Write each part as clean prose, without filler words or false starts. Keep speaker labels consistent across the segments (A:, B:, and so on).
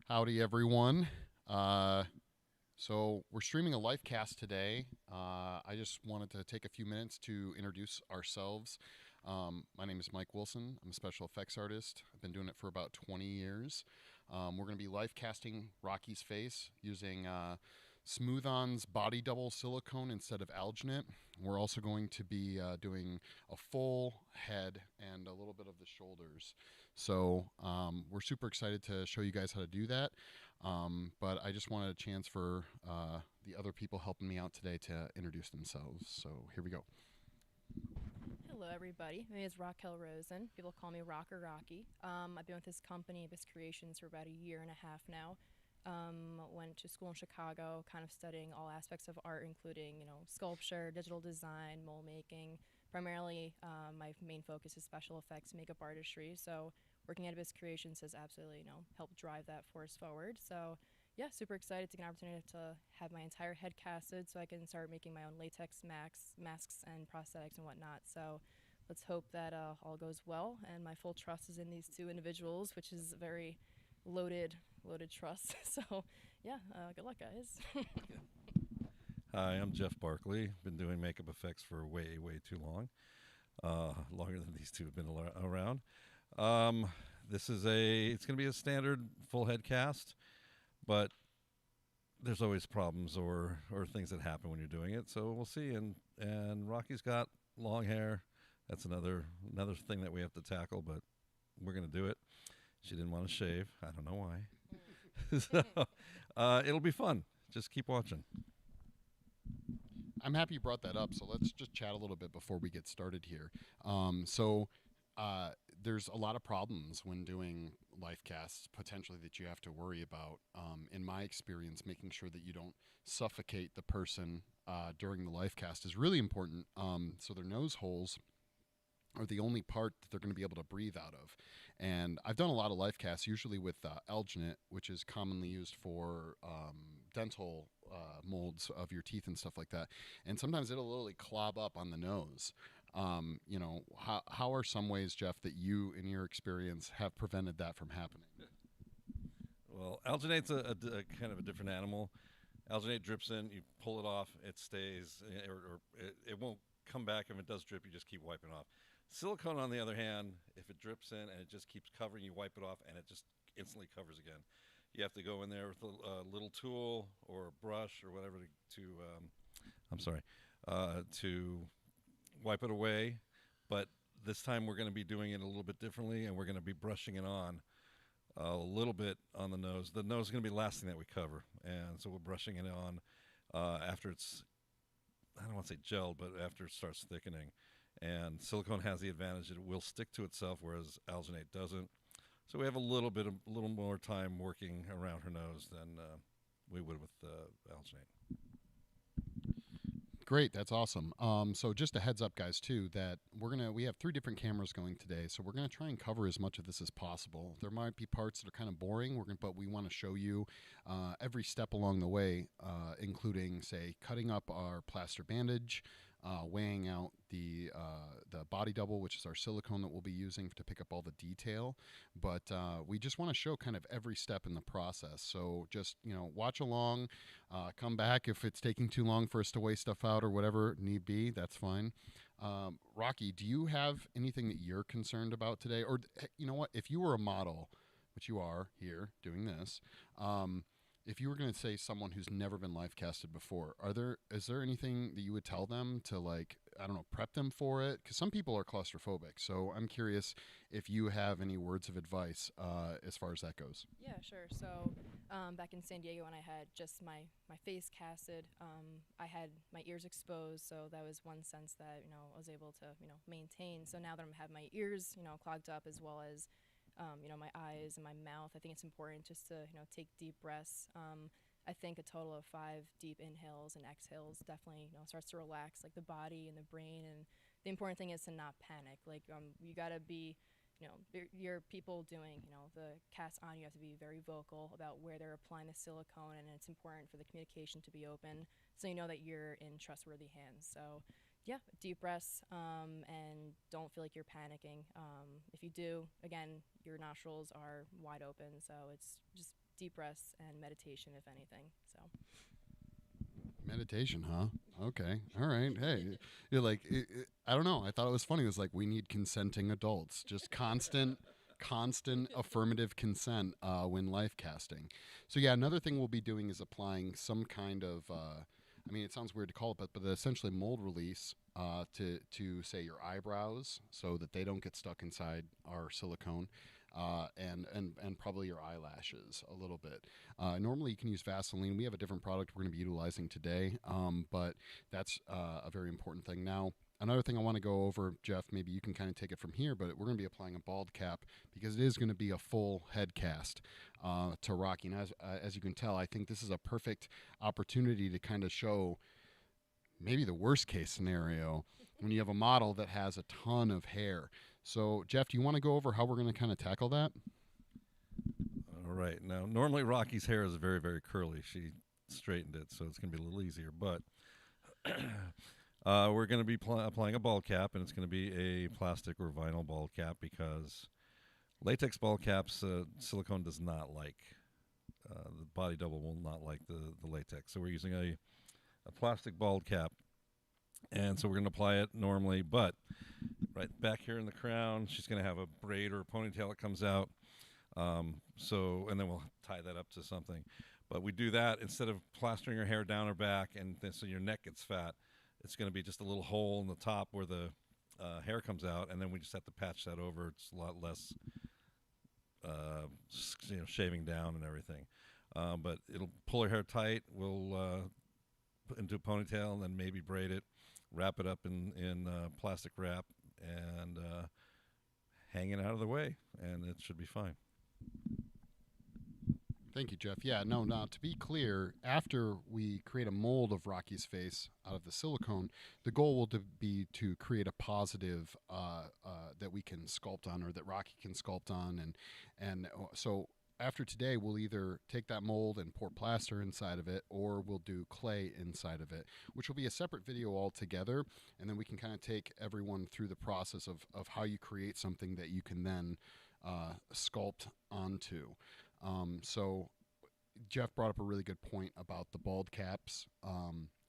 A: Howdy, everyone. So we're streaming a live cast today. I just wanted to take a few minutes to introduce ourselves. My name is Mike Wilson. I'm a special effects artist. I've been doing it for about 20 years. We're going to be live casting Rocky's face using Smooth-On's body double silicone instead of alginate. We're also going to be doing a full head and a little bit of the shoulders. So we're super excited to show you guys how to do that. But I just wanted a chance for the other people helping me out today to introduce themselves. So here we go.
B: Hello, everybody. My name is Raquel Rosen. People call me Rock or Rocky. I've been with this company, Abyss Creations, for about a year and a half now. Went to school in Chicago, kind of studying all aspects of art, including, sculpture, digital design, mold making. Primarily, my main focus is special effects, makeup artistry. So working at Abyss Creations has absolutely, helped drive that force forward. So yeah, super excited to get an opportunity to have my entire head casted so I can start making my own latex masks and prosthetics and whatnot. So let's hope that all goes well. And my full trust is in these two individuals, which is a very loaded trust. So yeah, good luck, guys.
C: Hi, I'm Jeff Barkley. Been doing makeup effects for way too long. Longer than these two have been around. It's going to be a standard full head cast, but there's always problems or things that happen when you're doing it. So we'll see. And Rocky's got long hair. That's another thing that we have to tackle, but we're going to do it. She didn't want to shave. I don't know why. So it'll be fun. Just keep watching.
A: I'm happy you brought that up. So let's just chat a little bit before we get started here. So there's a lot of problems when doing live casts potentially that you have to worry about. In my experience, making sure that you don't suffocate the person during the live cast is really important. So their nose holes are the only part that they're going to be able to breathe out of. And I've done a lot of life casts, usually with alginate, which is commonly used for dental molds of your teeth and stuff like that. And sometimes it'll literally clog up on the nose. How are some ways, Jeff, that you, in your experience, have prevented that from happening?
C: Well, alginate's a kind of a different animal. Alginate drips in, you pull it off, it stays, or it won't come back. If it does drip, you just keep wiping off. Silicone, on the other hand, if it drips in and it just keeps covering, you wipe it off and it just instantly covers again. You have to go in there with a little tool or a brush or whatever to wipe it away. But this time we're going to be doing it a little bit differently, and we're going to be brushing it on a little bit on the nose. The nose is going to be the last thing that we cover, and so we're brushing it on after it's, I don't want to say gelled, but after it starts thickening. And silicone has the advantage that it will stick to itself, whereas alginate doesn't. So we have a little more time working around her nose than we would with alginate.
A: Great, that's awesome. So just a heads up, guys, too, that we have 3 different cameras going today, so we're gonna try and cover as much of this as possible. There might be parts that are kind of boring, but we want to show you every step along the way, including, say, cutting up our plaster bandage, weighing out the body double, which is our silicone that we'll be using to pick up all the detail. But we just want to show kind of every step in the process. So just watch along, come back if it's taking too long for us to weigh stuff out or whatever need be. That's fine. Rocky, do you have anything that you're concerned about today? Or you know what? If you were a model, which you are here doing this, if you were going to say someone who's never been live casted before, is there anything that you would tell them to, like, I don't know, prep them for it? Because some people are claustrophobic. So I'm curious if you have any words of advice as far as that goes.
B: Yeah, sure. So back in San Diego when I had just my face casted, I had my ears exposed, so that was one sense that, I was able to, maintain. So now that I'm have my ears, clogged up, as well as my eyes and my mouth, I think it's important just to, take deep breaths. I think a total of 5 deep inhales and exhales definitely, starts to relax like the body and the brain. And the important thing is to not panic. Like, you gotta be, your people doing, the cast on, you have to be very vocal about where they're applying the silicone, and it's important for the communication to be open so you know that you're in trustworthy hands. So yeah, deep breaths, and don't feel like you're panicking. If you do, again, your nostrils are wide open, so it's just deep breaths and meditation, if anything. So.
A: Meditation, huh? Okay. All right. Hey, you're like, I don't know. I thought it was funny. It was like, we need consenting adults, just constant affirmative consent when life casting. So yeah, another thing we'll be doing is applying some kind of, I mean, it sounds weird to call it, but essentially mold release to say your eyebrows so that they don't get stuck inside our silicone. And probably your eyelashes a little bit. Normally, you can use Vaseline. We have a different product we're going to be utilizing today, but that's a very important thing. Now, another thing I want to go over, Jeff, maybe you can kind of take it from here, but we're going to be applying a bald cap because it is going to be a full head cast to Rocky. And as you can tell, I think this is a perfect opportunity to kind of show maybe the worst case scenario when you have a model that has a ton of hair. So, Jeff, do you want to go over how we're going to kind of tackle that?
C: All right. Now, normally Rocky's hair is very, very curly. She straightened it, so it's going to be a little easier. But we're going to be applying a bald cap, and it's going to be a plastic or vinyl bald cap because latex bald caps, silicone does not like. The body double will not like the latex. So we're using a plastic bald cap. And so we're going to apply it normally, but right back here in the crown, she's going to have a braid or a ponytail that comes out. And then we'll tie that up to something. But we do that instead of plastering her hair down her back, and then so your neck gets fat. It's going to be just a little hole in the top where the hair comes out, and then we just have to patch that over. It's a lot less, shaving down and everything. But it'll pull her hair tight. We'll put into a ponytail and then maybe braid it. Wrap it up in plastic wrap and hang it out of the way, and it should be fine.
A: Thank you, Jeff. Yeah, no, now to be clear, after we create a mold of Rocky's face out of the silicone, the goal will be to create a positive that we can sculpt on, or that Rocky can sculpt on, and so after today, we'll either take that mold and pour plaster inside of it, or we'll do clay inside of it, which will be a separate video altogether. And then we can kind of take everyone through the process of how you create something that you can then sculpt onto. So Jeff brought up a really good point about the bald caps.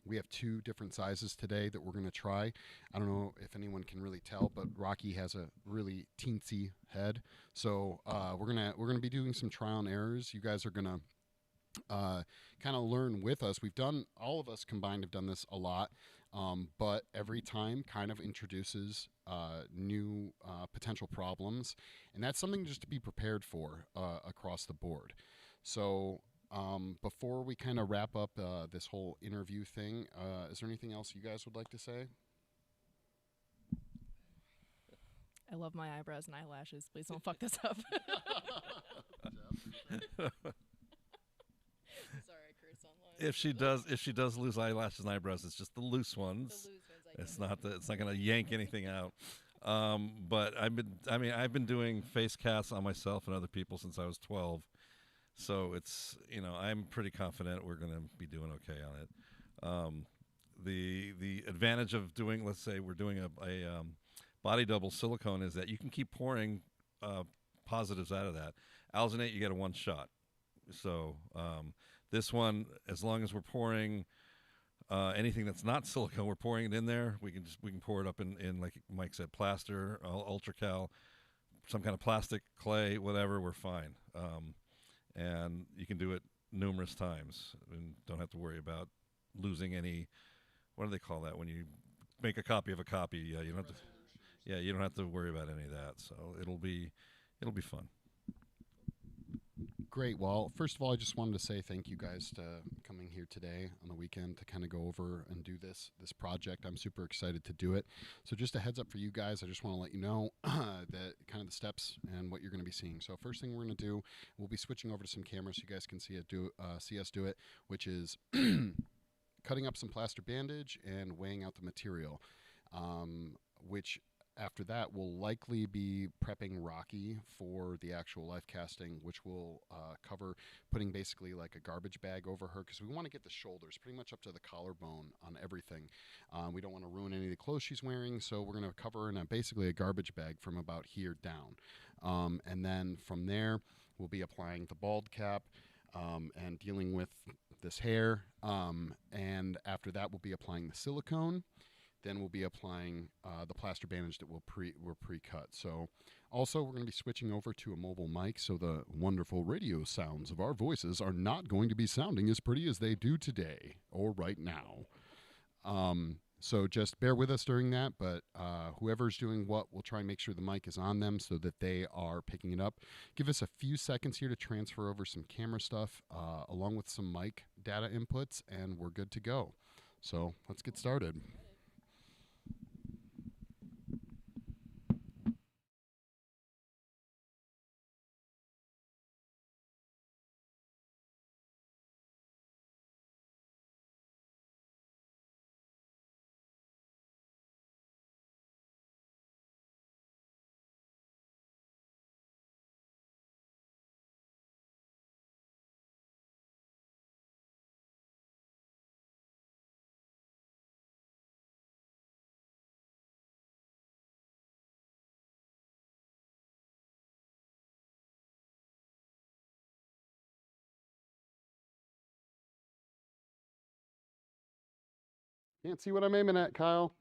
A: We have two different sizes today that we're going to try. I don't know if anyone can really tell, but Rocky has a really teensy head. So we're gonna be doing some trial and errors. You guys are gonna kind of learn with us. All of us combined have done this a lot, but every time kind of introduces new potential problems, and that's something just to be prepared for across the board. So before we kind of wrap up this whole interview thing, is there anything else you guys would like to say?
B: I love my eyebrows and eyelashes. Please don't fuck this up. Sorry, I cursed online.
C: If she does lose eyelashes and eyebrows, it's just the loose ones.
B: The loose ones.
C: It's not going to yank anything out. But I've been doing face casts on myself and other people since I was 12. So it's, I'm pretty confident we're going to be doing okay on it. The advantage of doing, let's say we're doing a body double silicone, is that you can keep pouring positives out of that. Alginate, you get a one shot. So this one, as long as we're pouring anything that's not silicone, we're pouring it in there. We can pour it up in like Mike said, plaster, ultracal, some kind of plastic, clay, whatever. We're fine. And you can do it numerous times and don't have to worry about losing any. What do they call that when you make a copy of a copy? You don't have to. Yeah, you don't have to worry about any of that. So it'll be fun.
A: Great. Well, first of all, I just wanted to say thank you guys to coming here today on the weekend to kind of go over and do this project. I'm super excited to do it. So just a heads up for you guys, I just want to let you know that kind of the steps and what you're going to be seeing. So first thing we're going to do, we'll be switching over to some cameras so you guys can see us do it, which is cutting up some plaster bandage and weighing out the material, which after that, we'll likely be prepping Rocky for the actual life casting, which will cover putting basically like a garbage bag over her, because we want to get the shoulders pretty much up to the collarbone on everything. We don't want to ruin any of the clothes she's wearing, so we're going to cover her in basically a garbage bag from about here down. And then from there, we'll be applying the bald cap. and dealing with this hair. And after that, we'll be applying the silicone. Then we'll be applying the plaster bandage that we're pre-cut. So also we're going to be switching over to a mobile mic, so the wonderful radio sounds of our voices are not going to be sounding as pretty as they do today or right now. So just bear with us during that, but whoever's doing what, we'll try and make sure the mic is on them so that they are picking it up. Give us a few seconds here to transfer over some camera stuff along with some mic data inputs, and we're good to go. So let's get started. Can't see what I'm aiming at, Kyle.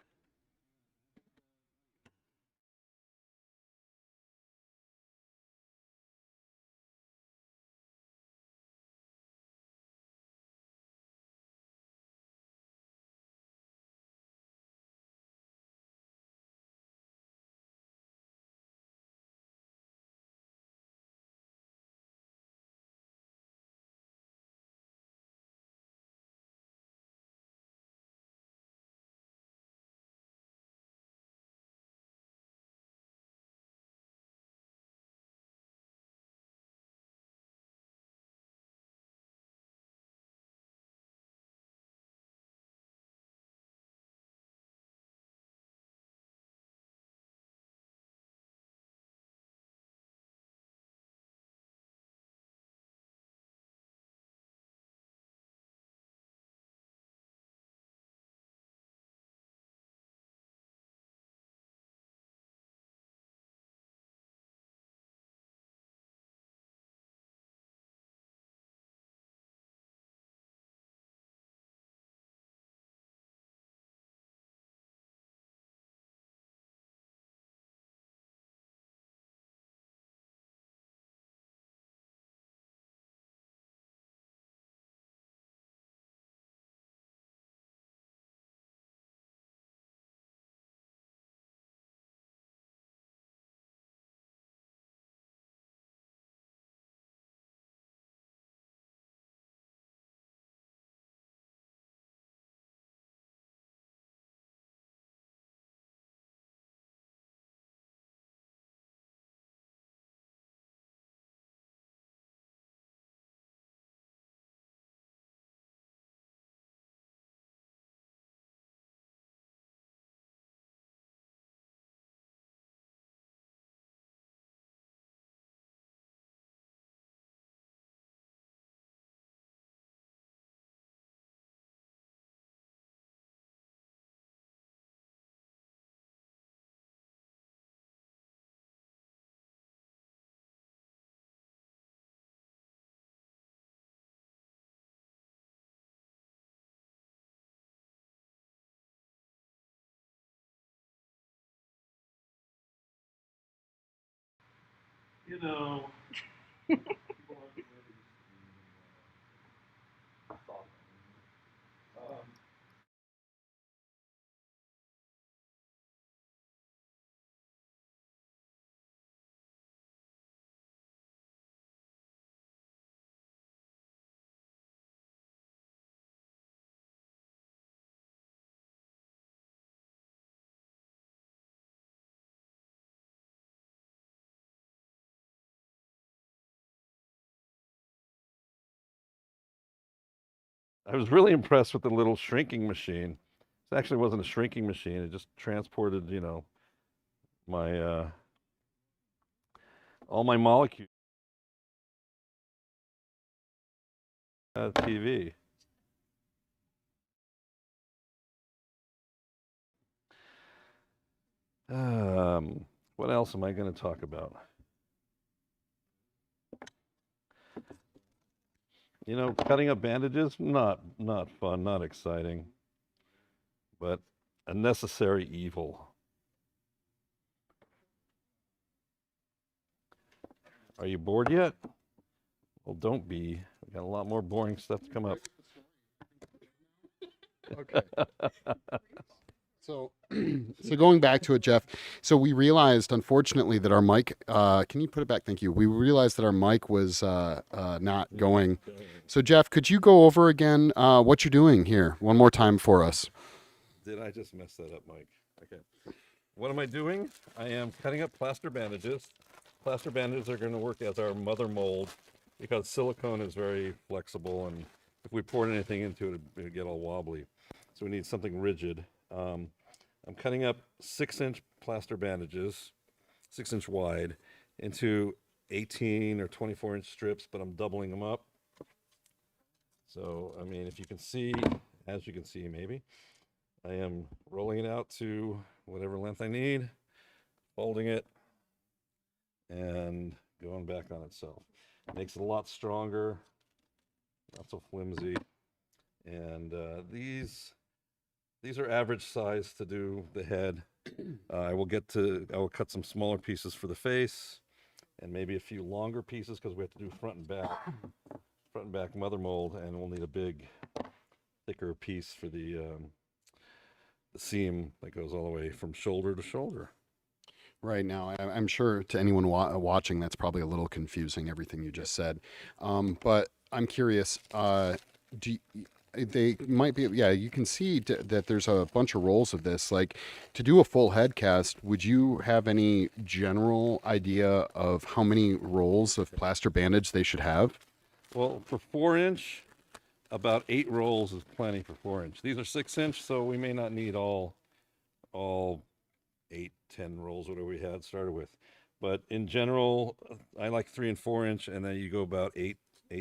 C: You know. I was really impressed with the little shrinking machine. It actually wasn't a shrinking machine. It just transported, my all my molecules. TV. What else am I going to talk about? You know, cutting up bandages, not fun, not exciting, but a necessary evil. Are you bored yet? Well, don't be. We got a lot more boring stuff to come up.
A: Okay. So, so going back to it, Jeff. So we realized, unfortunately, that our mic. Can you put it back? Thank you. We realized that our mic was not going. So, Jeff, could you go over again what you're doing here one more time for us?
C: Did I just mess that up, Mike? Okay. What am I doing? I am cutting up plaster bandages. Plaster bandages are going to work as our mother mold because silicone is very flexible, and if we poured anything into it, it would get all wobbly. So we need something rigid. I'm cutting up 6-inch plaster bandages, 6-inch wide, into 18 or 24-inch strips, but I'm doubling them up. So, I mean, if you can see, as you can see maybe, I am rolling it out to whatever length I need, folding it, and going back on itself. Makes it a lot stronger, not so flimsy. And these are average size to do the head. I will cut some smaller pieces for the face, and maybe a few longer pieces because we have to do front and back mother mold, and we'll need a big, thicker piece for the seam that goes all the way from shoulder to shoulder.
A: Right now, I'm sure to anyone watching, that's probably a little confusing, everything you just said. But I'm curious, they might be, yeah, you can see that there's a bunch of rolls of this. Like, to do a full head cast, would you have any general idea of how many rolls of plaster bandage they should have?
C: Well, for 4-inch, about 8 rolls is plenty for 4-inch. These are 6-inch, so we may not need all 8, 10 rolls, whatever we had started with. But in general, I like 3 and 4-inch, and then you go about 8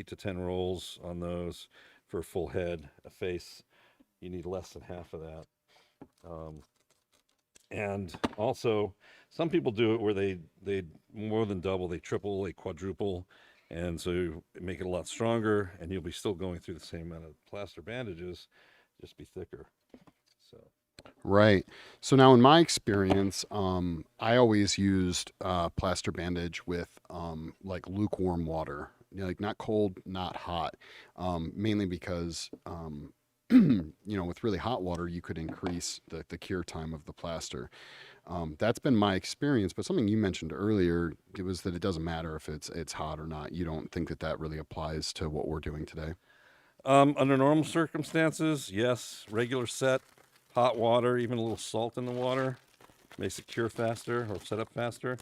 C: to 10 rolls on those for a full head. A face, you need less than half of that. And also, some people do it where they more than double, they triple, they quadruple, and so make it a lot stronger, and you'll be still going through the same amount of plaster bandages, just be thicker. So.
A: Right. So now, in my experience, I always used plaster bandage with like lukewarm water, like not cold, not hot, mainly because with really hot water, you could increase the cure time of the plaster. That's been my experience. But something you mentioned earlier, it was that it doesn't matter if it's hot or not. You don't think that really applies to what we're doing today?
C: Under normal circumstances, yes. Regular set, hot water, even a little salt in the water makes it cure faster or set up faster.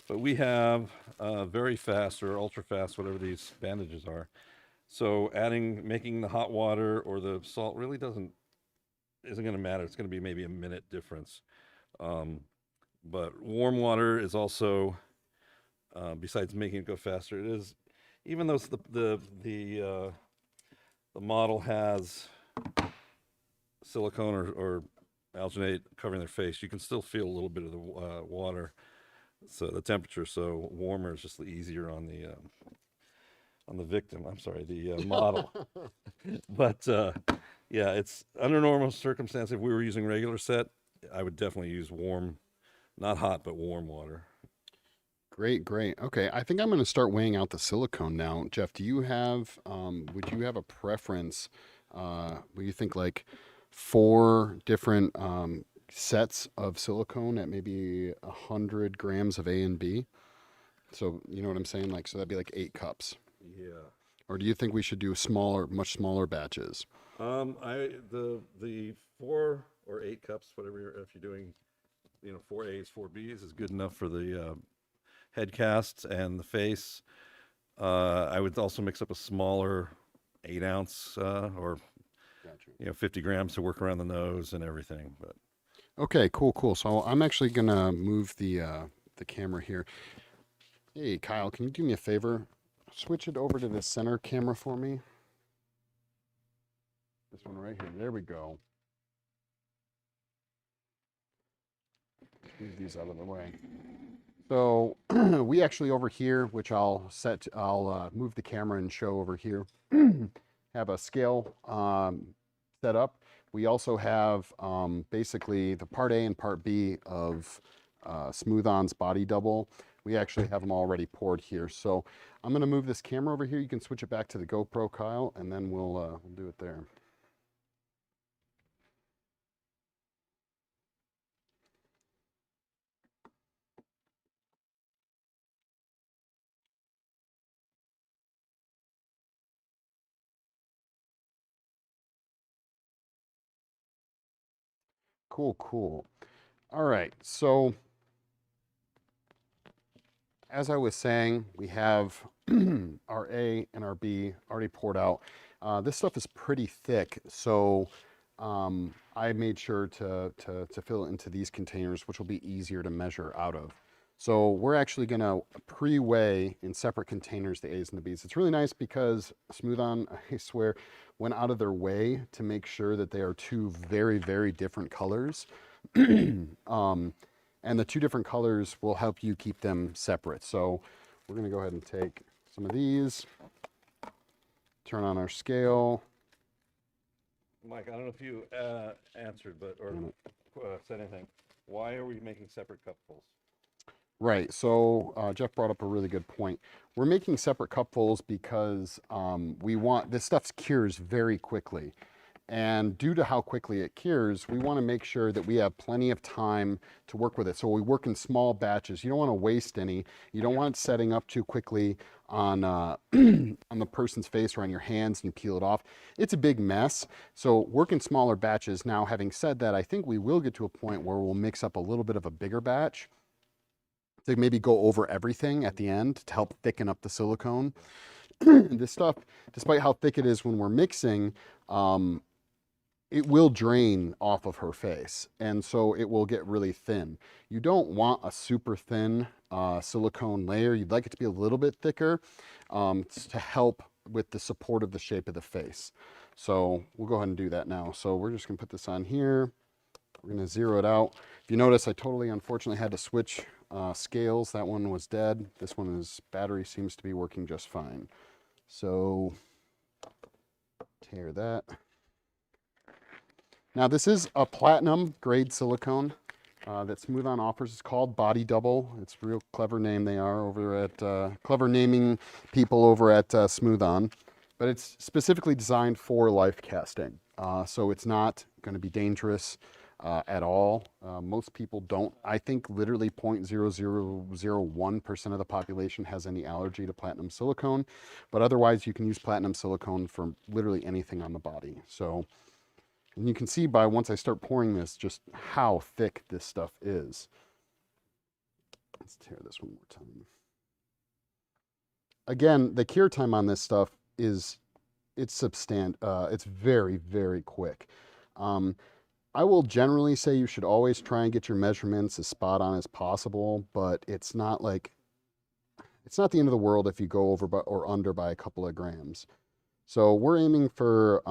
C: But we have very fast or ultra fast, whatever these bandages are. So making the hot water or the salt really isn't going to matter. It's going to be maybe a minute difference. But warm water is also, besides making it go faster, it is, even though the model has silicone or alginate covering their face, you can still feel a little bit of the water. So the temperature, so warmer is just easier on the victim. I'm sorry, the model. But yeah, it's under normal circumstances. If we were using regular set, I would definitely use warm, not hot, but warm water.
A: Great, great. Okay, I think I'm going to start weighing out the silicone now. Jeff, would you have a preference? Would you think like 4 different sets of silicone at maybe 100 grams of A and B? So you know what I'm saying? Like, so that'd be like 8 cups.
C: Yeah.
A: Or do you think we should do much smaller batches?
C: The 4 or 8 cups, whatever if you're doing, 4 A's, 4 B's is good enough for the head casts and the face. I would also mix up a smaller 8-ounce or
A: Gotcha.
C: 50 grams to work around the nose and everything. But
A: Okay, cool. So I'm actually gonna move the camera here. Hey, Kyle, can you do me a favor? Switch it over to the center camera for me. This one right here. There we go. Move these out of the way. So we actually over here, which I'll move the camera and show over here, have a scale set up. We also have basically the part A and part B of Smooth-On's Body Double. We actually have them already poured here. So I'm going to move this camera over here. You can switch it back to the GoPro, Kyle, and then we'll do it there. Cool, cool. All right, so as I was saying, we have our A and our B already poured out. This stuff is pretty thick, so I made sure to fill it into these containers, which will be easier to measure out of. So we're actually going to pre-weigh in separate containers the A's and the B's. It's really nice because Smooth-On, I swear, went out of their way to make sure that they are two very, very different colors. And the two different colors will help you keep them separate. So we're going to go ahead and take some of these, turn on our scale.
C: Mike, I don't know if you answered, or said anything. Why are we making separate cupfuls?
A: Right. So Jeff brought up a really good point. We're making separate cupfuls because we want this stuff cures very quickly. And due to how quickly it cures, we want to make sure that we have plenty of time to work with it. So we work in small batches. You don't want to waste any. You don't want it setting up too quickly on on the person's face or on your hands and you peel it off. It's a big mess. So work in smaller batches. Now, having said that, I think we will get to a point where we'll mix up a little bit of a bigger batch to maybe go over everything at the end to help thicken up the silicone. This stuff, despite how thick it is when we're mixing, it will drain off of her face, and so it will get really thin. You don't want a super thin silicone layer. You'd like it to be a little bit thicker to help with the support of the shape of the face. So we'll go ahead and do that now. So we're just gonna put this on here. We're gonna zero it out. If you notice, I totally unfortunately had to switch scales. That one was dead. This one is battery seems to be working just fine. So tear that. Now this is a platinum grade silicone that Smooth-On offers. It's called Body Double. It's a real clever name they are over at, clever naming people over at Smooth-On. But it's specifically designed for life casting. So it's not gonna be dangerous at all. Most people don't. I think literally 0.0001% of the population has any allergy to platinum silicone. But otherwise you can use platinum silicone for literally anything on the body. So, and you can see by once I start pouring this, just how thick this stuff is. Let's tear this one more time. Again, the cure time on this stuff is, it's very, very quick. I will generally say you should always try and get your measurements as spot on as possible, but it's not like, it's not the end of the world if you go over or under by a couple of grams. So we're aiming for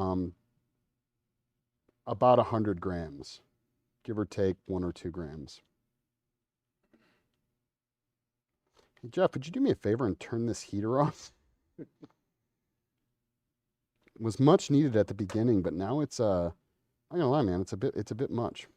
A: about 100 grams, give or take 1 or 2 grams. Hey Jeff, would you do me a favor and turn this heater off? It was much needed at the beginning, but now it's I'm gonna lie, man, it's a bit much.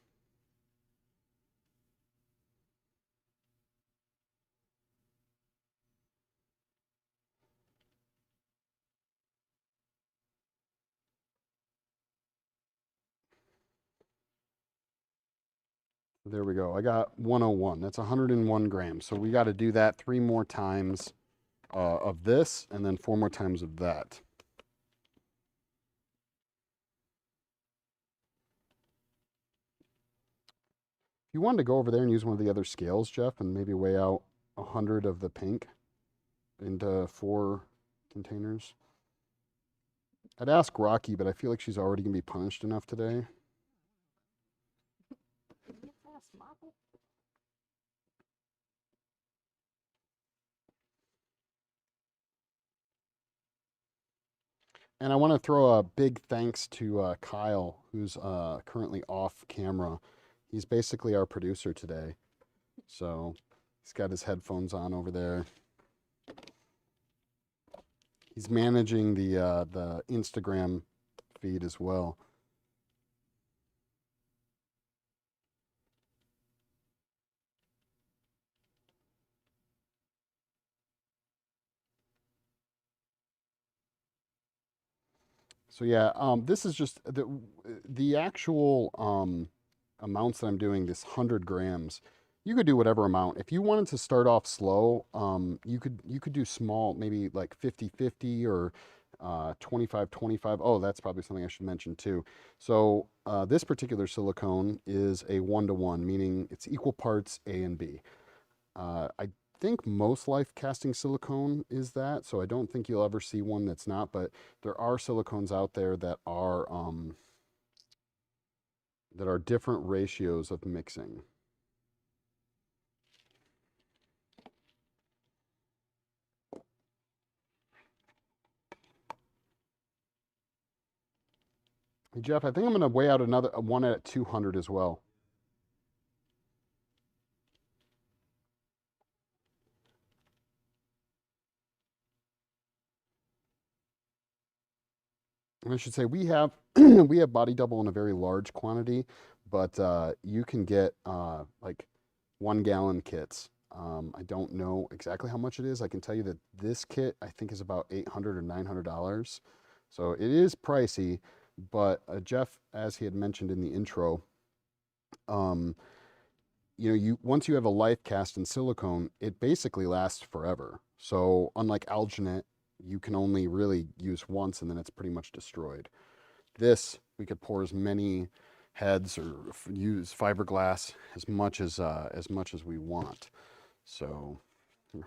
A: There we go. I got 101. That's 101 grams. So we got to do that 3 more times of this and then 4 more times of that. If you wanted to go over there and use one of the other scales, Jeff, and maybe weigh out 100 of the pink into 4 containers. I'd ask Rocky, but I feel like she's already going to be punished enough today. And I want to throw a big thanks to Kyle, who's currently off camera. He's basically our producer today. So He's got his headphones on over there. He's managing the Instagram feed as well. So yeah, this is just the actual amounts that I'm doing. This 100 grams. You could do whatever amount. If you wanted to start off slow, you could do small, maybe like 50-50 or 25-25. Oh, that's probably something I should mention too. So this particular silicone is a 1-to-1, meaning it's equal parts A and B. I think most life casting silicone is that, so I don't think you'll ever see one that's not, but there are silicones out there that are different ratios of mixing. Hey Jeff, I think I'm going to weigh out another one at 200 as well. And I should say we have we have body double in a very large quantity, but you can get like 1-gallon kits. I don't know exactly how much it is. I can tell you that this kit I think is about $800 or $900, so it is pricey. But Jeff, as he had mentioned in the intro, you once you have a life cast in silicone, it basically lasts forever. So unlike alginate, you can only really use once and then it's pretty much destroyed. This, we could pour as many heads or use fiberglass as much as we want. So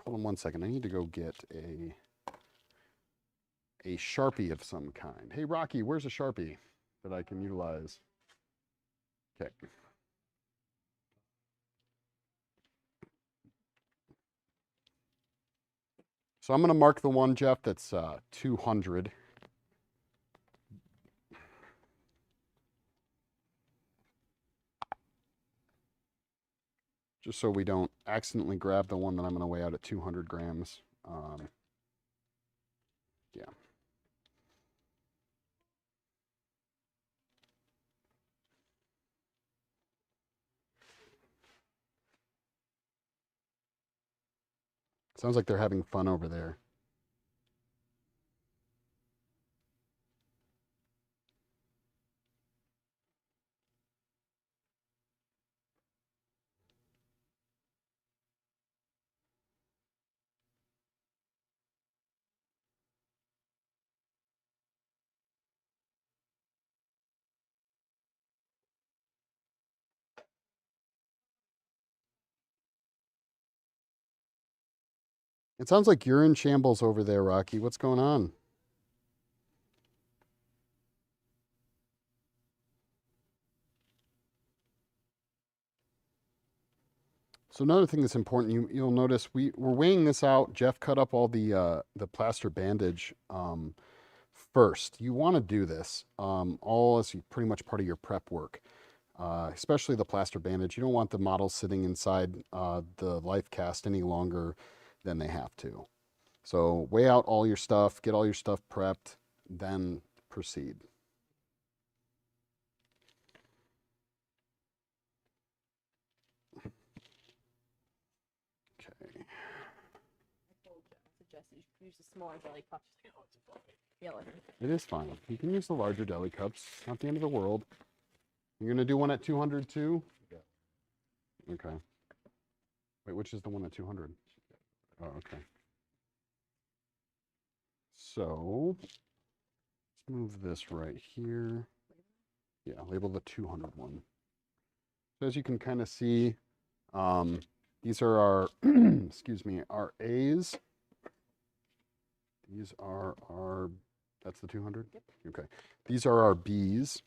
A: hold on one second. I need to go get a Sharpie of some kind. Hey Rocky, where's a Sharpie that I can utilize? Okay. So I'm going to mark the one, Jeff, that's 200. Just so we don't accidentally grab the one that I'm going to weigh out at 200 grams. Yeah. Sounds like they're having fun over there. It sounds like you're in shambles over there, Rocky. What's going on? So another thing that's important, you'll notice we're weighing this out. Jeff cut up all the plaster bandage first. You want to do this all as pretty much part of your prep work, especially the plaster bandage. You don't want the models sitting inside the life cast any longer than they have to. So weigh out all your stuff, get all your stuff prepped, then proceed. Okay.
B: Use the smaller deli cups.
A: It is fine. You can use the larger deli cups. Not the end of the world. You're going to do one at 200 too? Yeah. Okay. Wait, which is the one at 200? Oh, okay. So, let's move this right here. Yeah, label the 200 one. So as you can kind of see, these are our, excuse me, our A's. These are our, that's the 200?
B: Yep.
A: Okay. These are our B's.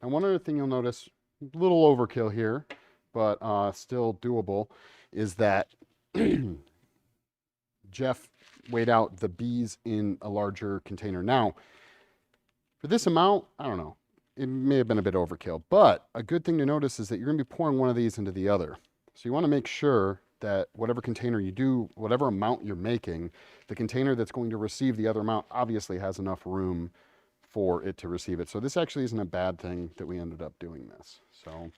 A: Now, one other thing you'll notice, a little overkill here, but still doable, is that Jeff weighed out the B's in a larger container. Now, for this amount, I don't know, it may have been a bit overkill, but a good thing to notice is that you're going to be pouring one of these into the other. So you want to make sure that whatever container you do, whatever amount you're making, the container that's going to receive the other amount obviously has enough room for it to receive it. So this actually isn't a bad thing that we ended up doing this. So,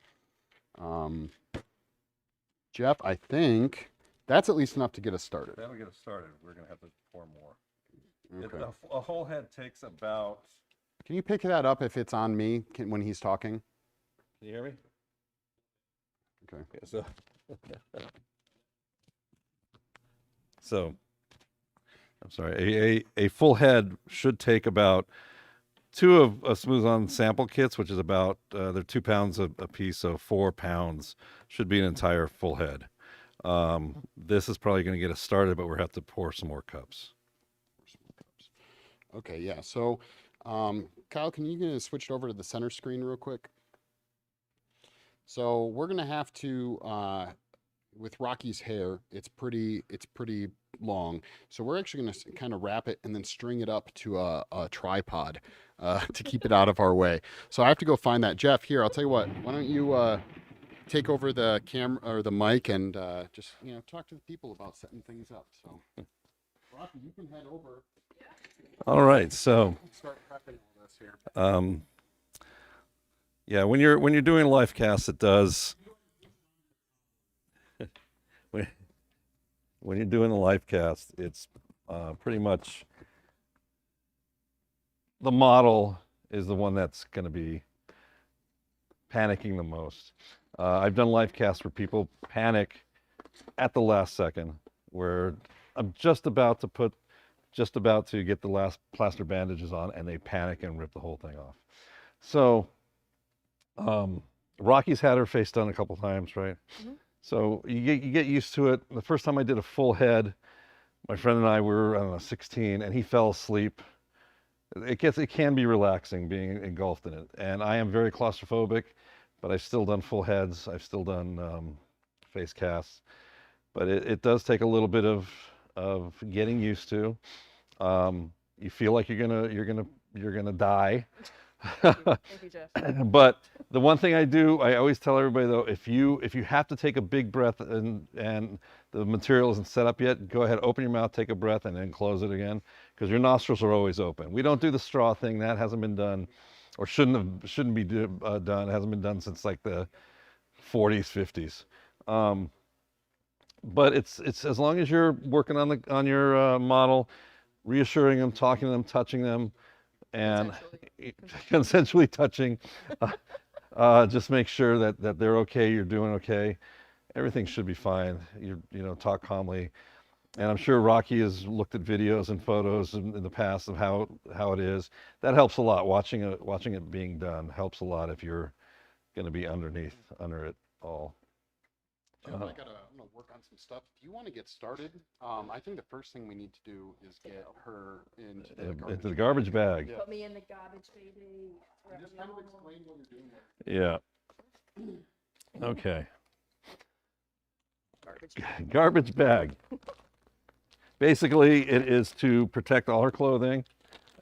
A: Jeff, I think that's at least enough to get us started.
C: That'll get us started. We're going to have to pour more.
A: Okay.
C: A whole head takes about...
A: Can you pick that up if it's on me when he's talking?
C: Can you hear me?
A: Okay.
C: Yeah, so, I'm sorry. A full head should take about 2 of a smooth on sample kits, which is about they're 2 pounds a piece, so 4 pounds should be an entire full head. This is probably going to get us started, but we'll have to pour some more cups.
A: Okay, yeah. So, Kyle, can you switch it over to the center screen real quick? So we're gonna have to, with Rocky's hair, it's pretty long. So we're actually gonna kind of wrap it and then string it up to a tripod to keep it out of our way. So I have to go find that. Jeff, here, I'll tell you what. Why don't you take over the camera or the mic and just talk to the people about setting things up. So, Rocky, you can head over.
C: All right, so
A: Start prepping all this here.
C: Yeah, when you're doing Lifecast, it does. when you're doing the Lifecast, it's pretty much the model is the one that's going to be panicking the most. I've done Lifecasts where people panic at the last second, where I'm just about to get the last plaster bandages on, and they panic and rip the whole thing off. So. Rocky's had her face done a couple times, right? Mm-hmm. So you get used to it. The first time I did a full head, my friend and I were, I don't know, 16, and he fell asleep. It can be relaxing being engulfed in it. And I am very claustrophobic, but I've still done full heads. I've still done face casts, but it does take a little bit of getting used to. You feel like you're gonna die.
B: Thank you, Jeff.
C: But the one thing I always tell everybody though, if you have to take a big breath and the material isn't set up yet, go ahead, open your mouth, take a breath, and then close it again, because your nostrils are always open. We don't do the straw thing. That hasn't been done, or shouldn't be done. It hasn't been done since like the 40s, 50s. But it's as long as you're working on your model, reassuring them, talking to them, touching them, and consensually touching, just make sure that they're okay, you're doing okay. Everything should be fine. Talk calmly. And I'm sure Rocky has looked at videos and photos in the past of how it is. That helps a lot. Watching it being done helps a lot if you're going to be under it all.
A: Jeff, I'm gonna work on some stuff. If you want to get started, I think the first thing we need to do is get her into
C: the garbage bag.
B: Put me in the garbage, baby.
A: Just kind of explain what you're doing there.
C: Yeah. Okay.
B: Garbage
C: bag. Basically, it is to protect all her clothing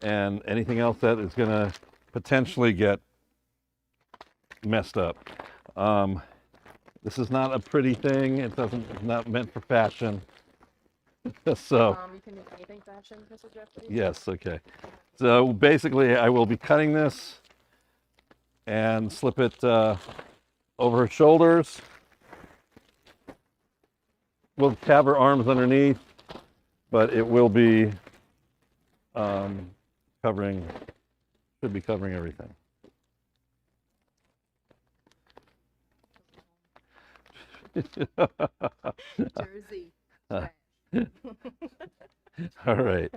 C: and anything else that is going to potentially get messed up. This is not a pretty thing. It's not meant for fashion. So.
B: You can do anything fashion, Mr. Jeff.
C: Yes. Okay. So basically, I will be cutting this and slip it over her shoulders. We'll have her arms underneath, but it will be should be covering everything.
B: Jersey.
C: All right.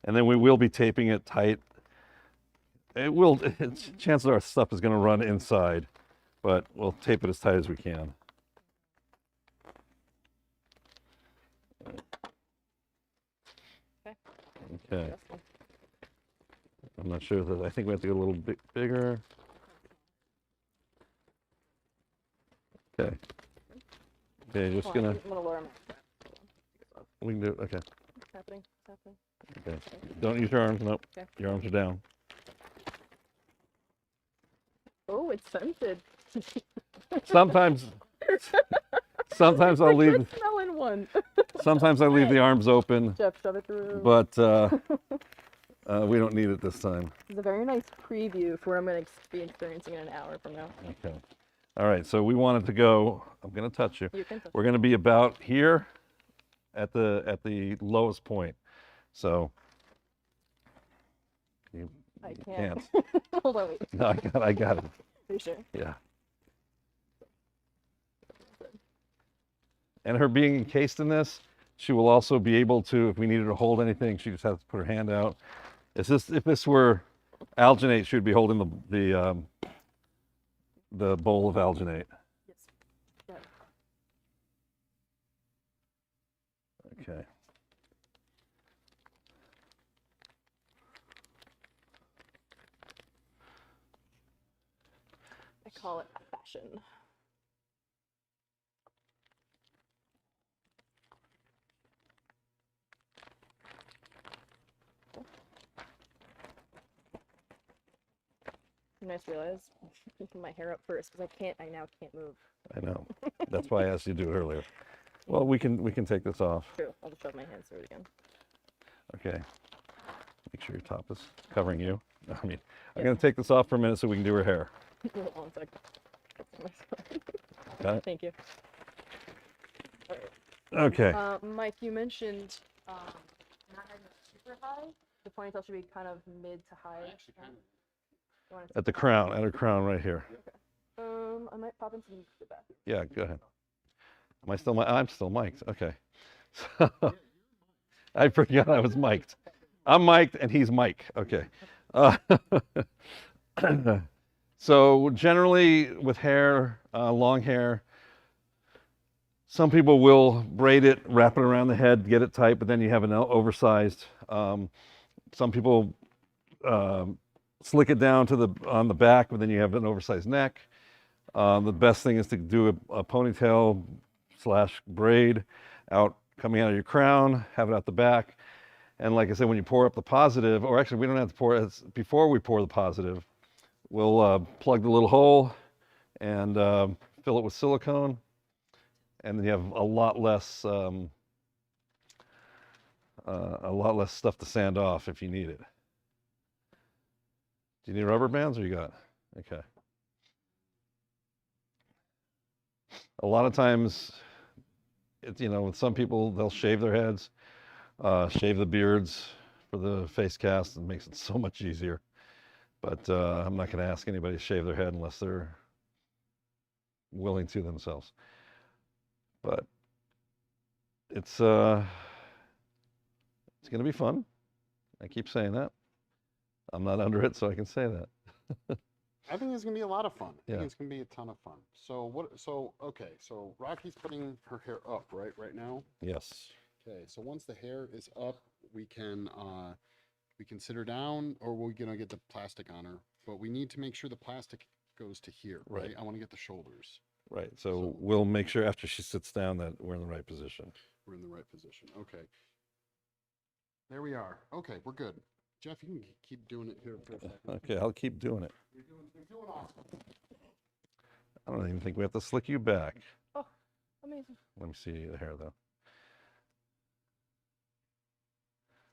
C: And then we will be taping it tight. Chances are stuff is going to run inside, but we'll tape it as tight as we can. Okay. I'm not sure that I think we have to go a little bit bigger. Okay. Okay, just gonna.
B: I'm gonna lower my strap.
C: We can do it. Okay.
B: It's happening.
C: Okay. Don't use your arms. Nope.
B: Okay.
C: Your arms are down.
B: Oh, it's scented.
C: Sometimes Sometimes I'll leave.
B: Smelling one.
C: Sometimes I leave the arms open,
B: Jeff, shove it through.
C: but we don't need it this time.
B: It's a very nice preview for what I'm going to be experiencing in an hour from now.
C: Okay. All right. So we wanted to go. I'm going to touch you.
B: You can touch
C: We're going to be about here, at the lowest point. So. You
B: I can't.
C: can't.
B: Hold on, wait.
C: No, I got it.
B: Are you sure?
C: Yeah. And her being encased in this, she will also be able to, if we needed to hold anything, she just has to put her hand out. If this were alginate, she would be holding the bowl of alginate.
B: Yes. Got it.
C: Okay.
B: I call it fashion. And I just realized picking my hair up first because I now can't move.
C: I know. That's why I asked you to do it earlier. Well, we can take this off.
B: True. I'll just shove my hands through it again.
C: Okay. Make sure your top is covering you. I mean, I'm going to take this off for a minute so we can do her hair.
B: Hold on a second.
C: Got it?
B: Thank you. All right.
C: Okay.
B: Mike, you mentioned not having it super high. The ponytail should be kind of mid to high. You want it
C: At the crown, at her crown right here.
B: I might pop into the back.
C: Yeah, go ahead. Am I still I'm still mic'd. Okay. I forgot I was mic'd. I'm mic'd and he's Mike. Okay. So generally with hair, long hair, some people will braid it, wrap it around the head, get it tight, but then you have an oversized. Some people slick it down to on the back, but then you have an oversized neck. The best thing is to do a ponytail / braid coming out of your crown, have it out the back. And like I said, when you pour up the positive, or actually we don't have to pour it, before we pour the positive, we'll plug the little hole and fill it with silicone. And then you have a lot less stuff to sand off if you need it. Do you need rubber bands or you got? Okay. A lot of times, with some people, they'll shave their heads, shave the beards for the face cast. It makes it so much easier. But I'm not going to ask anybody to shave their head unless they're willing to themselves. But it's going to be fun. I keep saying that. I'm not under it, so I can say that.
A: I think it's gonna be a lot of fun. I
C: Yeah.
A: think it's gonna be a ton of fun. So okay, so Rocky's putting her hair up right now.
C: Yes.
A: Okay, so once the hair is up, we can sit her down, or we're gonna get the plastic on her. But we need to make sure the plastic goes to here, right? I want to get the shoulders.
C: Right. So we'll make sure after she sits down that we're in the right position.
A: We're in the right position. Okay. There we are. Okay, we're good. Jeff, you can keep doing it here for a second.
C: Okay, I'll keep doing it.
A: You're doing awesome.
C: I don't even think we have to slick you back.
B: Oh, amazing.
C: Let me see the hair though.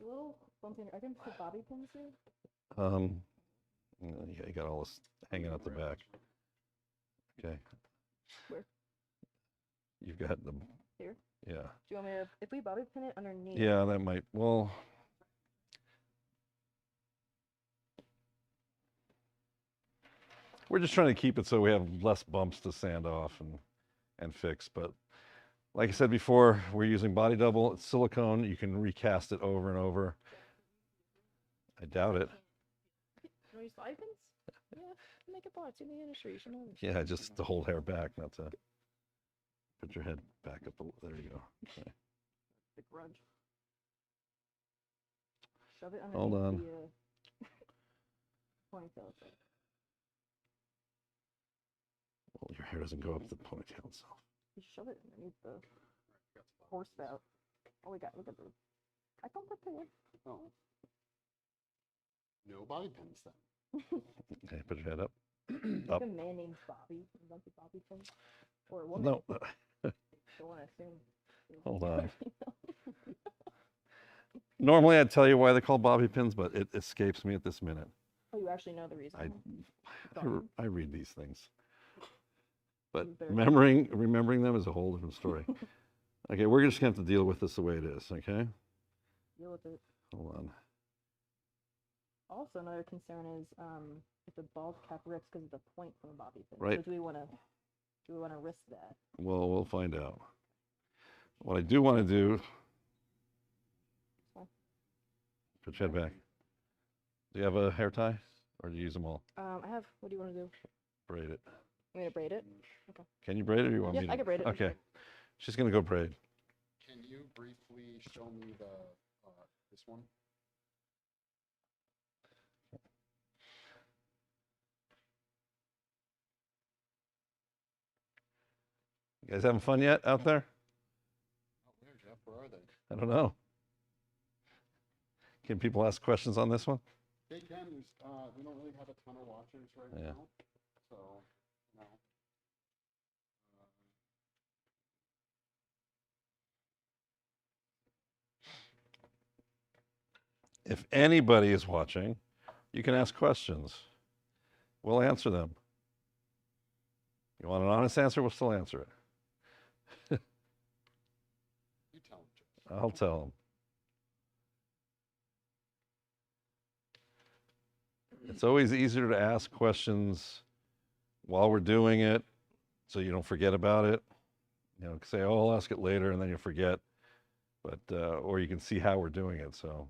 B: A little bumpy. I can put bobby pins here.
C: Yeah, you got all this hanging out the back. Okay.
B: Where?
C: You've got the.
B: Here?
C: Yeah.
B: Do you want me to, if we bobby pin it underneath?
C: Yeah, that might. Well. We're just trying to keep it so we have less bumps to sand off and fix. But like I said before, we're using body double. It's silicone. You can recast it over and over. I doubt it.
B: You want to use bobby pins? Yeah, make it parts in the industry. You should know.
C: Yeah, just to hold hair back, not to put your head back up. There you go. Okay.
B: The grudge. Shove it underneath
C: Hold on.
B: the ponytail.
C: Well, your hair doesn't go up the ponytail itself.
B: You shove it underneath the horse spout. Oh, look at the. I don't prepare.
A: Oh. No bobby pins then.
C: Okay, put your head up.
B: Like a man named Bobby. Bobby pins. for a woman.
C: No.
B: Don't want to assume.
C: Hold on. Normally I'd tell you why they're called bobby pins, but it escapes me at this minute.
B: Oh, you actually know the reason.
C: I read these things. But
B: Better.
C: remembering them is a whole different story. Okay, we're just going to have to deal with this the way it is, okay?
B: Deal with it.
C: Hold on.
B: Also, another concern is if the ball cap rips because of the point from a bobby pin.
C: Right.
B: So do we want to risk that?
C: Well, we'll find out. What I do want to do, put your head back. Do you have a hair tie, or do you use them all?
B: I have. What do you want to do?
C: Braid it.
B: I'm gonna braid it. Okay.
C: Can you braid it, or you want me to?
B: I can braid it.
C: Okay. She's gonna go braid.
A: Can you briefly show me this one?
C: You guys having fun yet out there?
A: Oh, where, Jeff? Where are they?
C: I don't know. Can people ask questions on this one?
A: They can. We don't really have a ton of watchers right now, so no.
C: If anybody is watching, you can ask questions. We'll answer them. You want an honest answer? We'll still answer it.
A: You tell them, Jeff.
C: I'll tell them. It's always easier to ask questions while we're doing it so you don't forget about it. You know, say, oh, I'll ask it later, and then you forget. But, or you can see how we're doing it, so.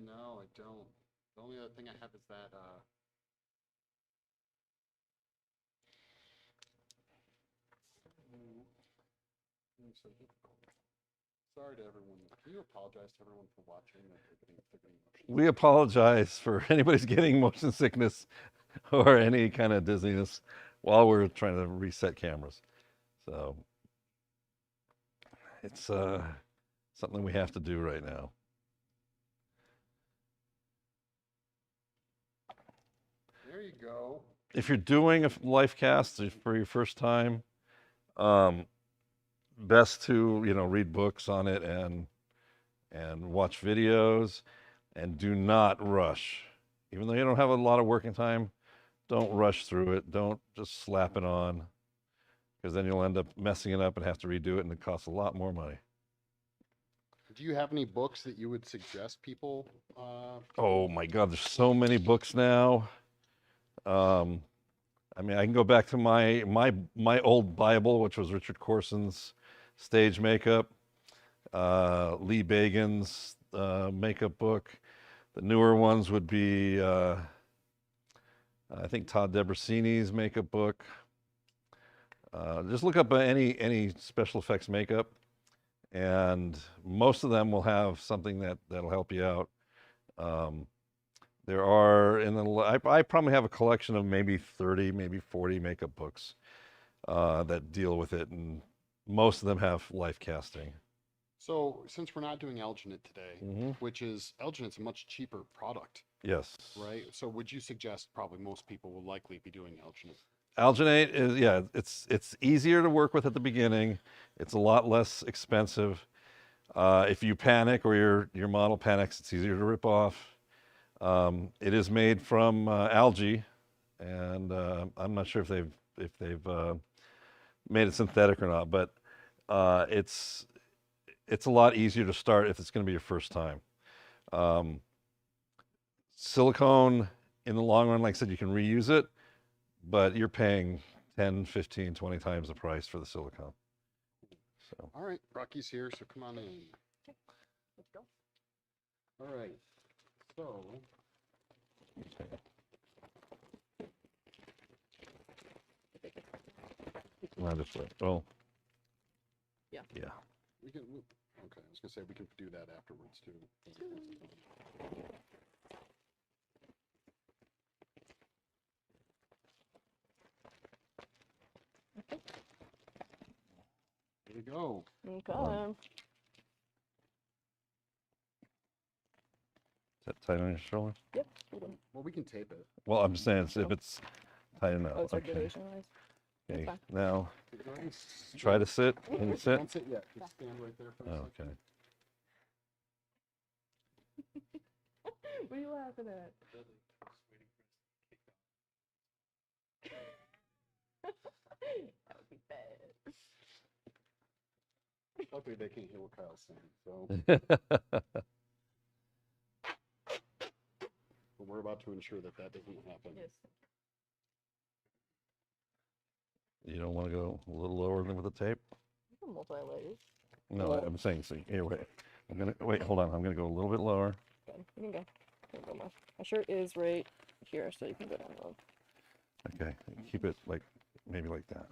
A: No, I don't. The only other thing I have is that, so difficult. Sorry to everyone. Can you apologize to everyone for watching? That they're getting motion
C: We apologize for anybody's getting motion sickness or any kind of dizziness while we're trying to reset cameras. So it's something we have to do right now.
A: There you go.
C: If you're doing a life cast for your first time, best to, you know, read books on it and watch videos, and do not rush. Even though you don't have a lot of working time, don't rush through it. Don't just slap it on, because then you'll end up messing it up and have to redo it, and it costs a lot more money.
A: Do you have any books that you would suggest people?
C: Oh my God, there's so many books now. I mean, I can go back to my old Bible, which was Richard Corson's Stage Makeup, Lee Bagan's makeup book. The newer ones would be, I think, Todd Debrasini's makeup book. Just look up any special effects makeup, and most of them will have something that'll help you out. There are I probably have a collection of maybe 30, maybe 40 makeup books that deal with it, and most of them have life casting.
A: So since we're not doing alginate today, which is alginate's a much cheaper product.
C: Yes.
A: Right. So would you suggest probably most people will likely be doing alginate?
C: Alginate is, yeah, it's easier to work with at the beginning. It's a lot less expensive. If you panic or your model panics, it's easier to rip off. It is made from algae, and I'm not sure if they've made it synthetic or not, but it's a lot easier to start if it's going to be your first time. Silicone, in the long run, like I said, you can reuse it, but you're paying 10, 15, 20 times the price for the silicone. So.
A: All right, Rocky's here, so come on in.
B: Okay, let's go.
A: All right, so.
C: Around this way. Oh.
B: Yeah.
C: Yeah.
A: We can. Okay, I was gonna say we can do that afterwards too. There you go.
B: Okay.
C: Is that tight on your shoulder?
B: Yep.
A: Well, we can tape it.
C: Well, I'm just saying, if it's tight enough.
B: Oh,
C: Okay.
B: circulation wise.
C: Okay.
B: fine.
C: Now, try to sit. Can you sit?
A: Don't sit yet. Just stand right there for a
C: Oh,
A: second.
C: okay.
B: What are you laughing at? That would be bad.
A: Luckily, they can't hear what Kyle's saying, so but we're about to ensure that that doesn't happen.
B: Yes.
C: You don't want to go a little lower than with the tape?
B: Multi-layers.
C: No, I'm saying, see, here, wait. I'm gonna, wait, hold on. I'm gonna go a little bit lower.
B: Good. You can go. You can go more. My shirt is right here, so you can go down low.
C: Okay, keep it like, maybe like that.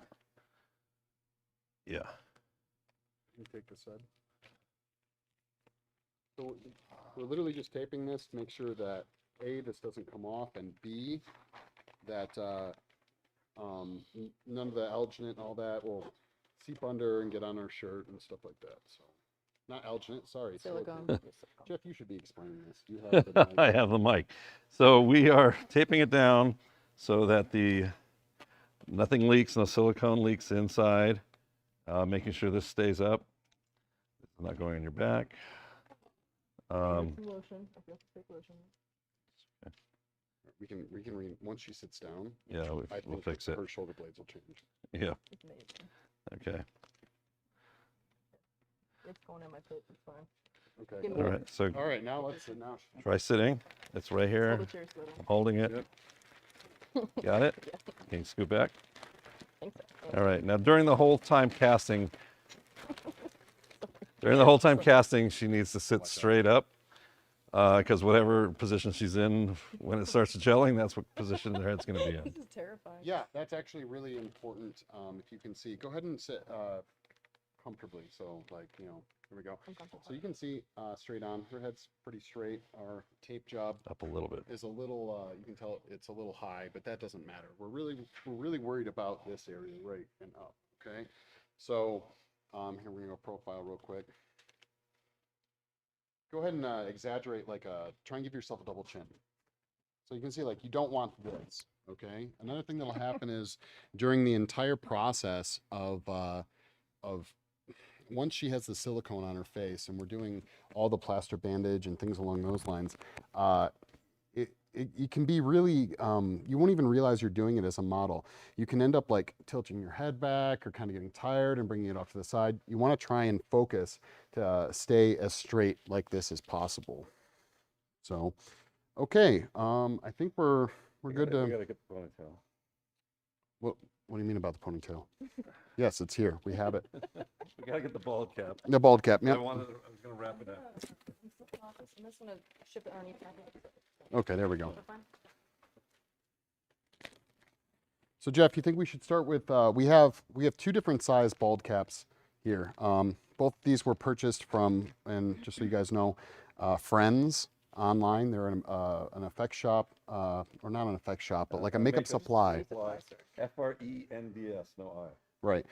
C: Yeah.
A: You take this side. So we're literally just taping this to make sure that A, this doesn't come off, and B, that none of the alginate and all that will seep under and get on our shirt and stuff like that. So, not alginate, sorry.
B: Silicone.
A: Jeff, you should be explaining this. You have the mic.
C: I have the mic. So we are taping it down so that nothing leaks, no silicone leaks inside, making sure this stays up. It's not going on your back.
B: Lotion. If you have to take lotion.
A: We can once she sits down.
C: Yeah,
A: I
C: we'll
A: think
C: fix it.
A: her shoulder blades will change.
C: Yeah,
B: It's amazing.
C: okay.
B: It's going in my plate. It's fine.
A: Okay.
B: Give me
C: All right, so
A: All right, now let's sit now.
C: try sitting. It's right here.
B: Hold the chair so
C: I'm holding it.
A: Yep.
C: Got it?
B: Yeah.
C: Can you scoot back?
B: I think so.
C: All right, now during the whole time casting, she needs to sit straight up because whatever position she's in, when it starts gelling, that's what position her head's going to be in.
B: This is terrifying.
A: Yeah, that's actually really important. If you can see, go ahead and sit comfortably. So, like, you know, here we go.
B: I'm comfortable.
A: So you can see straight on. Her head's pretty straight. Our tape job
C: Up a little bit.
A: is a little. You can tell it's a little high, but that doesn't matter. We're really worried about this area right and up. Okay. So here we're gonna go profile real quick. Go ahead and exaggerate, like try and give yourself a double chin. So you can see, like, you don't want this, okay? Another thing that'll happen is during the entire process of once she has the silicone on her face and we're doing all the plaster bandage and things along those lines, it can be really, you won't even realize you're doing it as a model. You can end up like tilting your head back or kind of getting tired and bringing it off to the side. You want to try and focus to stay as straight like this as possible. So, okay, I think we're good to.
C: We gotta get the ponytail.
A: What do you mean about the ponytail? Yes, it's here. We have it.
C: We gotta get the bald cap.
A: The bald cap.
C: I
A: Yep.
C: was gonna wrap it up.
B: I'm just gonna ship it underneath my hand.
A: Okay, there we go.
B: Is that fine?
A: So Jeff, you think we should start with? We have two different size bald caps here. Both these were purchased from, and just so you guys know, Friends online. They're an effect shop, or not an effect shop, but like a makeup supply.
C: FRENDS, no I.
A: Right.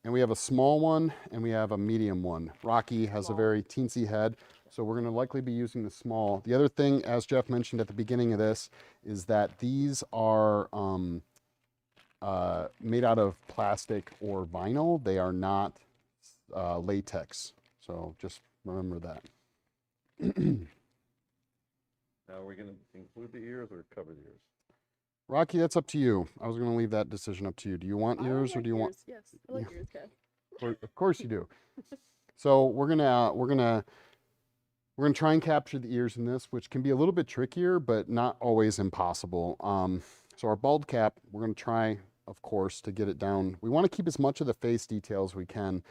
A: And we have a small one and we have a medium one. Rocky has a very teensy head, so we're going to likely be using the small. The other thing, as Jeff mentioned at the beginning of this, is that these are made out of plastic or vinyl. They are not latex. So just remember that.
C: Now, are we gonna include the ears or cover the ears?
A: Rocky, that's up to you. I was going to leave that decision up to you. Do you want ears or do you want?
B: Yes, I like ears, Kat.
A: Of course you do. So we're gonna try and capture the ears in this, which can be a little bit trickier, but not always impossible. So our bald cap, we're gonna try, of course, to get it down. We want to keep as much of the face detail as we can.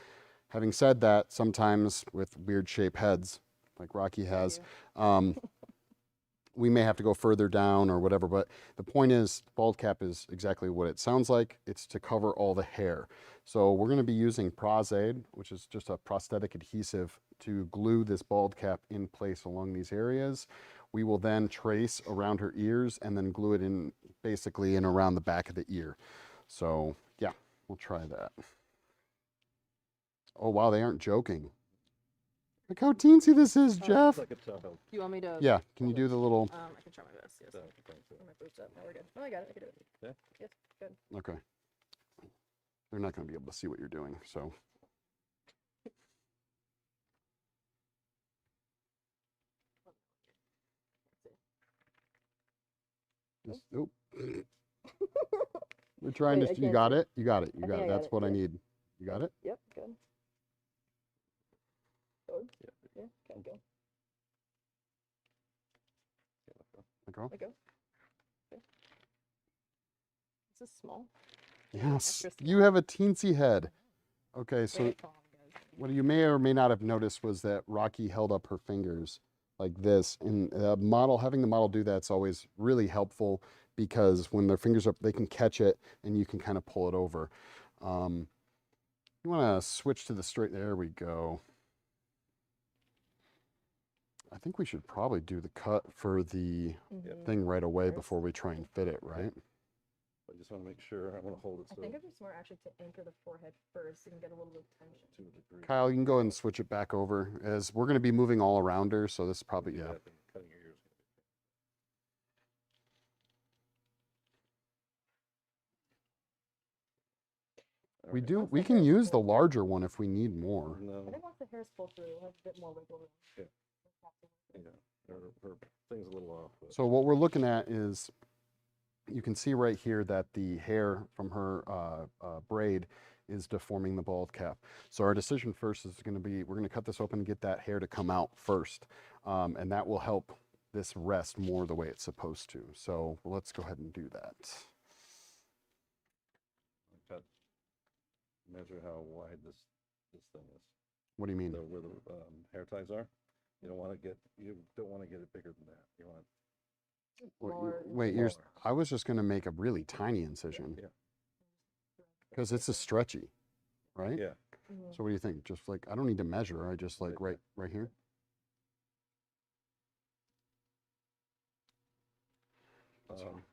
A: Having said that, sometimes with weird shaped heads, like Rocky has, we may have to go further down or whatever, but the point is, bald cap is exactly what it sounds like. It's to cover all the hair. So we're going to be using Prozaid, which is just a prosthetic adhesive, to glue this bald cap in place along these areas. We will then trace around her ears and then glue it in basically in around the back of the ear. So yeah, we'll try that. Oh wow, they aren't joking. Look how teensy this is, Jeff.
C: Like a child.
B: Do you want me to?
A: Yeah, can you do the little...
B: I can try my best. Yes.
C: Yeah, thanks.
B: My boobs up. Now we're good. Oh, I got it. I can do it.
C: Yeah?
B: Yes. Good.
A: Okay. They're not going to be able to see what you're doing, so... Just, oop. We're trying
B: Wait, I
A: to... You
B: can't
A: got
B: see.
A: it? You got it. You
B: I
A: got
B: think
A: it.
B: I got
A: That's
B: it,
A: what I
B: yeah.
A: need. You got it?
B: Yep. Good. Good.
C: Yeah.
B: Yeah. Okay. Go.
A: Let go.
B: Let go. Okay. This is small.
A: Yes.
B: Extra
A: You have a teensy head. Okay, so
B: Very calm, guys.
A: what you may or may not have noticed was that Rocky held up her fingers like this. And having the model do that's always really helpful because when their fingers are up, they can catch it and you can kind of pull it over. You want to switch to the straight. There we go. I think we should probably do the cut for the thing right away before we try and fit it, right?
C: I just want to make sure. I want to hold it
B: I
C: so
B: think it'd be smart actually to anchor the forehead first so you can get a little bit of tension.
C: to a degree.
A: Kyle, you can go ahead and switch it back over as we're going to be moving all around her. So this is probably, yeah.
C: Then cutting your ears.
A: We
C: Alright.
A: do, we can use the larger one if we need more.
B: I
C: No.
B: think once the hair's full through, we'll have a bit more wiggle room.
C: Yeah. Yeah. Her thing's a little off. But
A: So what we're looking at is, you can see right here that the hair from her braid is deforming the bald cap. So our decision first is going to be, we're going to cut this open and get that hair to come out first. And that will help this rest more the way it's supposed to. So let's go ahead and do that.
C: cut. Measure how wide this thing is.
A: What do you mean?
C: Where the hair ties are. You don't want to get it bigger than that. You want
A: Wait,
C: smaller.
A: I was just going to make a really tiny incision
C: Yeah.
A: because it's a stretchy, right?
C: Yeah.
A: So what do you think? Just like, I don't need to measure. I just like right here.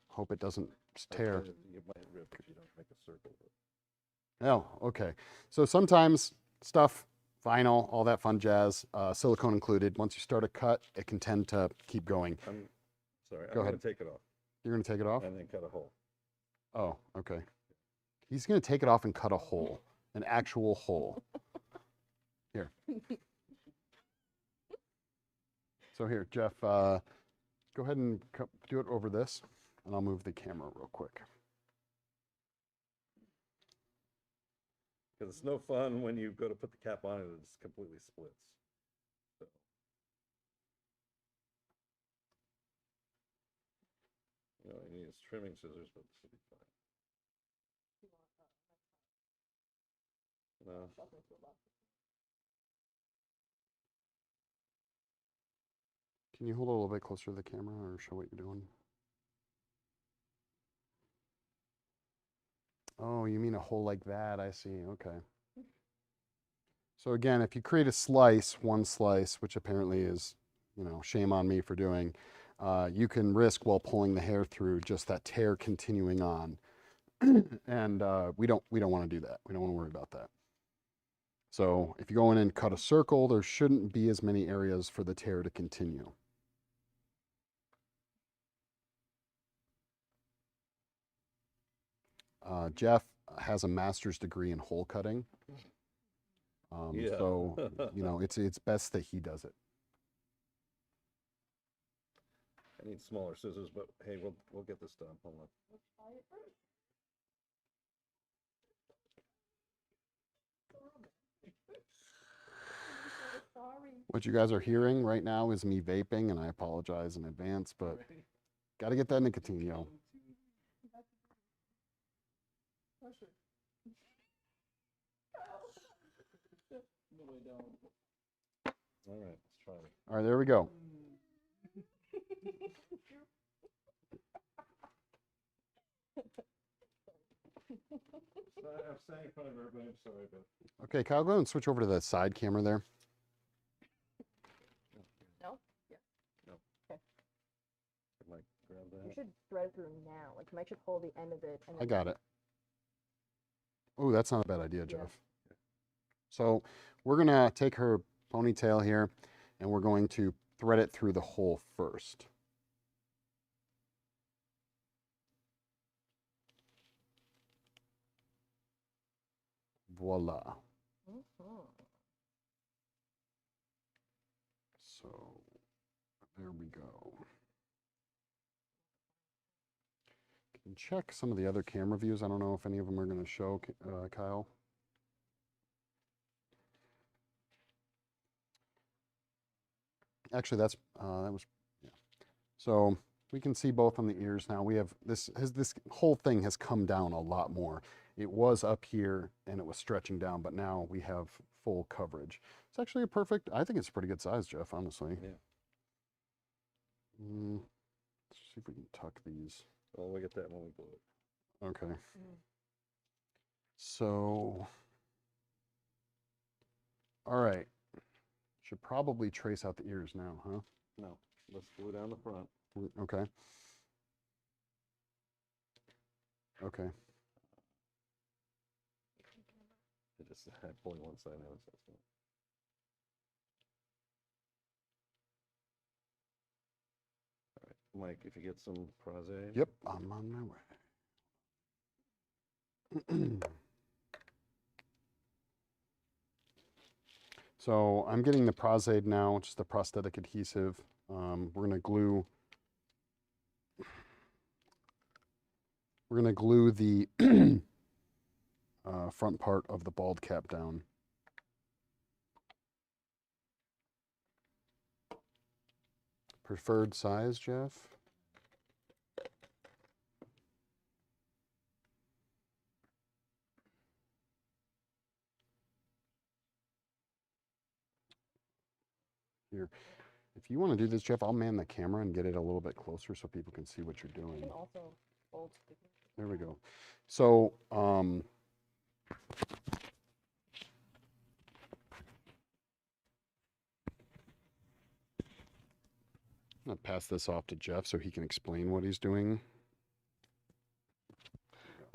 A: Hope it doesn't tear.
C: You might rip if you don't make a circle.
A: Oh, okay. So sometimes stuff, vinyl, all that fun jazz, silicone included, once you start a cut, it can tend to keep going.
C: I'm sorry.
A: Go
C: I'm
A: ahead.
C: going to take it off
A: You're going to take it off?
C: and then cut a hole.
A: Oh, okay. He's going to take it off and cut a hole, an actual hole. Here. So here, Jeff, go ahead and do it over this, and I'll move the camera real quick.
C: Because it's no fun when you go to put the cap on it, it just completely splits. So. You know, you need is trimming scissors, but this will be fine. No.
A: Can you hold it a little bit closer to the camera or show what you're doing? Oh, you mean a hole like that? I see. Okay. So again, if you create a slice, one slice, which apparently is, you know, shame on me for doing, you can risk while pulling the hair through just that tear continuing on. And we don't want to do that. We don't want to worry about that. So if you go in and cut a circle, there shouldn't be as many areas for the tear to continue. Jeff has a master's degree in hole cutting.
C: Yeah.
A: So, you know, it's best that he does it.
C: I need smaller scissors, but hey, we'll get this done. Hold on.
A: What you guys are hearing right now is me vaping, and I apologize in advance, but got to get that nicotine, yo.
C: All right, let's try it.
A: All right, there we go.
C: I'm saying in front of everybody, I'm sorry, but
A: Okay, Kyle, go ahead and switch over to the side camera there.
B: No? Yeah.
C: No.
B: Okay.
C: can I grab
B: You
C: that?
B: should thread through now. Like, Mike should hold the end of it. And
A: I
B: then
A: got it. Oh, that's not a bad idea,
B: Yeah.
A: Jeff. So we're going to take her ponytail here, and we're going to thread it through the hole first. Voila. So there we go. Can check some of the other camera views. I don't know if any of them are going to show, Kyle. Actually, that was, yeah. So we can see both on the ears now. We have this whole thing has come down a lot more. It was up here and it was stretching down, but now we have full coverage. It's actually I think it's a pretty good size, Jeff, honestly.
C: Yeah.
A: Let's see if we can tuck these.
C: Well, we get that when we glue it.
A: Okay. So, all right. Should probably trace out the ears now, huh?
C: No, let's glue down the front.
A: Okay. Okay.
C: It just had pulling one side now. All right, Mike, if you get some Prozade.
A: Yep, I'm on my way. So I'm getting the Prozade now, which is the prosthetic adhesive. We're gonna glue the front part of the bald cap down. Preferred size, Jeff? Here. If you want to do this, Jeff, I'll man the camera and get it a little bit closer so people can see what you're doing.
B: You can also fold the
A: There we go. So, I'm going to pass this off to Jeff so he can explain what he's doing.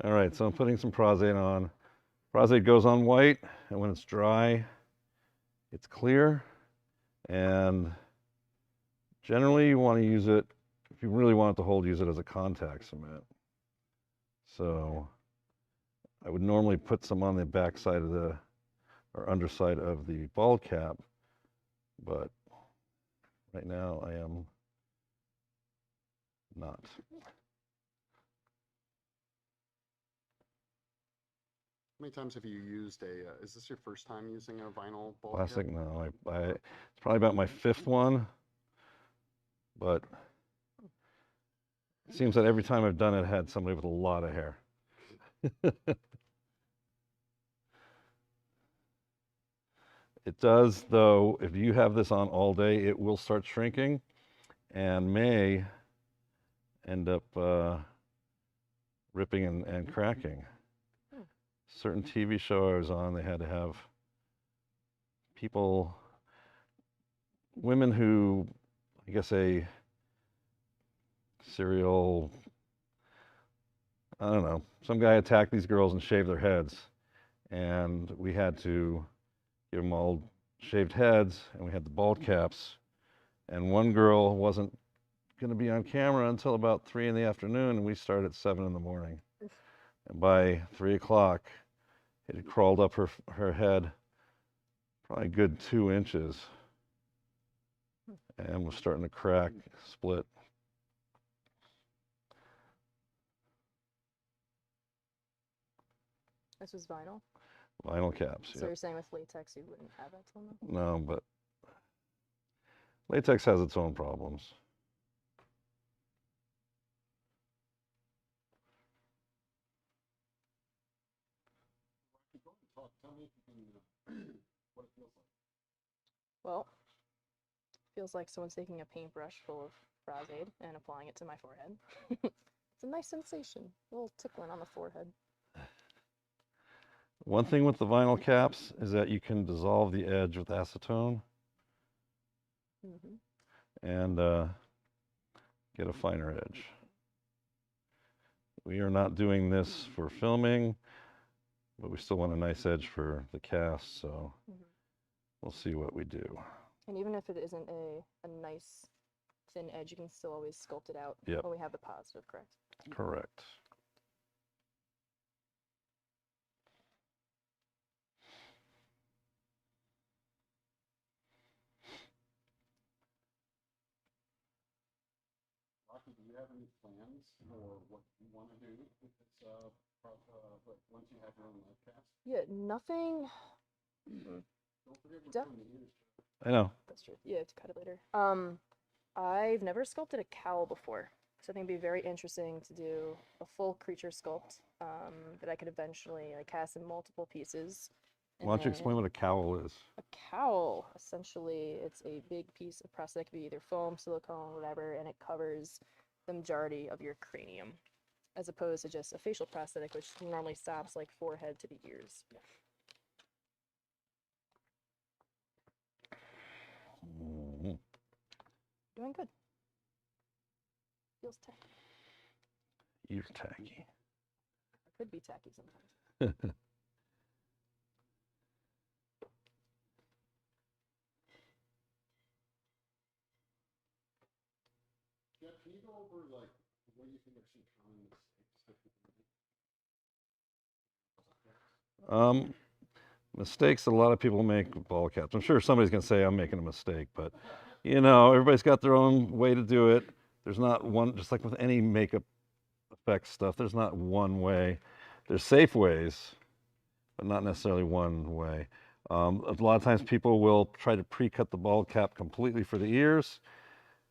C: All right, so I'm putting some Prozade on. Prozade goes on white, and when it's dry, it's clear. And generally, you want to use it, if you really want it to hold, use it as a contact cement. So I would normally put some on the back side of the, or underside of the bald cap, but right now I am not.
A: How many times have you used is this your first time using a vinyl bald
C: Plastic?
A: cap?
C: No, it's probably about my 5th one, but it seems that every time I've done it, I had somebody with a lot of hair. It does, though, if you have this on all day, it will start shrinking and may end up ripping and cracking. Certain TV show I was on, they had to have people, women who, I guess a serial, I don't know, some guy attacked these girls and shaved their heads. And we had to give them all shaved heads, and we had the bald caps. And one girl wasn't going to be on camera until about 3 in the afternoon, and we started at 7 in the morning. And by 3 o'clock, it had crawled up her head probably a good 2 inches and was starting to crack, split.
B: This was vinyl?
C: Vinyl caps,
B: So
C: yeah.
B: you're saying with latex you wouldn't have that till now?
C: No, but latex has its own problems.
A: Tell me if you can, what it feels like.
B: Well, feels like someone's taking a paintbrush full of Prozade and applying it to my forehead. It's a nice sensation, a little tickling on the forehead.
C: One thing with the vinyl caps is that you can dissolve the edge with acetone and get a finer edge. We are not doing this for filming, but we still want a nice edge for the cast, so we'll see what we do.
B: And even if it isn't a nice thin edge, you can still always sculpt it out
C: Yep.
B: when we have the positive, correct?
C: Correct.
A: Rocky, do you have any plans for what you want to do if it's once you have your own live cast?
B: Yeah, nothing.
A: Don't forget we're doing the ears.
C: I know.
B: That's true. Yeah, to cut it later. I've never sculpted a cowl before, so I think it'd be very interesting to do a full creature sculpt that I could eventually like cast in multiple pieces.
C: Why don't you explain what a cowl is?
B: A cowl, essentially, it's a big piece of prosthetic, it could be either foam, silicone, whatever, and it covers the majority of your cranium, as opposed to just a facial prosthetic, which normally stops like forehead to the ears.
C: Mm-hmm.
B: Doing good. Feels tacky.
C: You're tacky.
B: I could be tacky sometimes.
A: Jeff, can you go over like what you think are some common mistakes that people make?
C: Mistakes that a lot of people make with ball caps. I'm sure somebody's going to say I'm making a mistake, but you know, everybody's got their own way to do it. There's not one, just like with any makeup effects stuff, there's not one way. There's safe ways, but not necessarily one way. A lot of times people will try to pre-cut the ball cap completely for the ears,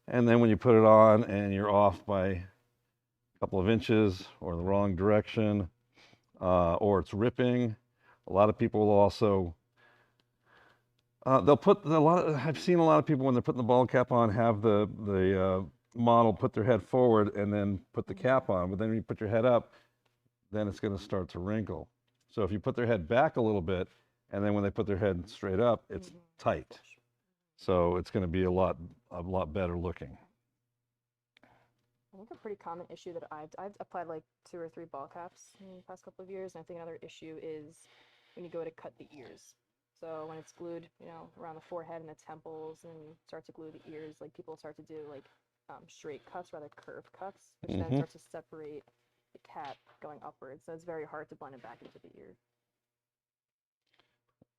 C: and then when you put it on and you're off by a couple of inches or the wrong direction, or it's ripping, a lot of people will also they'll put I've seen a lot of people when they're putting the ball cap on have the model put their head forward and then put the cap on, but then when you put your head up, then it's going to start to wrinkle. So if you put their head back a little bit, and then when they put their head straight up, it's tight. So it's going to be a lot better looking.
B: I think a pretty common issue that I've applied like 2 or 3 ball caps in the past couple of years, and I think another issue is when you go to cut the ears. So when it's glued, you know, around the forehead and the temples, and start to glue the ears, like people start to do like straight cuts rather curved cuts, which then start to separate the cap going upwards. So it's very hard to blend it back into the ear.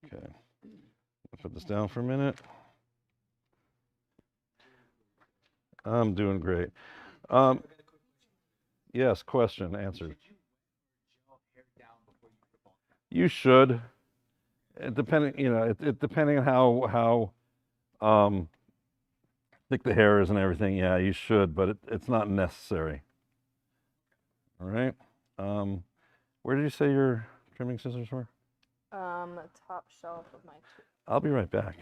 C: Okay, I'll put this down for a minute. I'm doing great. Yes, question answered. You should. Depending, you know, depending on how thick the hair is and everything, yeah, you should, but it's not necessary. All right. Where did you say your trimming scissors were?
B: Top shelf of my.
C: I'll be right back.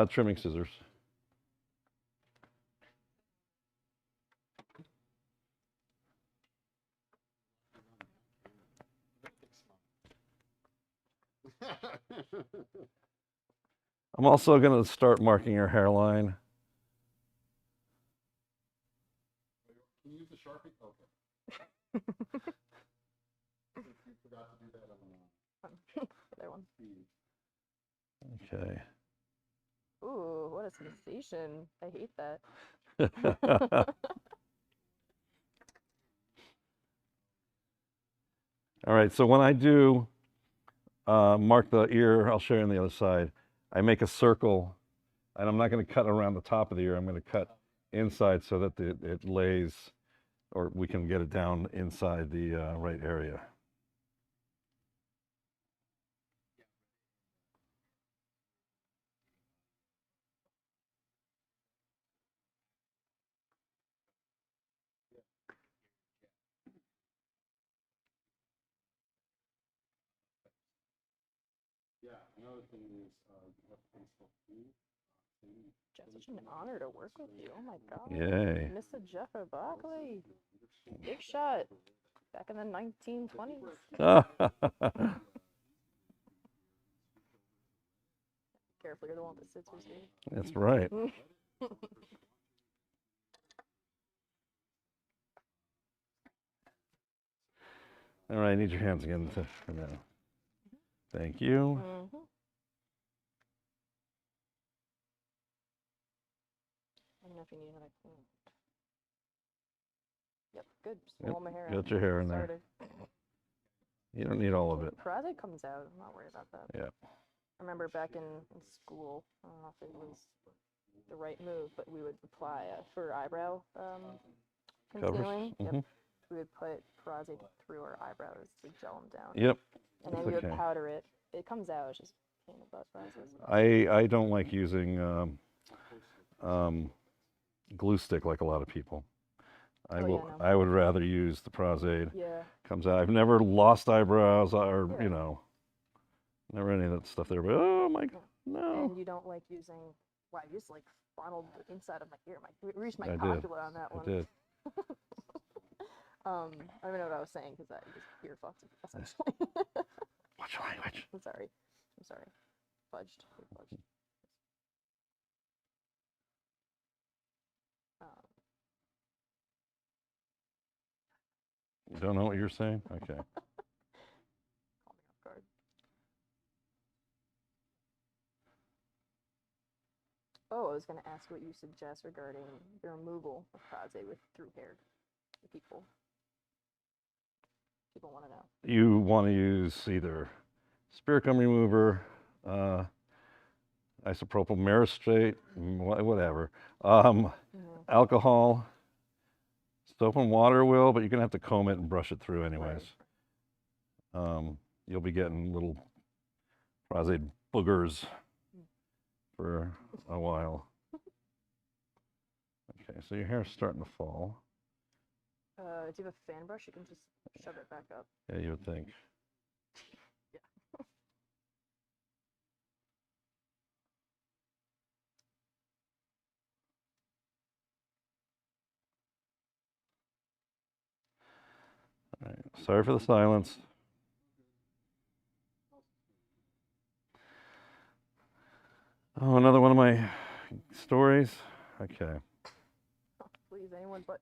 C: Trimming scissors. I'm also going to start marking your hairline.
A: Can you use the Sharpie? Okay. You forgot to do that on the
B: Other one.
C: Okay.
B: Ooh, what a sensation. I hate that.
C: All right, so when I do mark the ear, I'll show you on the other side. I make a circle, and I'm not going to cut around the top of the ear. I'm going to cut inside so that it lays, or we can get it down inside the right area.
A: Yeah, another thing is you have Facebook too.
B: Jeff, such an honor to work with you. Oh my God.
C: Yay.
B: Mr. Jeff Barkley. Big shot. Back in the 1920s. Careful, you're the one with the scissors here.
C: That's right. All right, I need your hands again for now. Thank you.
B: know if you need another clean. Yep, good. Just
C: Yep,
B: roll my hair out.
C: Get your hair in there.
B: Started.
C: You don't need all of it.
B: Prostate comes out. I'm not worried about that.
C: Yeah.
B: I remember back in school, I don't know if it was the right move, but we would apply for eyebrow concealing.
C: Covers?
B: Yep. We would put prostate through our eyebrows to gel them down.
C: Yep.
B: And then
C: That's
B: we would
C: okay.
B: powder it. It comes out. It's just a pain in the butt process.
C: I don't like using glue stick like a lot of people. I would rather use the prostate.
B: Yeah.
C: Comes out. I've never lost eyebrows or
B: Yeah.
C: you know, never any of that stuff there. But oh my God, no.
B: And you don't like using. Wow, you just like funneled the inside of my ear. Reached my
C: I did.
B: cochlea on that one.
C: I did.
B: I don't even know what I was saying because I just ear fucked essentially.
C: Watch your language.
B: I'm sorry. Fudged. Fudged.
C: You don't know what you're saying? Okay.
B: Caught me off guard. Oh, I was going to ask what you suggest regarding the removal of prostate through hair. People want to know.
C: You want to use either spirit gum remover, isopropyl myristate, whatever, alcohol, soap and water will, but you're going to have to comb it and brush it through anyways. Right. You'll be getting little prostate boogers for a while. Okay, so your hair's starting to fall.
B: Do you have a fan brush? You can just shove it back up.
C: Yeah, you would think.
B: Yeah.
C: All right. Sorry for the silence. Oh, another one of my stories? Okay.
B: Oh, please, anyone but.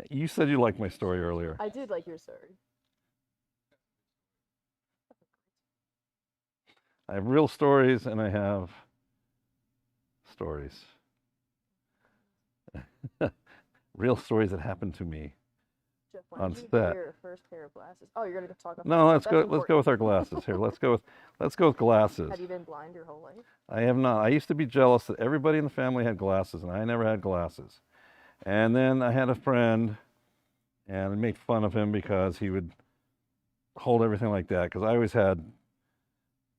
C: You said you liked my story earlier.
B: I did like your story.
C: I have real stories and I have stories. Real stories that happened to me.
B: Jeff, when
C: On
B: did you
C: set.
B: get your first pair of glasses? Oh, you're gonna talk about.
C: No, let's
B: That's
C: go. Let's go
B: important.
C: with our glasses here. Let's go with glasses.
B: Have you been blind your whole life?
C: I have not. I used to be jealous that everybody in the family had glasses and I never had glasses. And then I had a friend, and I made fun of him because he would hold everything like that. Because I always had,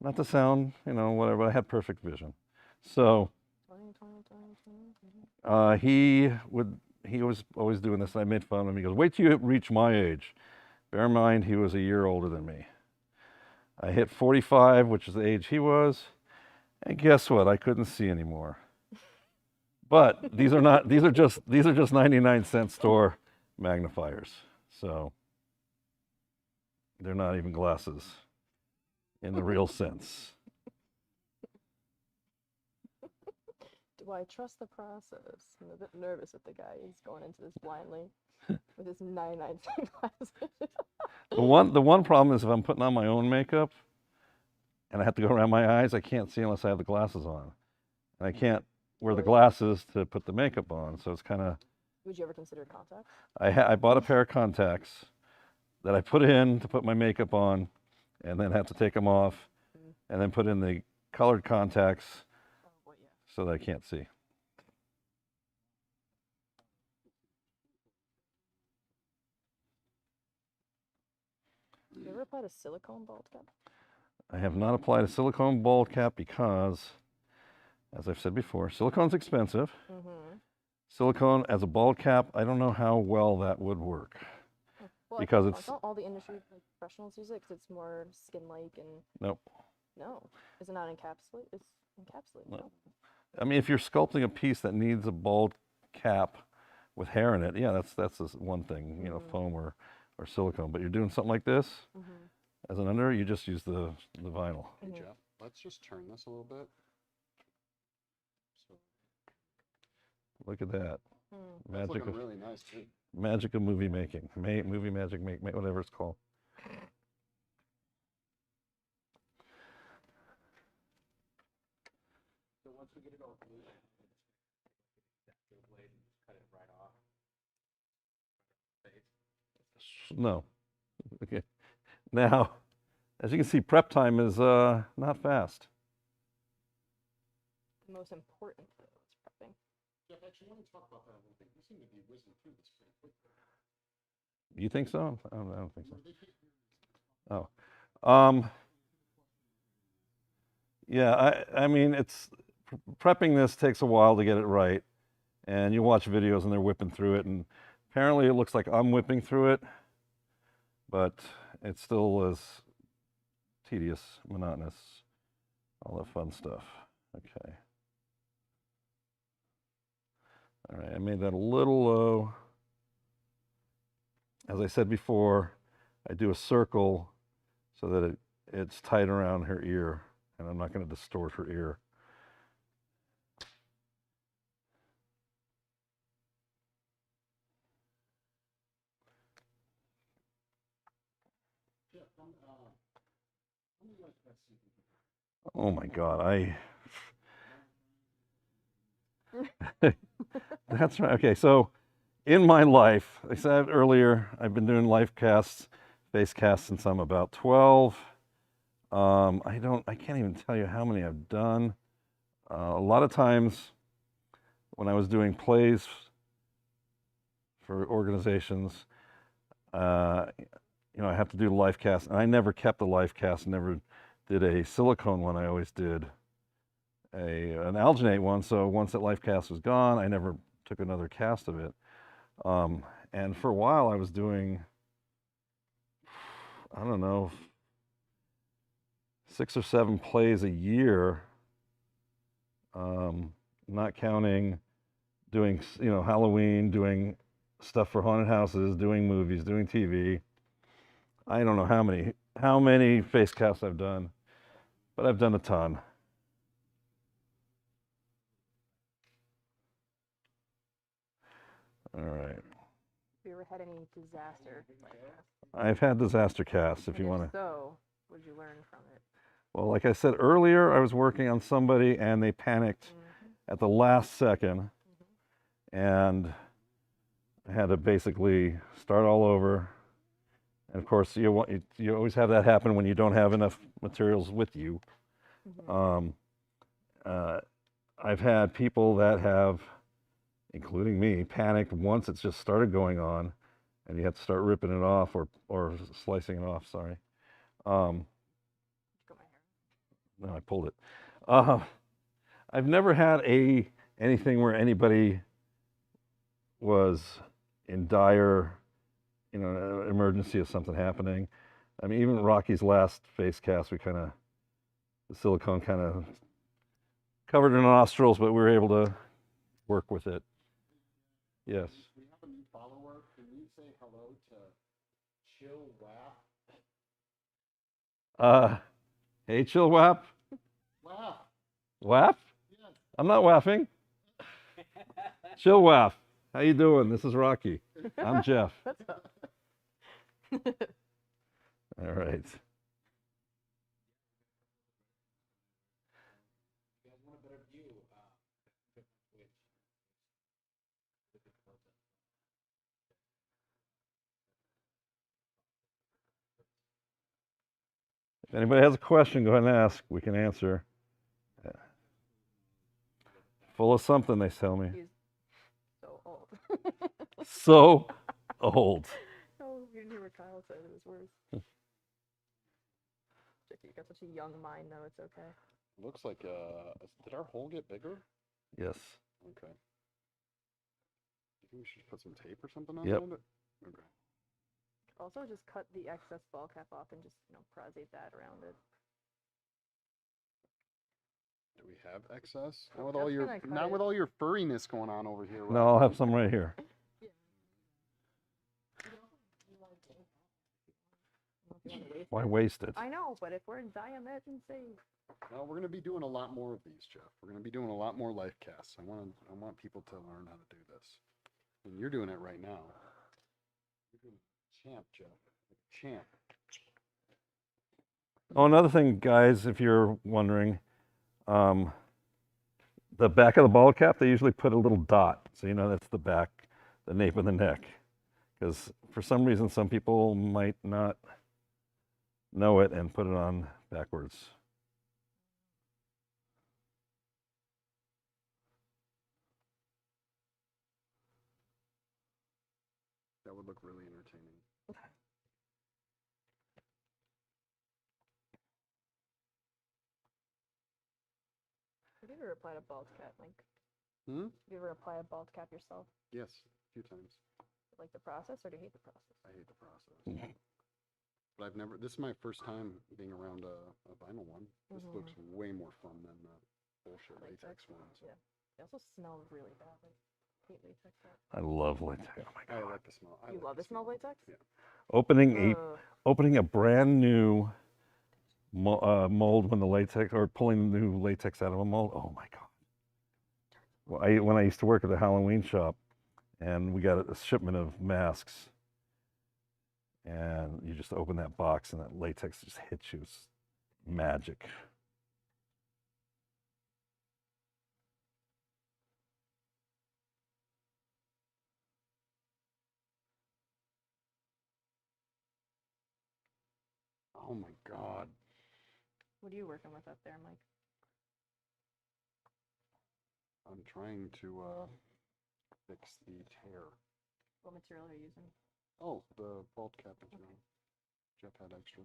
C: not to sound, whatever. I had perfect vision. So he was always doing this, and I made fun of him. He goes, "Wait till you reach my age." Bear in mind, he was a year older than me. I hit 45, which is the age he was, and guess what? I couldn't see anymore. But these are just 99-cent store magnifiers. So they're not even glasses in the real sense.
B: Do I trust the process? I'm a bit nervous with the guy. He's going into this blindly with his 99-cent glasses.
C: The one problem is if I'm putting on my own makeup and I have to go around my eyes, I can't see unless I have the glasses on. And I can't wear the glasses to put the makeup on, so it's kind of...
B: Would you ever consider contacts?
C: I bought a pair of contacts that I put in to put my makeup on and then have to take them off and then put in the colored contacts so that I can't see.
B: You ever applied a silicone bald cap?
C: I have not applied a silicone bald cap because, as I've said before, silicone's expensive. Silicone as a bald cap, I don't know how well that would work.
B: Well,
C: because it's...
B: Don't all the industry professionals use it because it's more skin-like and...
C: Nope.
B: No. Is it not encapsulated? It's encapsulated. No.
C: I mean, if you're sculpting a piece that needs a bald cap with hair in it, yeah, that's one thing, foam or silicone. But you're doing something like this, as an under, you just use the vinyl.
A: Hey, Jeff, let's just turn this a little bit.
C: Look at that.
A: That's looking really nice, too.
C: Magic of movie making. Movie magic, whatever it's called.
A: So once we get it over, take the blade and just cut it right off.
C: No. Okay. Now, as you can see, prep time is not fast.
B: The most important, though, is prepping.
A: Jeff, actually, let me talk about that a little bit. You seem to be whizzing through this pretty quickly.
C: You think so? I don't think so. Oh. Yeah, I mean, prepping this takes a while to get it right. And you watch videos and they're whipping through it. And apparently it looks like I'm whipping through it. But it still is tedious, monotonous, all that fun stuff. Okay. All right, I made that a little low. As I said before, I do a circle so that it's tight around her ear, and I'm not going to distort her ear. Oh my God, that's right. Okay, so in my life, I said earlier, I've been doing life casts, face casts since I'm about 12. I can't even tell you how many I've done. A lot of times when I was doing plays for organizations, you know, I have to do life casts, and I never kept a life cast, never did a silicone one. I always did an alginate one. So once that life cast was gone, I never took another cast of it. And for a while I was doing, I don't know, 6 or 7 plays a year, not counting doing, you know, Halloween, doing stuff for haunted houses, doing movies, doing TV. I don't know how many face casts I've done, but I've done a ton. All right.
B: Have you ever had any disaster?
C: I've had disaster casts, if you want to.
B: So, what did you learn from it?
C: Well, like I said earlier, I was working on somebody and they panicked at the last second, and I had to basically start all over. And of course, you always have that happen when you don't have enough materials with you. I've had people that have, including me, panicked once it's just started going on, and you have to start ripping it off or slicing it off. Sorry. No, I pulled it. I've never had anything where anybody was in dire, you know, emergency of something happening. I mean, even Rocky's last face cast, the silicone kind of covered her nostrils, but we were able to work with it. Yes.
A: We have a new follower. Can you say hello to Chill Wap?
C: Hey, Chill Wap.
A: Wap.
C: Wap?
A: Yes.
C: I'm not waffing. Chill Wap. How you doing? This is Rocky. I'm Jeff. All right. If anybody has a question, go ahead and ask. We can answer. Yeah. Full of something, they tell me.
B: He's so old.
C: So old.
B: Oh, you didn't hear what Kyle said. It was worse. Jackie, you got such a young mind, though. It's okay.
A: Looks like, did our hole get bigger?
C: Yes.
A: Okay. You think we should put some tape or something on
C: Yep.
A: it? Okay.
B: Also, just cut the excess ball cap off and just, you know, prostate that around it.
A: Do we have excess?
B: Oh,
A: Not with
B: Jeff's
A: all your
B: gonna cut
A: not
B: it.
A: with all your furriness going on over here.
C: No, I'll have some right here. Why waste it?
B: I know, but if we're in dire emergency.
A: Well, we're going to be doing a lot more of these, Jeff. We're going to be doing a lot more life casts. I want people to learn how to do this. And you're doing it right now. You're doing champ, Jeff. Champ.
C: Oh, another thing, guys, if you're wondering, the back of the ball cap, they usually put a little dot, so you know that's the back, the nape of the neck. Because for some reason, some people might not know it and put it on backwards.
A: That would look really entertaining.
B: Have you ever applied a bald cap, Mike?
A: Hmm?
B: Have you ever applied a bald cap yourself?
A: Yes, a few times.
B: Do you like the process, or do you hate the process?
A: I hate the process. But I've never, this is my first time being around a vinyl one. This looks way more fun than the bullshit latex ones.
B: Yeah. They also smell really badly. Hate latex.
C: I love latex. Oh my
A: I
C: God.
A: like the smell.
B: You love the smell of latex?
A: Yeah.
C: Opening a brand new mold when the latex, or pulling the new latex out of a mold. Oh my God. Well, when I used to work at a Halloween shop, and we got a shipment of masks, and you just open that box and that latex just hits you. It's magic.
A: Oh my God.
B: What are you working with up there, Mike?
A: I'm trying to fix the tear.
B: What material are you using?
A: Oh, the bald cap material. Jeff had extra.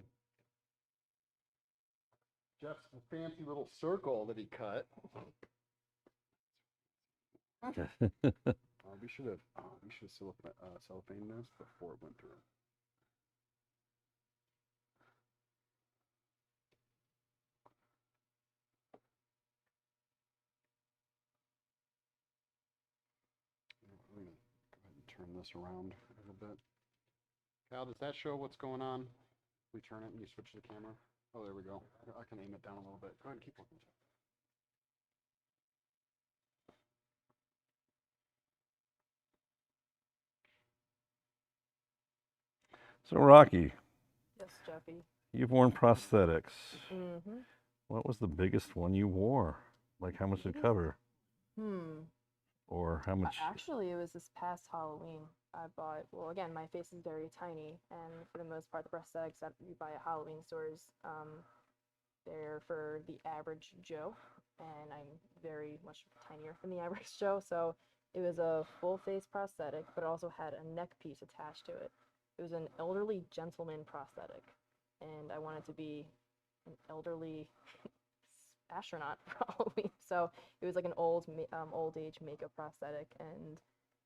A: Jeff's fancy little circle that he cut. We should have cellophane this before it went through. We're gonna go ahead and turn this around a little bit. Cal, does that show what's going on? We turn it and you switch the camera. Oh, there we go. I can aim it down a little bit. Go ahead and keep looking.
C: So Rocky,
B: Yes, Jeffy.
C: you've worn prosthetics.
B: Mm-hmm.
C: What was the biggest one you wore? Like how much did it cover? Or how much?
B: Actually, it was this past Halloween. I bought, well, again, my face is very tiny, and for the most part, the prosthetics that you buy at Halloween stores, they're for the average Joe, and I'm very much tinier than the average Joe, so it was a full face prosthetic, but it also had a neck piece attached to it. It was an elderly gentleman prosthetic, and I wanted to be an elderly astronaut for Halloween. So it was like an old age makeup prosthetic, and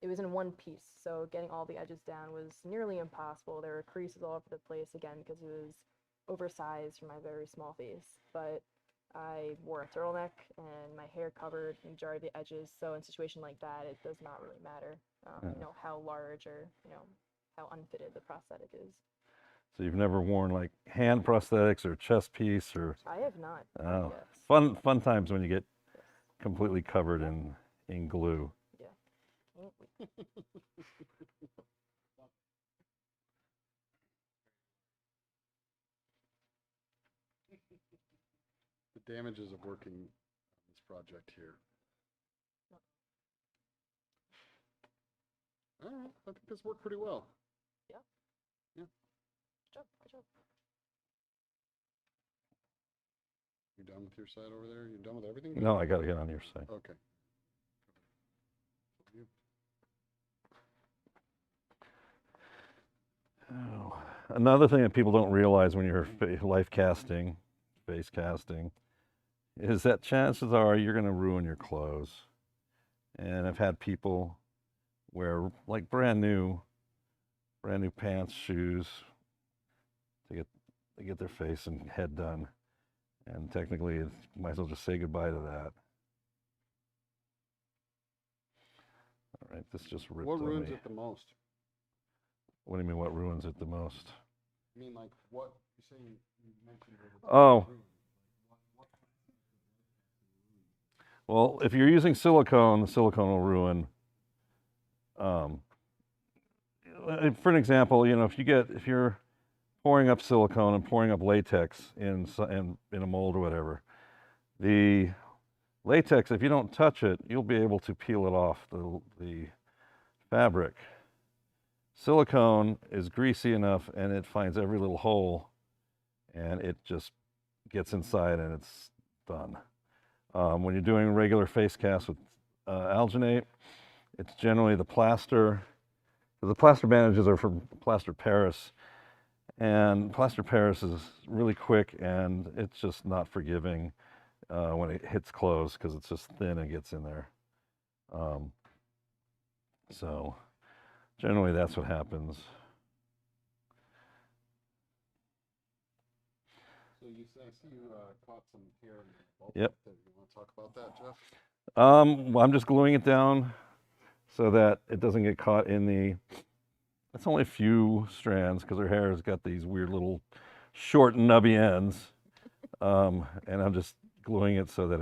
B: it was in one piece. So getting all the edges down was nearly impossible. There were creases all over the place, again, because it was oversized for my very small face. But I wore a turtleneck, and my hair covered the majority of the edges. So in a situation like that, it does not really matter, you know, how large or, you know, how unfitted the prosthetic is.
C: So you've never worn like hand prosthetics or chest piece or?
B: I have not.
C: Oh,
B: Yes.
C: fun times when you get completely covered in glue.
B: Yeah.
A: The damages of working on this project here. I don't know. I think this worked pretty well.
B: Yeah.
A: Yeah.
B: Good job. Good job.
A: You done with your side over there? You done with everything?
C: No, I got to get on your side.
A: Okay.
C: Oh. Another thing that people don't realize when you're life casting, face casting, is that chances are you're going to ruin your clothes. And I've had people wear like brand new pants, shoes to get their face and head done. And technically, you might as well just say goodbye to that. All right, this just ripped
A: What
C: on
A: ruins
C: me.
A: it the most?
C: What do you mean, what ruins it the most?
A: I mean, like, what you say you mentioned.
C: Oh. Well, if you're using silicone, the silicone will ruin. For an example, you know, if you're pouring up silicone and pouring up latex in a mold or whatever, the Latex, if you don't touch it, you'll be able to peel it off the fabric. Silicone is greasy enough and it finds every little hole and it just gets inside and it's done. When you're doing regular face casts with alginate, it's generally the plaster. The plaster bandages are from Plaster Paris, and Plaster Paris is really quick and it's just not forgiving when it hits close because it's just thin and gets in there. So generally that's what happens.
A: So I see you caught some hair in the bulb.
C: Yep.
A: You want to talk about that, Jeff?
C: Well, I'm just gluing it down so that it doesn't get caught in the, it's only a few strands because her hair has got these weird little short nubby ends. And I'm just gluing it so that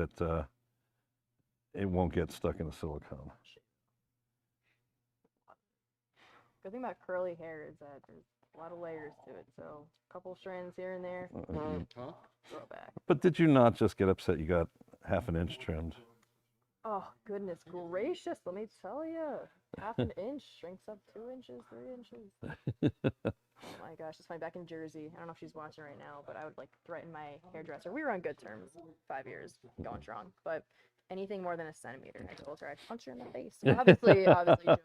C: it won't get stuck in the silicone.
B: Good thing about curly hair is that there's a lot of layers to it. So a couple strands here and there,
A: Huh?
B: throw it back.
C: But did you not just get upset you got ½ an inch trimmed?
B: Oh, goodness gracious, let me tell you. ½ an inch shrinks up 2 inches, 3 inches. Oh my gosh, it's funny. Back in Jersey, I don't know if she's watching right now, but I would like threaten my hairdresser. We were on good terms, 5 years, going strong. But anything more than a centimeter, I told her I'd punch her in the face. Well, obviously joking,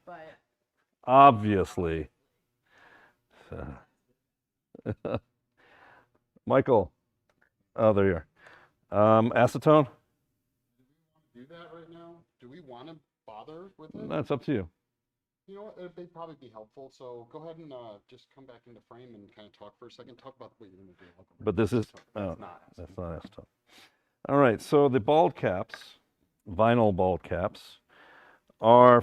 B: but.
C: Obviously. Michael. Oh, there you are. Acetone?
A: Do that right now? Do we want to bother with it?
C: That's up to you.
A: You know what? They'd probably be helpful. So go ahead and just come back into frame and kind of talk for a second. Talk about what you're going to do.
C: But this is,
A: That's
C: that's not acetone. All right, so the bald caps, vinyl bald caps, are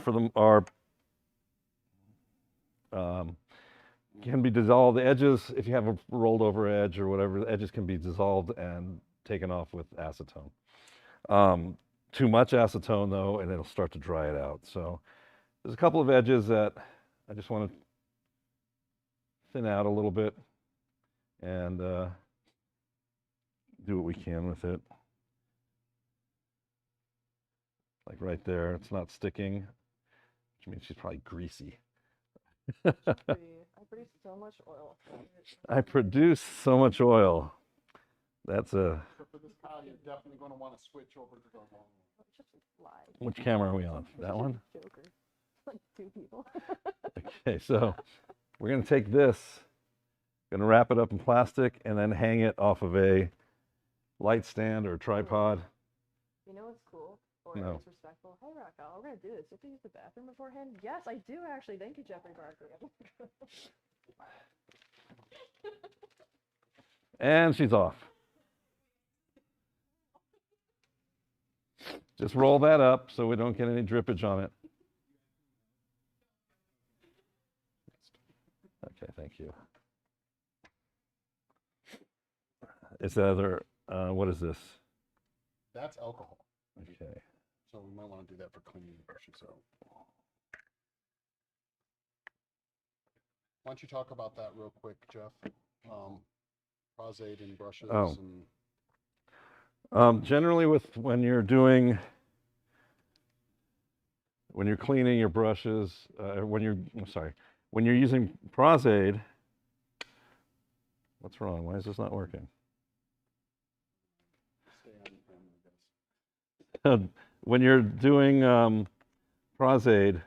C: can be dissolved. The edges, if you have a rolled over edge or whatever, the edges can be dissolved and taken off with acetone. Too much acetone though, and it'll start to dry it out. So there's a couple of edges that I just want to thin out a little bit and do what we can with it. Like right there, it's not sticking, which means she's probably greasy.
B: I produce so much oil.
C: I produce so much oil. That's a.
A: So for this pile, you're definitely going to want to switch over to the long one.
B: Just lie.
C: Which camera are we on? That one?
B: Joker. Like 2 people.
C: Okay, so we're going to take this, going to wrap it up in plastic, and then hang it off of a light stand or tripod.
B: You know what's cool? Or
C: No.
B: disrespectful? Hey, Raquel, we're going to do this. You have to use the bathroom beforehand? Yes, I do actually. Thank you, Jeffrey Barkley.
C: And she's off. Just roll that up so we don't get any drippage on it. Okay, thank you. Is the other, what is this?
A: That's alcohol.
C: Okay.
A: So we might want to do that for cleaning the brushes out. Why don't you talk about that real quick, Jeff? Prosade and brushes.
C: Oh.
A: And
C: Generally when you're cleaning your brushes, when you're using Prosade, what's wrong? Why is this not working?
A: stay on camera, I guess.
C: When you're doing Prosade,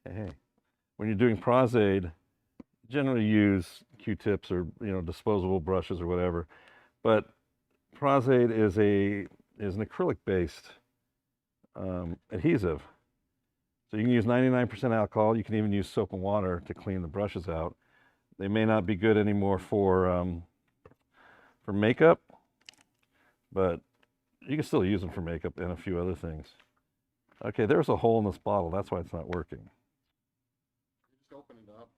C: when you're doing Prosade, generally use Q-tips or disposable brushes or whatever, but Prosade is an acrylic-based adhesive. So you can use 99% alcohol. You can even use soap and water to clean the brushes out. They may not be good anymore for makeup, but you can still use them for makeup and a few other things. Okay, there's a hole in this bottle. That's why it's not working.
A: Just open it up.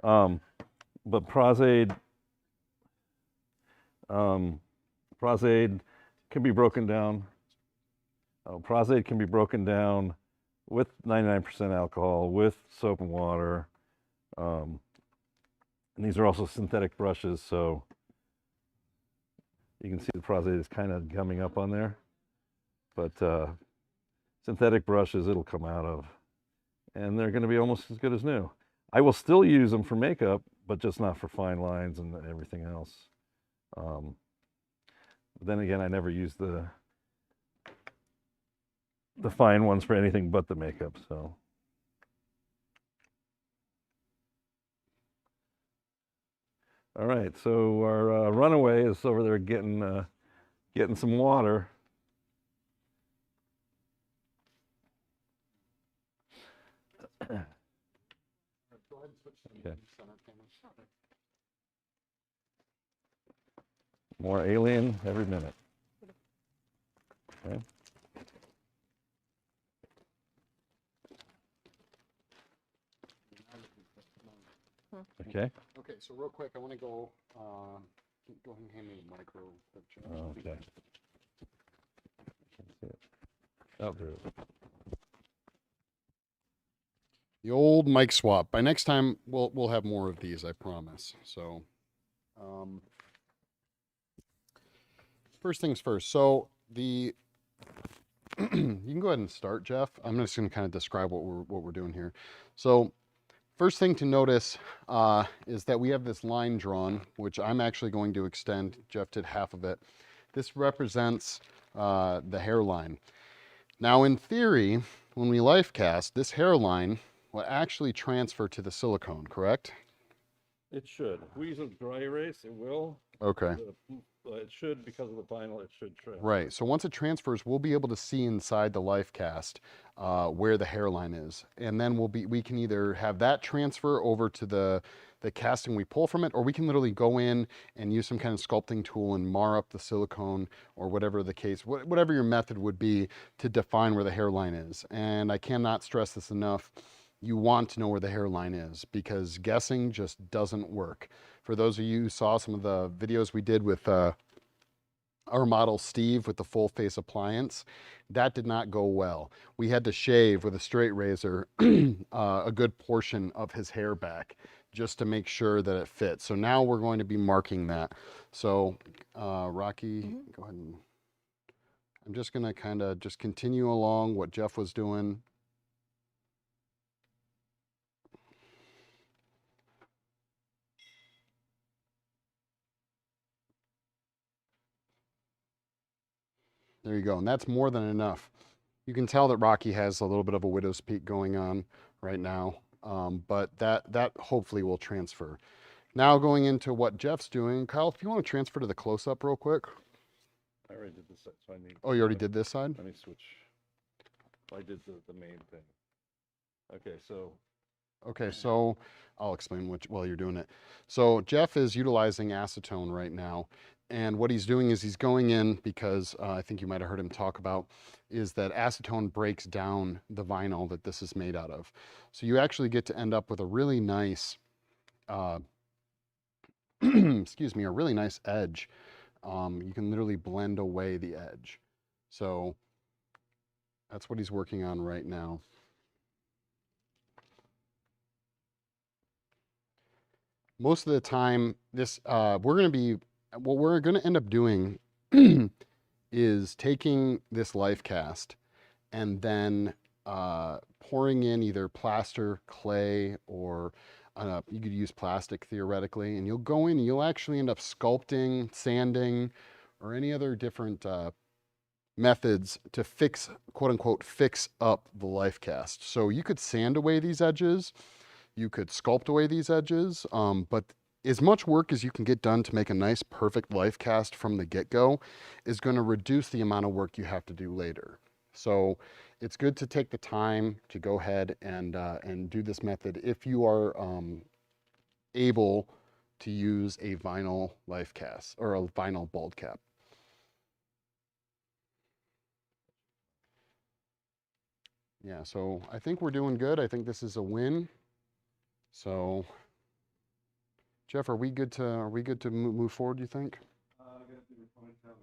C: Yeah. But Prosade can be broken down. Prosade can be broken down with 99% alcohol, with soap and water. And these are also synthetic brushes, so You can see the prostate is kind of gumming up on there. But synthetic brushes, it'll come out of. And they're going to be almost as good as new. I will still use them for makeup, but just not for fine lines and everything else. But then again, I never use the fine ones for anything but the makeup, so. All right, so our runaway is over there getting some water. Okay. More alien every minute. Okay. Okay.
A: Okay, so real quick, I want to go ahead and hand me the micro picture.
C: Okay. Can't see it. Oh, there it is.
A: The old mic swap. By next time, we'll have more of these, I promise. So, first things first. So you can go ahead and start, Jeff. I'm just going to kind of describe what we're doing here. So, first thing to notice is that we have this line drawn, which I'm actually going to extend. Jeff did half of it. This represents the hairline. Now, in theory, when we life cast, this hairline will actually transfer to the silicone, correct?
C: It should. If we use a dry erase, it will.
A: Okay.
C: It should, because of the vinyl, it should transfer.
A: Right. So once it transfers, we'll be able to see inside the life cast where the hairline is. And then we can either have that transfer over to the casting we pull from it, or we can literally go in and use some kind of sculpting tool and mar up the silicone, or whatever the case, whatever your method would be to define where the hairline is. And I cannot stress this enough. You want to know where the hairline is, because guessing just doesn't work. For those of you who saw some of the videos we did with our model Steve with the full face appliance, that did not go well. We had to shave with a straight razor a good portion of his hair back just to make sure that it fits. So now we're going to be marking that. So Rocky, go ahead and I'm just going to kind of just continue along what Jeff was doing. There you go, and that's more than enough. You can tell that Rocky has a little bit of a widow's peak going on right now, but that hopefully will transfer. Now going into what Jeff's doing, Kyle, if you want to transfer to the close-up real quick.
C: I already did this side, so I need.
A: Oh, you already did this side?
C: Let me switch. I did the main thing. Okay, so
A: I'll explain while you're doing it. So Jeff is utilizing acetone right now. And what he's doing is he's going in because I think you might have heard him talk about is that acetone breaks down the vinyl that this is made out of. So you actually get to end up with a really nice, excuse me, a really nice edge. You can literally blend away the edge. So that's what he's working on right now. Most of the time, what we're going to end up doing is taking this life cast and then pouring in either plaster, clay, or you could use plastic theoretically, and you'll go in and you'll actually end up sculpting, sanding, or any other different methods to fix, quote unquote, fix up the life cast. So you could sand away these edges, you could sculpt away these edges, but as much work as you can get done to make a nice, perfect life cast from the get-go is going to reduce the amount of work you have to do later. So it's good to take the time to go ahead and do this method if you are able to use a vinyl life cast or a vinyl bald cap. Yeah, so I think we're doing good. I think this is a win. So Jeff, are we good to move forward, do you think?
C: I gotta do the ponytail.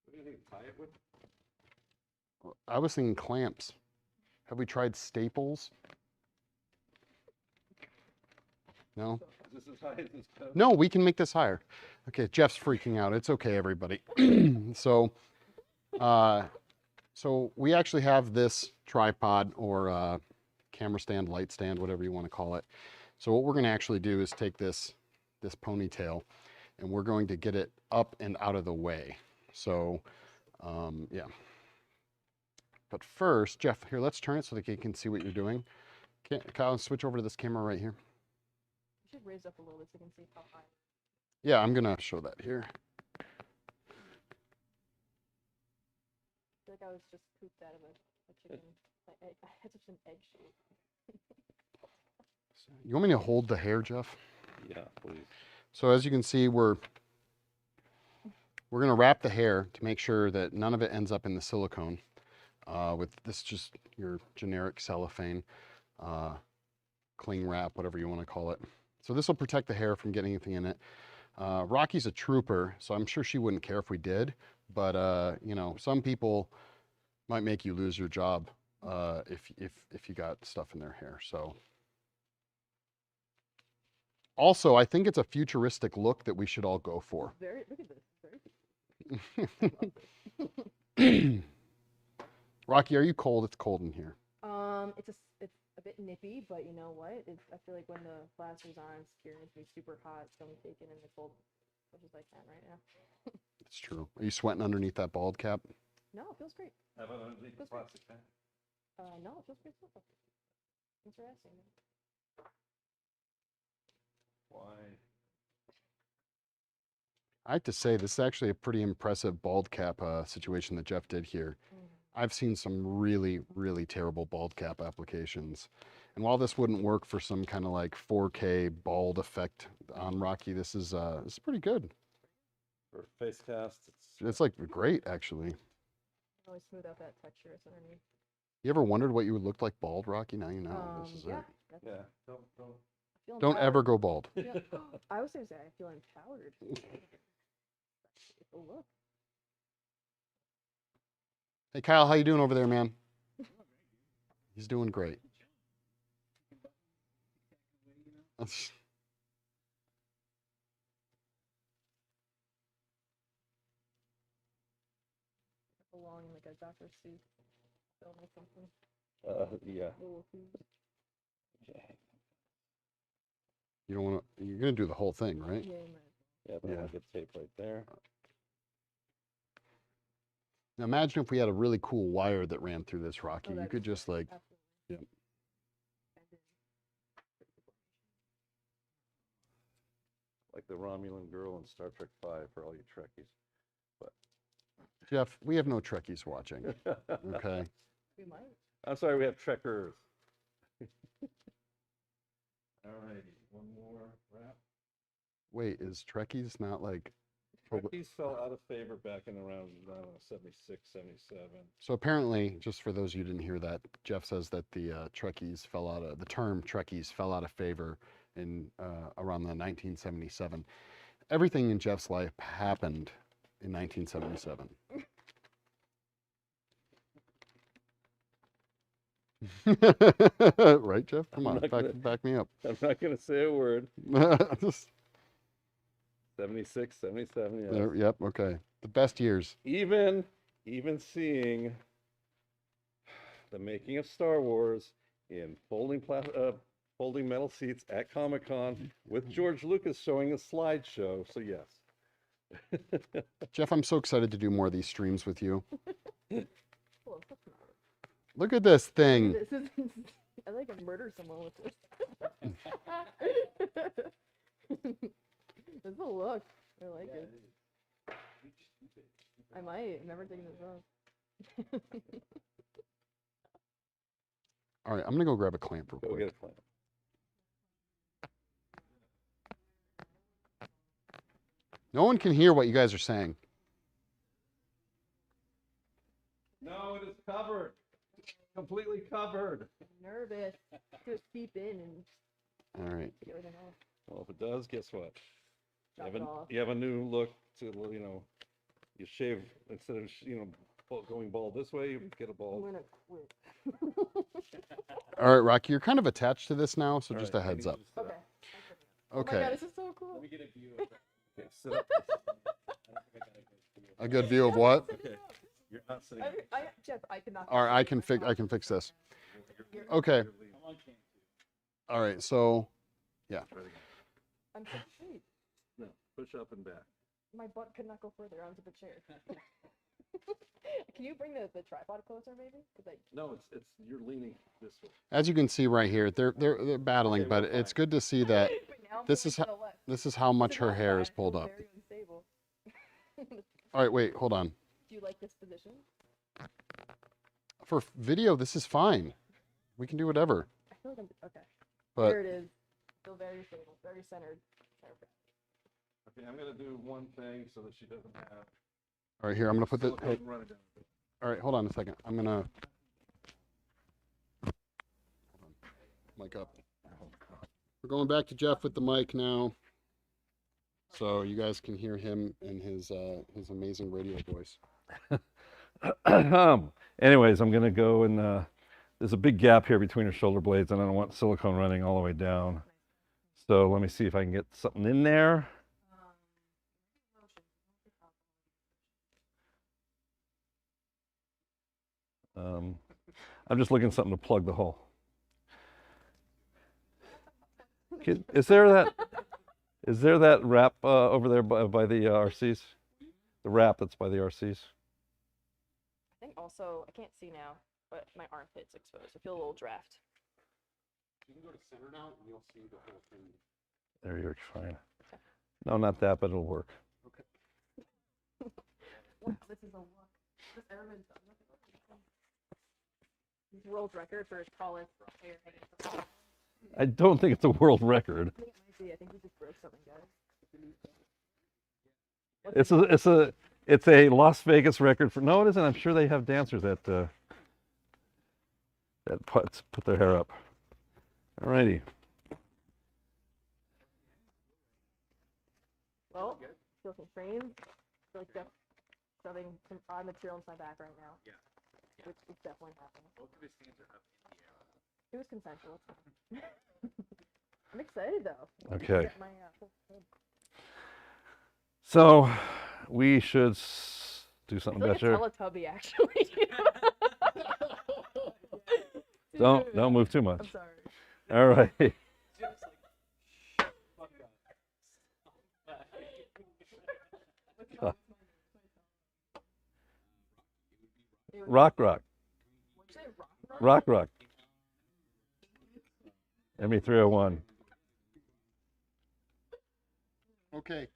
C: What do you think to tie it with?
A: I was thinking clamps. Have we tried staples? No?
C: Is this as high as this goes?
A: No, we can make this higher. Okay, Jeff's freaking out. It's okay, everybody. So we actually have this tripod or camera stand, light stand, whatever you want to call it. So what we're going to actually do is take this ponytail and we're going to get it up and out of the way. So, yeah. But first, Jeff, here, let's turn it so that you can see what you're doing. Okay, Kyle, switch over to this camera right here.
B: You should raise up a little bit so you can see how high.
A: Yeah, I'm going to show that here.
B: I feel like I was just pooped out of a chicken. I had such an egg shape.
A: You want me to hold the hair, Jeff?
C: Yeah, please.
A: So as you can see, we're going to wrap the hair to make sure that none of it ends up in the silicone. With this, just your generic cellophane, cling wrap, whatever you want to call it. So this will protect the hair from getting anything in it. Rocky's a trooper, so I'm sure she wouldn't care if we did. But you know, some people might make you lose your job if you got stuff in their hair. So. Also, I think it's a futuristic look that we should all go for.
B: Look at this. Very
A: Rocky, are you cold? It's cold in here.
B: It's a bit nippy, but you know what? I feel like when the plaster's on, it's going to be super hot, so I'm taking in the cold as much as I can right now.
A: It's true. Are you sweating underneath that bald cap?
B: No, it feels great.
C: How about underneath the plastic hat?
B: No, it feels great. Thanks for asking.
C: Why?
A: I have to say, this is actually a pretty impressive bald cap situation that Jeff did here. I've seen some really, really terrible bald cap applications. And while this wouldn't work for some kind of like 4K bald effect on Rocky, this is pretty good.
C: For face cast,
A: It's like great, actually.
B: Always smooth out that texture that's underneath.
A: You ever wondered what you would look like bald, Rocky? Now you know. This is
B: yeah.
A: it.
C: yeah.
A: Don't ever go bald.
B: Yeah. I was going to say, I feel empowered. Oh, look.
A: Hey, Kyle, how you doing over there, man? He's doing great.
B: Belong in like a Dr. Seuss film or something.
C: Yeah.
A: You don't want to. You're gonna do the whole thing, right?
B: Yeah,
C: Yeah, but I want to get tape right there.
A: Now imagine if we had a really cool wire that ran through this, Rocky. You could just like,
B: yeah.
C: Like the Romulan girl in Star Trek V for all you Trekkies. But
A: Jeff, we have no Trekkies watching. Okay.
B: We might.
C: I'm sorry, we have Trekkers. All right, one more wrap.
A: Wait, is Trekkies not like?
C: Trekkies fell out of favor back in around, I don't know, 76, 77.
A: So apparently, just for those of you who didn't hear that, Jeff says that the Trekkies the term Trekkies fell out of favor in around the 1977. Everything in Jeff's life happened in 1977. Right, Jeff? Come on, back me up.
C: I'm not going to say a word. 76, 77, yeah.
A: Yep, okay. The best years.
C: Even seeing the making of Star Wars in folding metal seats at Comic-Con with George Lucas showing a slideshow, so yes.
A: Jeff, I'm so excited to do more of these streams with you.
B: Well,
A: Look at this thing.
B: I like to murder someone with this. It's a look. I like it. I might. I've never taken this off.
A: All right, I'm going to go grab a clamp real
C: Go
A: quick.
C: get a clamp.
A: No one can hear what you guys are saying.
C: No, it is covered. Completely covered.
B: I'm nervous. Just keep in and
A: All right.
B: get everything off.
C: Well, if it does, guess what?
B: Chop it off.
C: You have a new look to, you know, you shave instead of, you know, going bald this way, you get a
B: I'm
C: bald.
B: gonna quit.
A: All right, Rocky, you're kind of attached to this now, so
C: All
A: just
C: right,
A: a heads up.
B: Okay. Oh my
A: Okay.
B: god, this is so cool.
D: Let me get a view of that. Okay, sit up.
A: A good view of what?
C: Okay. You're not sitting.
B: Jeff, I cannot.
A: All right, I can fix this. Okay. All right, so yeah.
B: I'm so straight.
C: No, push up and back.
B: My butt could not go further onto the chair. Can you bring the tripod closer, maybe?
C: No, it's you're leaning this way.
A: As you can see right here, they're battling,
C: Okay,
A: but
C: we're
A: it's
C: fine.
A: good to see that
B: But now I'm
A: this
B: going
A: is
B: to the left.
A: this is how much her hair is pulled up.
B: Very unstable.
A: All right, wait, hold on.
B: Do you like this position?
A: For video, this is fine. We can do whatever.
B: I feel like I'm okay.
A: But
B: There it is. Still very stable, very centered. Perfect.
C: Okay, I'm gonna do one thing so that she doesn't have.
A: all right, here I'm gonna put the.
C: Silicone run it down.
A: All right, hold on a second. I'm gonna. Mic up. We're going back to Jeff with the mic now, so you guys can hear him in his amazing radio voice.
C: Anyways, I'm gonna go and there's a big gap here between her shoulder blades, and I don't want silicone running all the way down. So let me see if I can get something in there. I'm just looking for something to plug the hole. Is there that wrap over there by the RCs? The wrap that's by the RCs?
B: I think also, I can't see now, but my armpit's exposed. I feel a little draft.
A: You can go to center now, and you'll see the whole thing.
C: There, you're fine. No, not that, but it'll work.
B: Wow, this is a look. This airman's done. World record for his tallest hair hanging.
C: I don't think it's a world record.
B: I think it might be. I think we just broke something, guys.
C: It's a Las Vegas record for. No, it isn't. I'm sure they have dancers that put their hair up. Alrighty.
B: Well, feel constrained. I feel like Jeff shoving some odd material into my back right now.
D: Yeah.
B: Which is definitely happening.
D: Both of his hands are up in the air.
B: It was consensual. It's fine. I'm excited though.
C: Okay.
B: Get my, whole thing.
C: So we should do
B: I
C: something
B: feel like
C: better.
B: a Teletubby, actually.
C: Don't move too much.
B: I'm sorry.
C: All right.
D: Jeff's like, fuck off.
C: Rock.
B: What'd you say,
C: Rock. ME301.
A: Okay.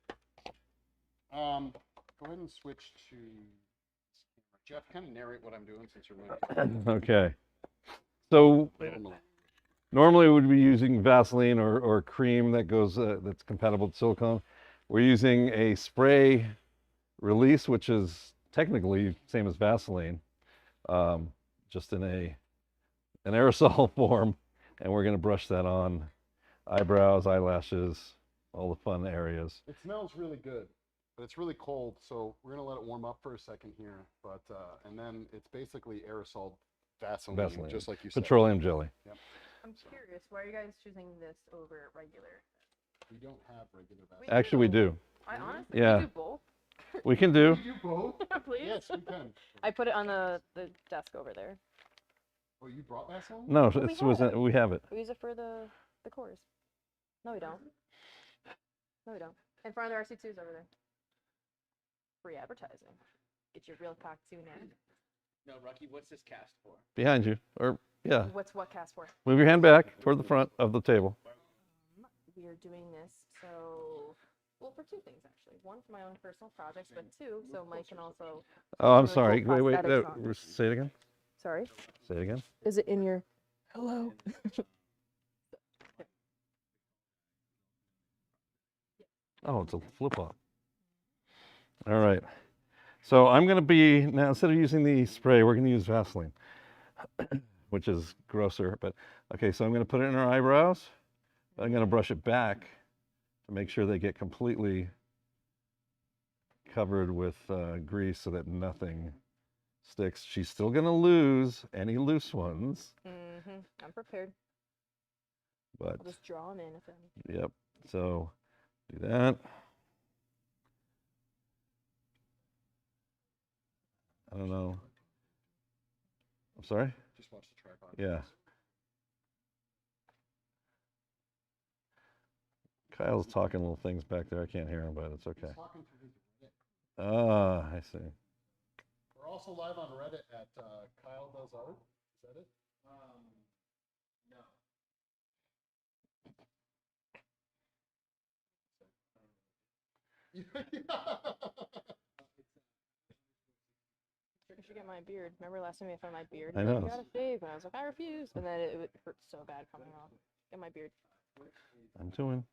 A: Go ahead and switch to Jeff. Kind of narrate what I'm doing since you're moving.
C: Okay. So normally we would be using Vaseline or cream that goes that's compatible with silicone. We're using a spray release, which is technically same as Vaseline, just in an aerosol form, and we're going to brush that on eyebrows, eyelashes, all the fun areas.
A: It smells really good, but it's really cold, so we're gonna let it warm up for a second here. But and then it's basically aerosol Vaseline, just like you said.
C: Petroleum jelly.
A: Yep.
B: I'm curious, why are you guys choosing this over regular?
A: We don't have regular Vaseline.
C: Actually, we do.
B: I honestly
C: Yeah.
B: do both.
C: We can do.
A: You both?
B: Please.
A: Yes, we can.
B: I put it on the desk over there.
A: Oh, you brought Vaseline?
C: No,
B: we have.
C: we have it.
B: We use it for the cores. No, we don't. No, we don't. In front of the RC2s over there. Free advertising. Get your real cock tune in.
D: No, Rocky, what's this cast for?
C: Behind you. Or, yeah.
B: What's what cast for?
C: Move your hand back toward the front of the table.
B: We are doing this so, well, for two things actually. One, for my own personal projects, but two, so Mike can also.
C: Oh, I'm
B: really
C: sorry.
B: cool
C: Wait.
B: prosthetics on.
C: Say it again.
B: Sorry.
C: Say it again.
B: Is it in your? Hello.
C: Oh, it's a flip-flop. All right. So I'm going to be, now instead of using the spray, we're going to use Vaseline, which is grosser. But okay, so I'm going to put it in our eyebrows. I'm going to brush it back to make sure they get completely covered with grease so that nothing sticks. She's still going to lose any loose ones.
B: Mm-hmm. I'm prepared.
C: But
B: I'll just draw them in if any.
C: yep. So do that. I don't know. I'm sorry?
A: Just watch the tripod.
C: Yeah. Kyle's talking little things back there. I can't hear him, but it's okay.
A: He's talking through his Reddit.
C: Ah, I see.
A: We're also live on Reddit at Kyle Does Art. Is that it?
B: I should get my beard. Remember last time I found my beard?
C: I
B: You're like,
C: know.
B: you gotta shave, and I was like, I refuse. And then it hurt so bad coming off. Get my beard.
C: I'm doing.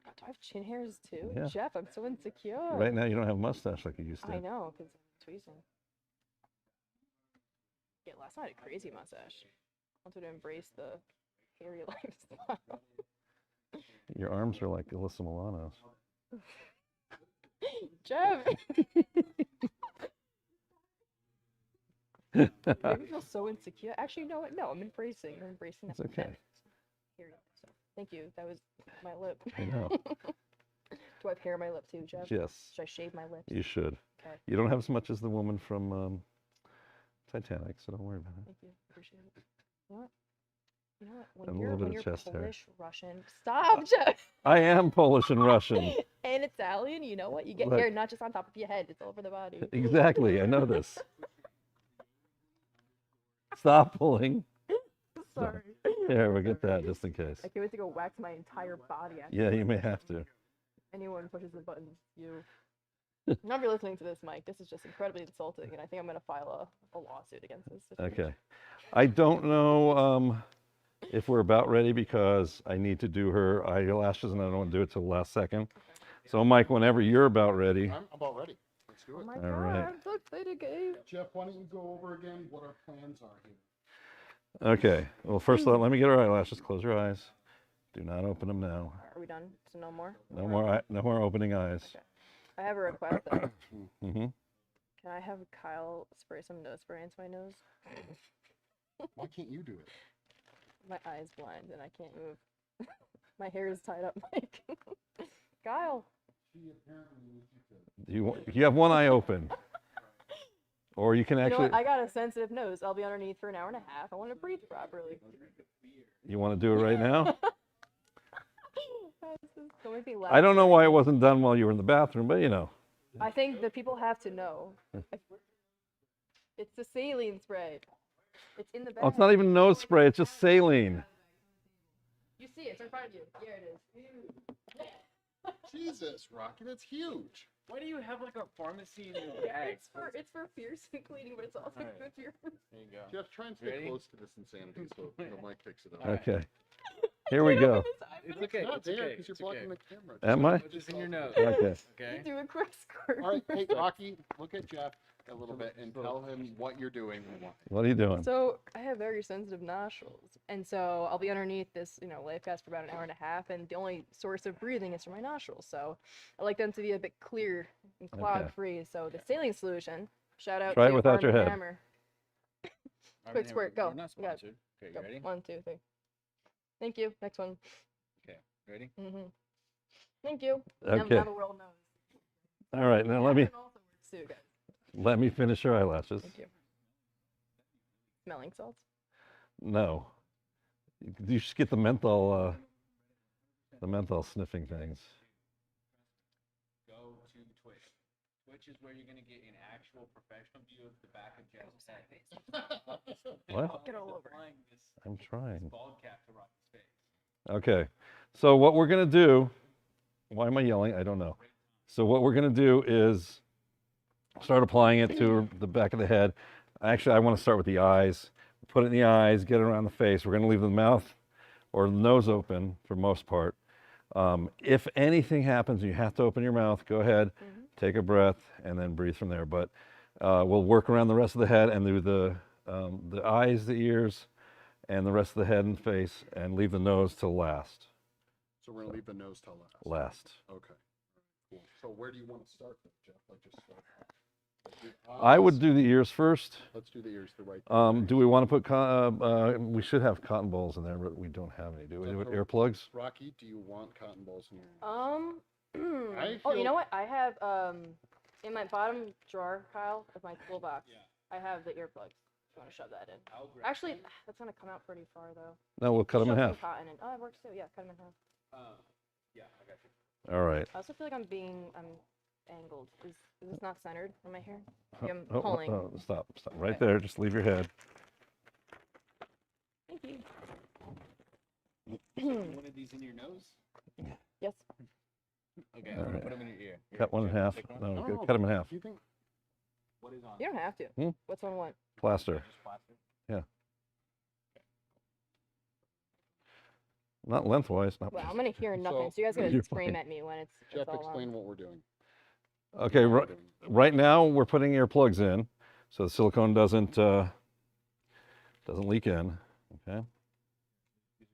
B: God, do I have chin hairs too?
C: Yeah.
B: Jeff, I'm so insecure.
C: Right now, you don't have a mustache like you used to.
B: I know, because I'm tweezing. Yeah, last night I had a crazy mustache. I wanted to embrace the hairy lifestyle.
C: Your arms are like Alyssa Milano's.
B: Jeff! I feel so insecure. Actually, you know what? No, I'm embracing. I'm embracing that.
C: It's okay.
B: Hairy lifestyle. Thank you. That was my lip.
C: I know.
B: Do I have hair on my lip too, Jeff?
C: Yes,
B: Should I shave my lips?
C: you should.
B: Okay.
C: You don't have as much as the woman from Titanic, so don't worry about it.
B: Thank you. Appreciate it. You know what? You know what?
C: And a
B: When you're,
C: little
B: when
C: bit of
B: you're
C: chest hair.
B: Polish, Russian, stop, Jeff.
C: I am Polish and Russian.
B: And Italian, you know what? You get
C: Look.
B: hair not just on top of your head; it's all over the body.
C: Exactly, I know this. Stop pulling.
B: Sorry.
C: Here, we'll get that just in case.
B: I can't wait to go wax my entire body. After
C: Yeah, you may have to.
B: anyone pushes the buttons, you. Now if you're listening to this, Mike, this is just incredibly insulting, and I think I'm gonna file a lawsuit against this situation.
C: Okay. I don't know if we're about ready because I need to do her eyelashes and I don't want to do it till the last second. So, Mike, whenever you're about ready.
A: I'm about ready. Let's do
B: Oh
A: it.
B: my
C: All
B: god,
C: right.
B: I'm so excited, Gabe.
A: Jeff, why don't you go over again what our plans are here?
C: Okay. Well, first let me get her eyelashes. Close your eyes. Do not open them now.
B: Are we done? So no more?
C: No more opening eyes.
B: Okay. I have a request. Though.
C: Mm-hmm.
B: Can I have Kyle spray some nose spray into my nose?
A: Why can't you do it?
B: My eye's blind and I can't move. My hair is tied up, Mike. Kyle.
A: She apparently needs you to.
C: You have one eye open. Or you can
B: You know
C: actually,
B: what? I got a sensitive nose. I'll be underneath for an hour and a half. I want to breathe properly.
C: you want to do it right now?
B: Don't make me laugh.
C: I don't know why it wasn't done while you were in the bathroom, but you know.
B: I think the people have to know. It's the saline spray. It's in the bag.
C: Oh, it's not even nose spray, it's just saline.
B: You see it. It's in front of you. Here it is.
A: Jesus, Rocky, that's huge.
D: Why do you have like a pharmacy in your bag?
B: It's for fierce and cleaning, but it's also
D: Alright.
B: good for your.
D: There you go.
A: Jeff, try and stay
D: Ready?
A: close to this insanity so the mic picks it up.
D: Alright.
C: Okay. Here we go.
D: It's okay.
A: Not
D: It's
A: there
D: okay.
A: because you're
D: It's
A: blocking
D: okay.
A: the camera.
C: Am I?
D: Put this in your nose.
C: Okay.
D: Okay.
B: Do a quick squirt.
A: All right, hey, Rocky, look at Jeff a little bit and tell him what you're doing and why.
C: What are you doing?
B: So I have very sensitive nostrils, and so I'll be underneath this, Lifecast for about an hour and a half, and the only source of breathing is from my nostrils. So I like them to be a bit clear and clog-free. So the saline solution. Shout out
C: Try it
B: to
C: without
B: Arm
C: your
B: &
C: head.
B: Hammer.
D: All
B: Quick
D: right,
B: squirt,
D: we're
B: go.
D: not
B: You got it.
D: sponsored. Okay,
B: Go.
D: you ready?
B: 1, 2, 3. Thank you. Next one.
D: Okay, ready?
B: Thank you.
C: Okay.
B: Now the world knows.
C: All right, now let me
B: That also works too, guys.
C: let me finish your eyelashes.
B: Thank you. Smelling salts.
C: No. You should get the menthol sniffing things.
D: Go to Twitch. Twitch is where you're gonna get an actual professional view of the back of Jeff's head.
C: What?
B: Get all over.
D: Applying this
C: I'm trying.
D: bald cap to Rocky's face.
C: Okay. So what we're going to do, why am I yelling? I don't know. So what we're going to do is start applying it to the back of the head. Actually, I want to start with the eyes. Put it in the eyes, get it around the face. We're going to leave the mouth or the nose open for most part. If anything happens and you have to open your mouth, go ahead, take a breath, and then breathe from there. But we'll work around the rest of the head and do the eyes, the ears, and the rest of the head and face, and leave the nose till last.
A: So we're going to leave the nose till last.
C: Last.
A: Okay. Cool. So where do you want to start, Jeff? Like just start.
C: I would do the ears first.
A: Let's do the ears the right.
C: Do we want to put, we should have cotton balls in there, but we don't have any, do we? Do earplugs?
A: Rocky, do you want cotton balls in your ears?
B: Oh, you know what? I have in my bottom drawer, Kyle, of my toolbox.
D: Yeah.
B: I have the earplugs. If you want to shove that in.
D: I'll grab
B: Actually,
D: them.
B: that's gonna come out pretty far though.
C: No, we'll cut them in
B: Shove
C: half.
B: some cotton in. Oh, it works too. Yeah, cut them in half.
D: Yeah, I got you.
C: All right.
B: I also feel like I'm angled. Is this not centered on my hair?
C: Oh,
B: I'm
C: oh,
B: pulling.
C: oh, stop. Right
B: Okay.
C: there. Just leave your head.
B: Thank you.
D: One of these in your nose?
B: Yes.
D: Okay,
C: All
D: I'm gonna
C: right.
D: put them in your ear. Here,
C: Cut one in
D: do you
C: half.
D: want to take one?
C: No,
A: No,
C: cut them in half.
A: Do you think?
D: What is on?
B: You don't have to. What's on what?
C: Plaster.
D: Just plaster?
C: Not lengthwise. Not
B: Well, I'm gonna hear nothing,
A: So-
B: so you guys gotta
C: You're
B: scream
C: fine.
B: at me when it's
A: Jeff,
B: all
A: explain
B: on.
A: what we're doing.
C: Okay,
A: What we're
C: right,
A: doing.
C: right now we're putting earplugs in, so the silicone doesn't leak in. Okay.
A: If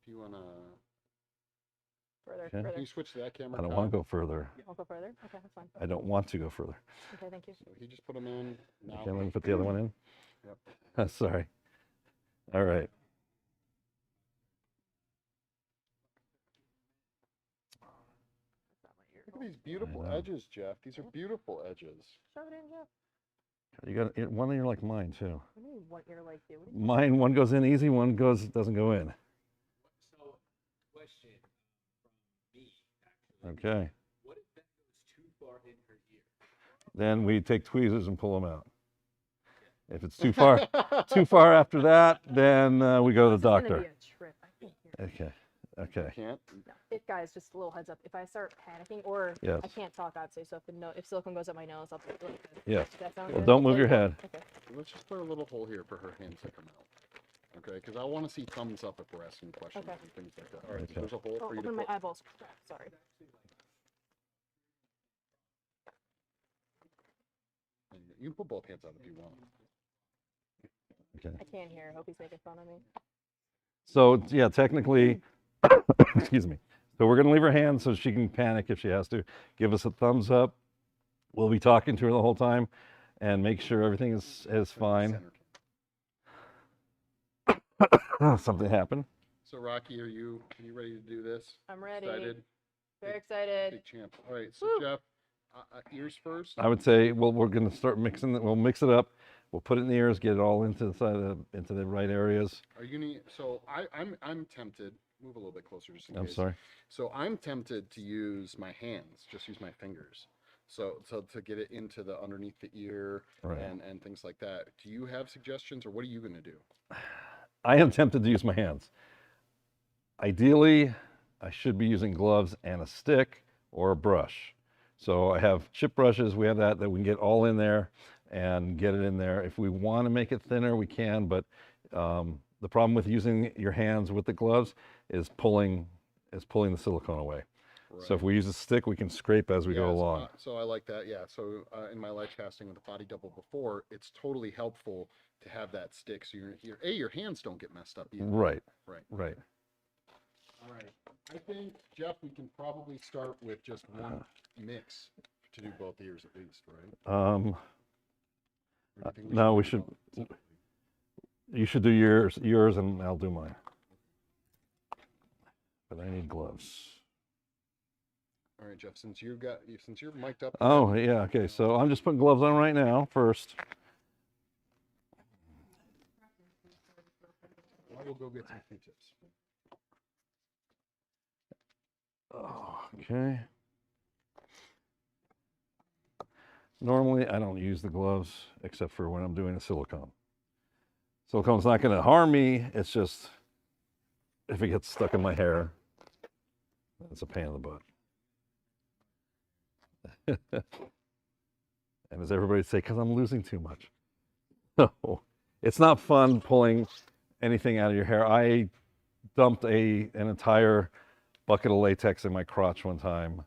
A: you wanna,
B: Further,
C: Okay.
A: can
B: further.
A: you switch to that camera?
C: I don't
A: Kyle?
C: want to go further.
B: I'll go further. Okay, that's fine.
C: I don't want to go further.
B: Okay, thank you.
A: So he just put them in. Now.
C: Okay, let me put the other one in.
A: Yep.
C: Sorry. All right.
A: Look at these beautiful
C: I know.
A: edges, Jeff. These are beautiful edges.
B: Shove it in, Jeff.
C: You got one ear like mine too.
B: What do you mean one ear like you? What do you
C: Mine, one goes in easy, one doesn't go in.
D: So, question from me, actually.
C: Okay.
D: What if that goes too far in her ear?
C: Then we take tweezers and pull them out. If it's too far after that, then we go to the
B: This is gonna
C: doctor.
B: be a trip. I can't hear.
C: Okay. Okay.
A: Can't.
B: No. Guys, just a little heads up. If I start panicking, or
C: Yes.
B: I can't talk, obviously, so if silicone goes up my nose, I'll be like,
C: Yes.
B: does that sound
C: Well,
B: good?
C: don't move your
B: Okay.
C: head.
B: Okay.
A: Let's just put a little hole here for her hands to come out. Okay, because I want to see thumbs up if we're asking questions
B: Okay.
A: and things like that. All right,
C: Okay.
A: so there's a hole
B: Oh,
A: for you to
B: open my
A: put.
B: eyeballs. Crap, sorry.
A: You can put both hands out if you want.
C: Okay.
B: I can't hear. I hope he's making fun of me.
C: So yeah, technically, excuse me. So we're gonna leave her hand so she can panic if she has to. Give us a thumbs up. We'll be talking to her the whole time, and make sure everything is fine.
A: Center.
C: Something happened.
A: So Rocky, are you ready to do this?
B: I'm ready.
A: Excited?
B: Very excited.
A: Big champ. All right, so
B: Woo.
A: Jeff, ears first.
C: I would say, well, we're gonna start mixing it. We'll mix it up. We'll put it in the ears, get it all into the side of into the right areas.
A: Are you gonna? So I'm tempted. Move a little bit closer, just in
C: I'm
A: case.
C: sorry.
A: So I'm tempted to use my hands, just use my fingers. So to get it into the underneath the ear
C: Right.
A: and things like that. Do you have suggestions, or what are you gonna do?
C: I am tempted to use my hands. Ideally, I should be using gloves and a stick or a brush. So I have chip brushes. We have that we can get all in there and get it in there. If we want to make it thinner, we can. But the problem with using your hands with the gloves is pulling the silicone away. So if we use a stick, we can scrape as we go
A: Yeah,
C: along.
A: So I like that. Yeah. So in my life casting with the body double before, it's totally helpful to have that stick. So your hands don't get messed up either.
C: Right.
A: Right.
C: Right.
A: All right. I think Jeff, we can probably start with just one mix to do both ears at least, right? Or do you think
C: No, we
A: do
C: should.
A: both separately?
C: You should do yours, and I'll do mine. But I need gloves.
A: All right, Jeff. Since you're mic'd up.
C: Oh, yeah, okay, so I'm just putting gloves on right now first.
A: I will go get some Q-tips.
C: Okay. Normally, I don't use the gloves except for when I'm doing a silicone. Silicone's not going to harm me, it's just if it gets stuck in my hair, it's a pain in the butt. And as everybody say, because I'm losing too much. So it's not fun pulling anything out of your hair. I dumped an entire bucket of latex in my crotch one time,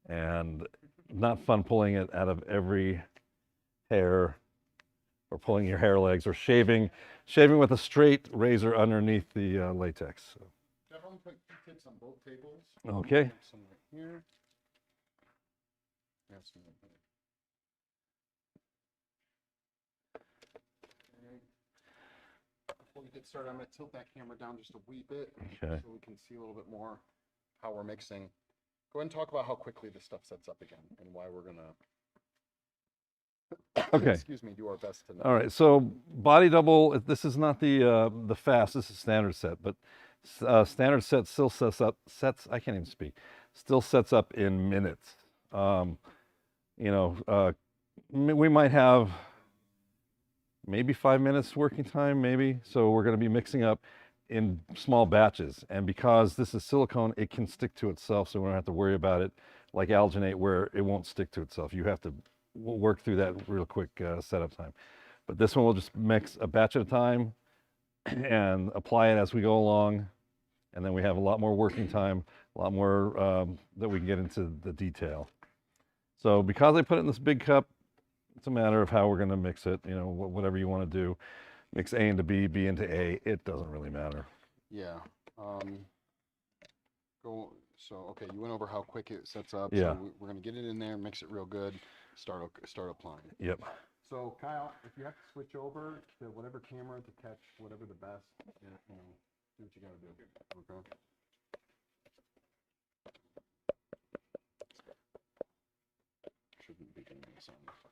C: and not fun pulling it out of every hair, or pulling your hair legs, or shaving with a straight razor underneath the latex. So.
A: Jeff, I'm gonna put Q-tips on both tables.
C: Okay.
A: Some right here. Have some right here. Before we get started, I'm going to tilt that camera down just a wee bit
C: Okay.
A: so we can see a little bit more how we're mixing. Go ahead and talk about how quickly this stuff sets up again and why we're going to,
C: Okay.
A: excuse me, do our best to.
C: All right, so body double, this is not the fast, this is standard set, but standard set still I can't even speak, still sets up in minutes. You know, we might have maybe 5 minutes working time, maybe. So we're going to be mixing up in small batches. And because this is silicone, it can stick to itself, so we don't have to worry about it like alginate where it won't stick to itself. You have to work through that real quick setup time. But this one we'll just mix a batch at a time and apply it as we go along. And then we have a lot more working time, a lot more that we can get into the detail. So because I put it in this big cup, it's a matter of how we're going to mix it. You know, whatever you want to do. Mix A into B, B into A. It doesn't really matter.
A: Yeah. Okay, you went over how quick it sets up.
C: Yeah.
A: So we're going to get it in there, mix it real good, start applying.
C: Yep.
A: So Kyle, if you have to switch over to whatever camera to catch whatever the best, you know, do what you got to do. Okay. Shouldn't be doing this on the fucking.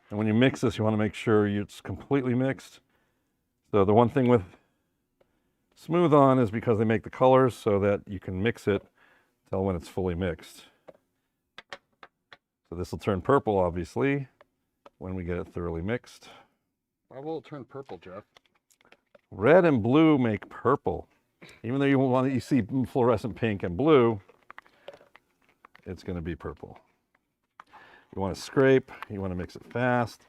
C: And when you mix this, you want to make sure it's completely mixed. So the one thing with smooth on is because they make the colors so that you can mix it, tell when it's fully mixed. So this will turn purple, obviously, when we get it thoroughly mixed.
A: Why will it turn purple, Jeff?
C: Red and blue make purple. Even though you see fluorescent pink and blue, it's going to be purple. You want to scrape, you want to mix it fast.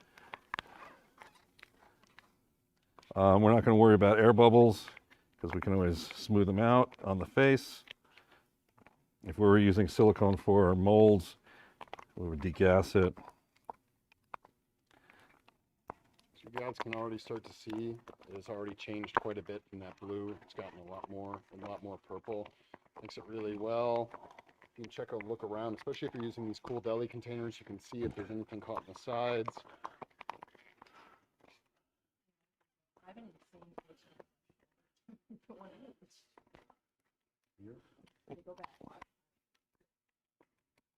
C: We're not going to worry about air bubbles because we can always smooth them out on the face. If we were using silicone for our molds, we would degas it.
A: So you guys can already start to see it has already changed quite a bit from that blue. It's gotten a lot more purple. Mix it really well. You can look around, especially if you're using these cool deli containers. You can see if there's anything caught in the sides.
B: I've been seeing
A: Here.
B: go back.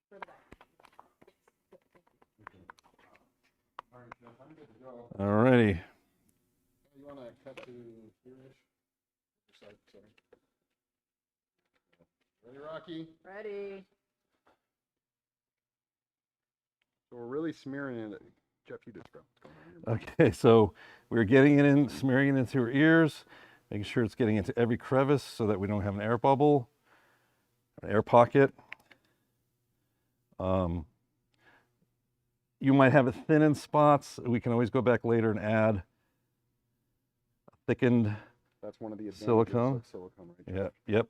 B: Further back.
A: All right, Jeff, I'm good to go.
C: Alrighty.
A: You want to cut to here-ish? Side, sorry. Ready, Rocky?
B: Ready.
A: So we're really smearing it. Jeff, you describe what's going on here.
C: Okay, so we're getting it in, smearing it into her ears, making sure it's getting into every crevice so that we don't have an air bubble, an air pocket. You might have it thin in spots. We can always go back later and add thickened.
A: That's one of the advantages
C: Silicone.
A: of silicone, right?
C: Yeah, yep.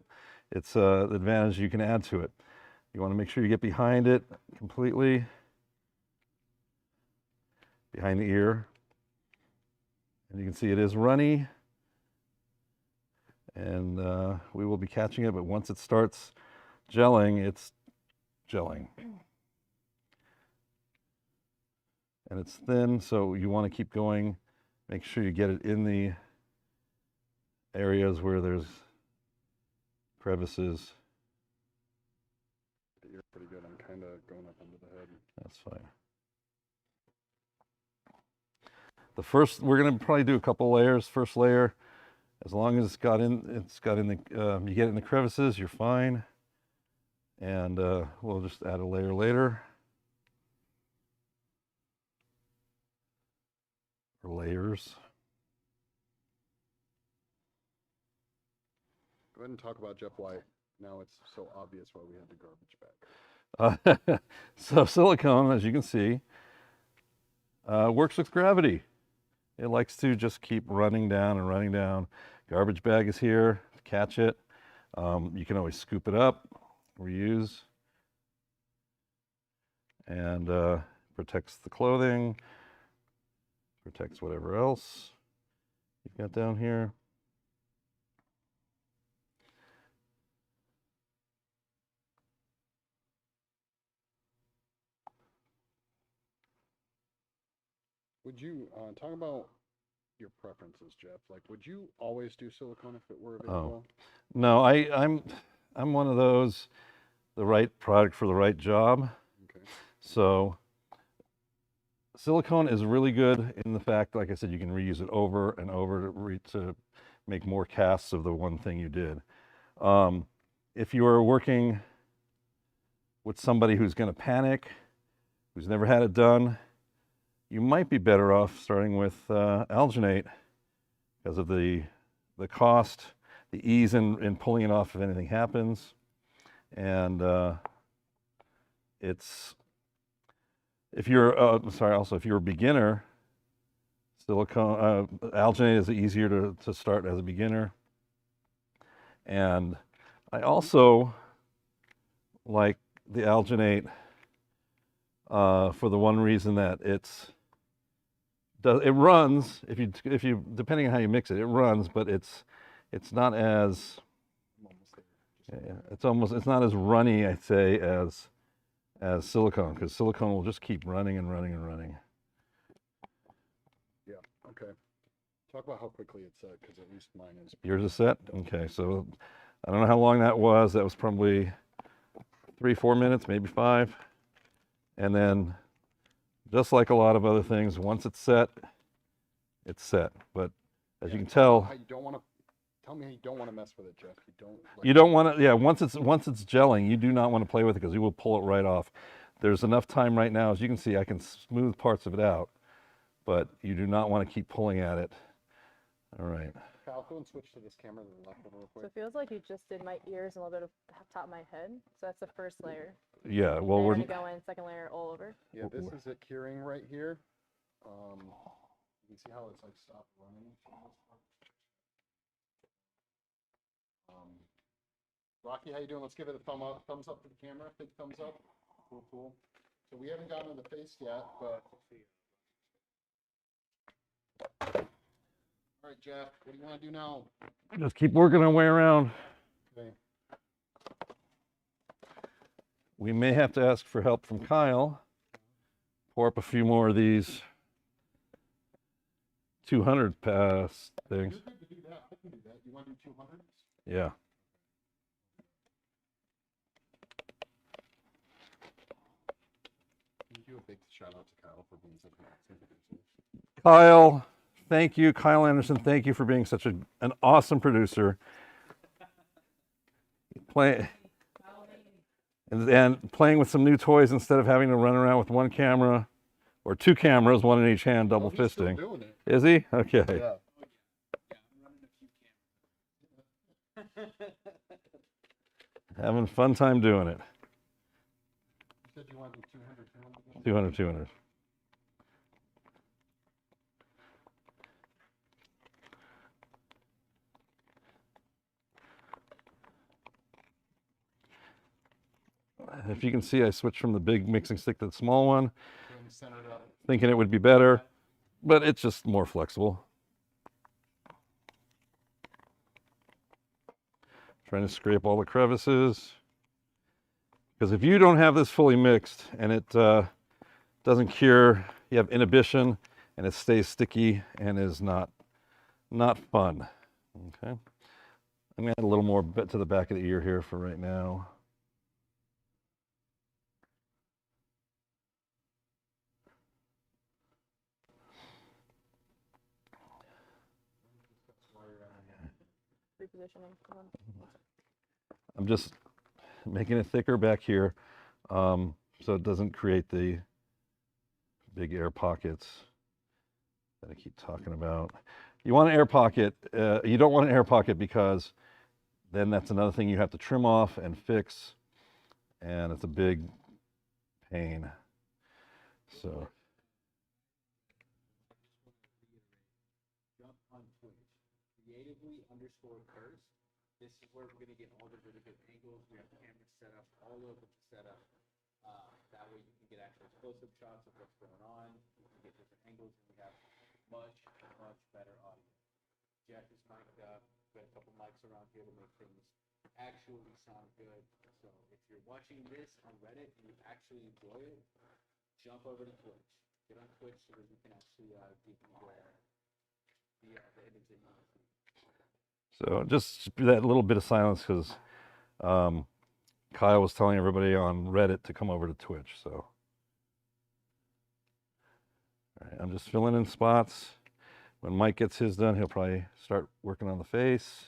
C: It's the advantage you can add to it. You want to make sure you get behind it completely, behind the ear. And you can see it is runny. And we will be catching it, but once it starts gelling, it's gelling. And it's thin, so you want to keep going. Make sure you get it in the areas where there's crevices.
A: You're pretty good. I'm kind of going up under the head.
C: That's fine. The first, we're going to probably do a couple layers. First layer, as long as it's got in the, you get it in the crevices, you're fine. And we'll just add a layer later. Or layers.
A: Go ahead and talk about Jeff White. Now it's so obvious why we had the garbage bag.
C: So silicone, as you can see, works with gravity. It likes to just keep running down and running down. Garbage bag is here to catch it. You can always scoop it up, reuse, and protects the clothing, protects whatever else you've got down here.
A: Would you talk about your preferences, Jeff? Like, would you always do silicone if it were available?
C: No, I'm one of those, the right product for the right job.
A: Okay.
C: So silicone is really good in the fact, like I said, you can reuse it over and over to make more casts of the one thing you did. If you are working with somebody who's going to panic, who's never had it done, you might be better off starting with alginate because of the cost, the ease in pulling it off if anything happens, and it's if you're also if you're a beginner, silicone alginate is easier to start as a beginner. And I also like the alginate for the one reason that it runs if you depending on how you mix it, it runs, but it's not as it's not as runny, I'd say, as silicone, because silicone will just keep running and running and running.
A: Yeah. Okay. Talk about how quickly it's set, because at least mine is.
C: Yours is set? Okay, so I don't know how long that was. That was probably 3-4 minutes, maybe 5. And then, just like a lot of other things, once it's set, it's set. But as you can tell,
A: How you don't want to tell me how you don't want to mess with it, Jeff. You don't. Like,
C: you don't want to. Yeah, once it's gelling, you do not want to play with it because you will pull it right off. There's enough time right now, as you can see, I can smooth parts of it out, but you do not want to keep pulling at it. All right.
A: Kyle, go and switch to this camera to the left real
B: So
A: quick.
B: it feels like you just did my ears and a little bit of top of my head. So that's the first layer.
C: Yeah. Well,
B: Then
C: we're
B: you're gonna go in second layer all over.
A: Yeah, this is it curing right here. You can see how it's like stopped running. Rocky, how you doing? Let's give it a thumbs up to the camera. Big thumbs up. Cool, cool. So we haven't gotten to the face yet, but. All right, Jeff, what do you want to do now?
C: just keep working our way around.
A: Okay.
C: We may have to ask for help from Kyle. Pour up a few more of these 200 pass things.
A: You're good to do that. I can do that. You want to do 200?
C: Yeah.
A: Can you do a big shout out to Kyle for being such an awesome producer?
C: Kyle, thank you. Kyle Anderson, thank you for being such an awesome producer. And playing with some new toys instead of having to run around with one camera or 2 cameras, one in each hand, double
A: He's still
C: fisting.
A: doing it.
C: Is he? Okay.
A: Yeah.
D: Yeah, I'm running a few cameras.
C: Having a fun time doing it.
A: You said you want to do 200.
C: 200. If you can see, I switched from the big mixing stick to the small one,
A: Center it up.
C: thinking it would be better, but it's just more flexible. Trying to scrape all the crevices. Because if you don't have this fully mixed and it doesn't cure, you have inhibition and it stays sticky and is not fun. Okay. I'm gonna add a little more bit to the back of the ear here for right now.
B: Repositioning. Come on.
C: I'm just making it thicker back here so it doesn't create the big air pockets that I keep talking about. You want an air pocket. You don't want an air pocket because then that's another thing you have to trim off and fix, and it's a big pain. So.
D: Jump on Twitch. Creatively_curse. This is where we're going to get all the really good angles. We have cameras set up all over the setup. That way you can get actual close-up shots of what's going on. You can get different angles, and we have much, much better audio. Jeff is mic'd up. We have a couple mics around here to make things actually sound good. So if you're watching this on Reddit and you actually enjoy it, jump over to Twitch. get on Twitch so that you can actually give me the image that you want to see.
C: So just that little bit of silence because Kyle was telling everybody on Reddit to come over to Twitch. So, all right, I'm just filling in spots. When Mike gets his done, he'll probably start working on the face.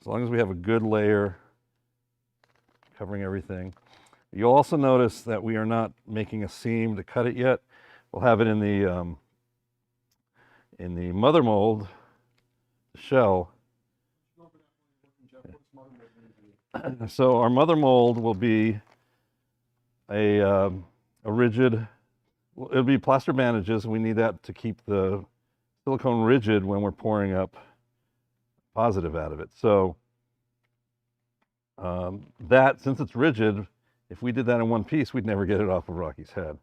C: As long as we have a good layer covering everything. You'll also notice that we are not making a seam to cut it yet. We'll have it in the mother mold, the shell. So our mother mold will be a rigid, it'll be plaster bandages. We need that to keep the silicone rigid when we're pouring up positive out of it. So that, since it's rigid, if we did that in one piece, we'd never get it off of Rocky's head.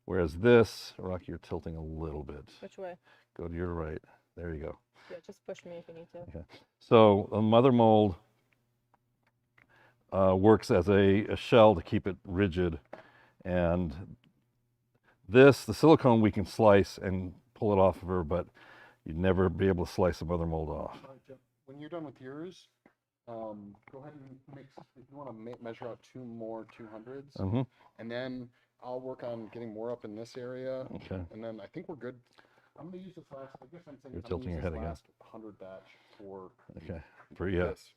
C: Whereas this, Rocky, you're tilting a little bit.
B: Which way?
C: Go to your right. There you go.
B: Yeah, just push me if you need to.
C: Okay. So a mother mold works as a shell to keep it rigid. And this, the silicone, we can slice and pull it off of her, but you'd never be able to slice the mother mold off.
A: When you're done with yours, go ahead and mix, if you want to measure out 2 more 200s,
C: Mm-hmm.
A: and then I'll work on getting more up in this area,
C: Okay.
A: and then I think we're good. I'm going to use this last, I guess I'm saying
C: You're
A: I'm
C: tilting
A: gonna
C: your
A: use
C: head
A: this
C: again.
A: last 100 batch for
C: Okay. For yeah.
A: this.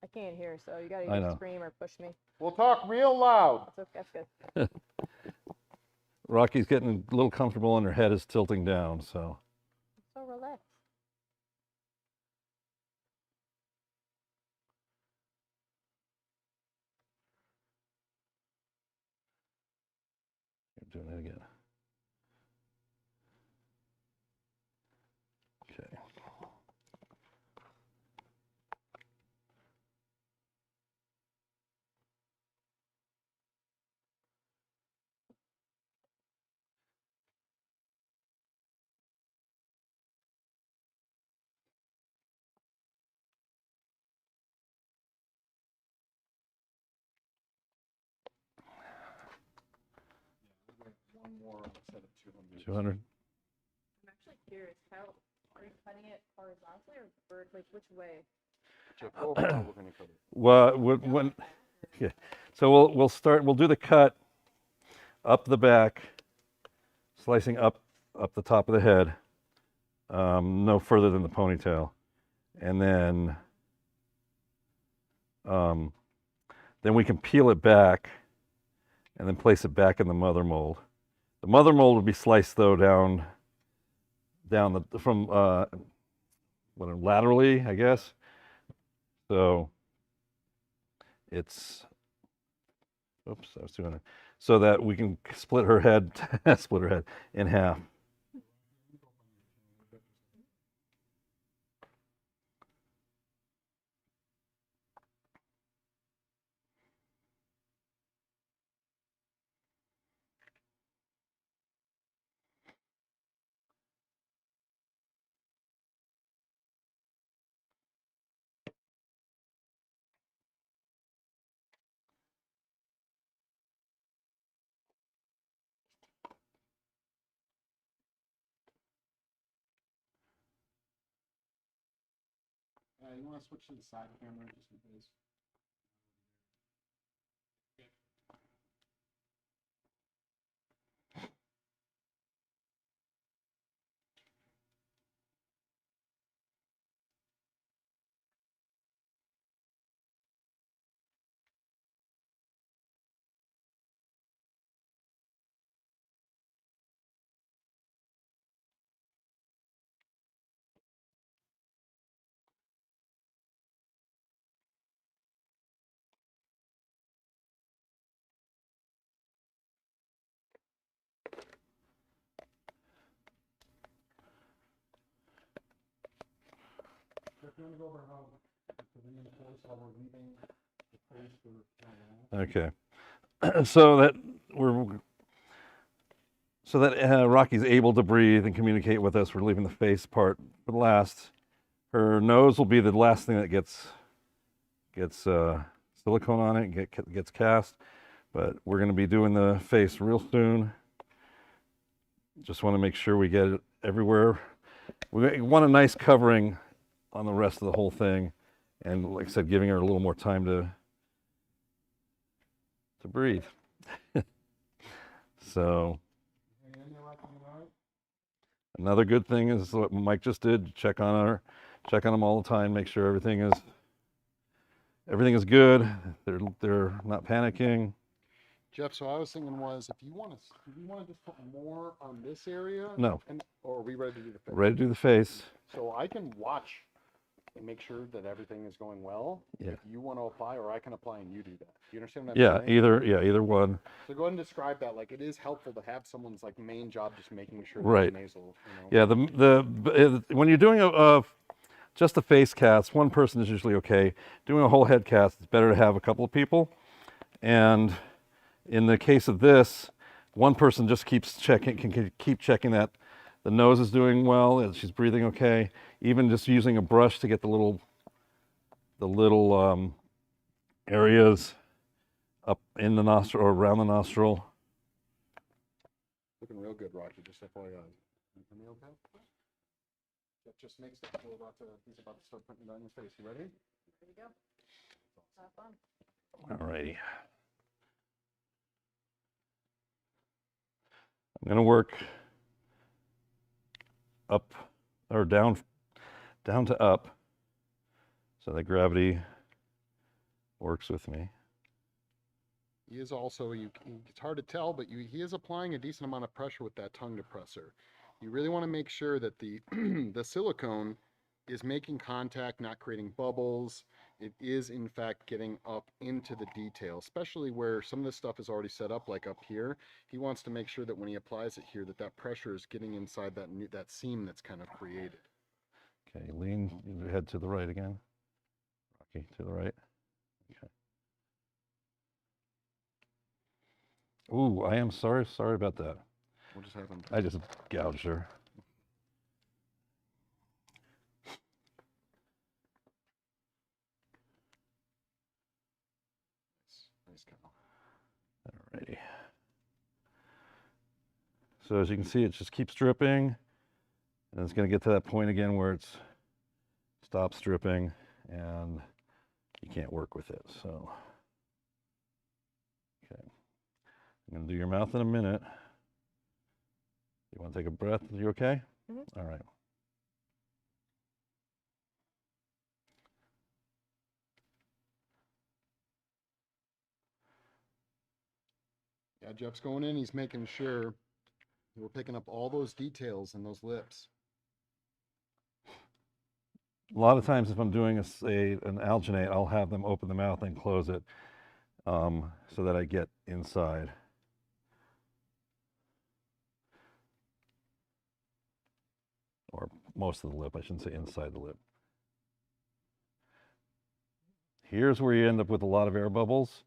B: I can't hear, so you gotta
C: I
B: either
C: know.
B: scream or push me.
A: We'll talk real loud.
B: That's good.
C: Rocky's getting a little comfortable and her head is tilting down, so.
B: So relaxed.
C: You're doing it again. Okay.
A: One more set of 200.
C: 200.
B: I'm actually curious, how are you cutting it horizontally or vertically? Which way?
A: We're going to cut it.
C: Well, when yeah. So we'll do the cut up the back, slicing up the top of the head, no further than the ponytail, and then we can peel it back and then place it back in the mother mold. The mother mold would be sliced though down from laterally, I guess. So it's, oops, I was doing it. So that we can split her head in half.
A: You want to switch to the side camera just in case? If you want to go over how to reinforce how we're leaving the face for
C: Okay. So that Rocky's able to breathe and communicate with us. We're leaving the face part for the last. Her nose will be the last thing that gets silicone on it and gets cast. But we're going to be doing the face real soon. Just want to make sure we get it everywhere. We want a nice covering on the rest of the whole thing. And like I said, giving her a little more time to breathe. So another good thing is what Mike just did, check on them all the time, make sure everything is good. They're not panicking.
A: Jeff, so I was thinking if you want to just put more on this area?
C: No.
A: Or are we ready to do the face?
C: Ready to do the face.
A: So I can watch and make sure that everything is going well.
C: Yeah.
A: If you want to apply, or I can apply and you do that. Do you understand what I'm saying?
C: Either one.
A: So go ahead and describe that. Like, it is helpful to have someone's like main job just making sure
C: Right.
A: the nasal.
C: Yeah, when you're doing just a face cast, one person is usually okay. Doing a whole head cast, it's better to have a couple of people. And in the case of this, one person just can keep checking that the nose is doing well, and she's breathing okay. Even just using a brush to get the little areas up in the nostril or around the nostril.
A: Looking real good, Rocky. Just FYI. Are you okay? That just makes it. He's about to start putting it on your face. You ready?
B: Ready to go. Have fun.
C: All righty. I'm going to work up or down to up so that gravity works with me.
A: He is also, it's hard to tell, but he is applying a decent amount of pressure with that tongue depressor. You really want to make sure that the the silicone is making contact, not creating bubbles. It is, in fact, getting up into the detail, especially where some of this stuff is already set up, like up here. He wants to make sure that when he applies it here, that pressure is getting inside that seam that's kind of created.
C: Okay, lean your head to the right again. Rocky, to the right. Okay. Ooh, I am sorry about that.
A: What just happened?
C: I just gouged her.
A: Nice cow.
C: Alrighty. So as you can see, it just keeps dripping, and it's going to get to that point again where it's stops dripping, and you can't work with it. So, okay, I'm going to do your mouth in a minute. You want to take a breath? Are you okay?
B: Mm-hmm.
C: All right.
A: Yeah, Jeff's going in. He's making sure we're picking up all those details in those lips.
C: A lot of times if I'm doing an alginate, I'll have them open the mouth and close it so that I get inside. Or most of the lip, I shouldn't say inside the lip. Here's where you end up with a lot of air bubbles,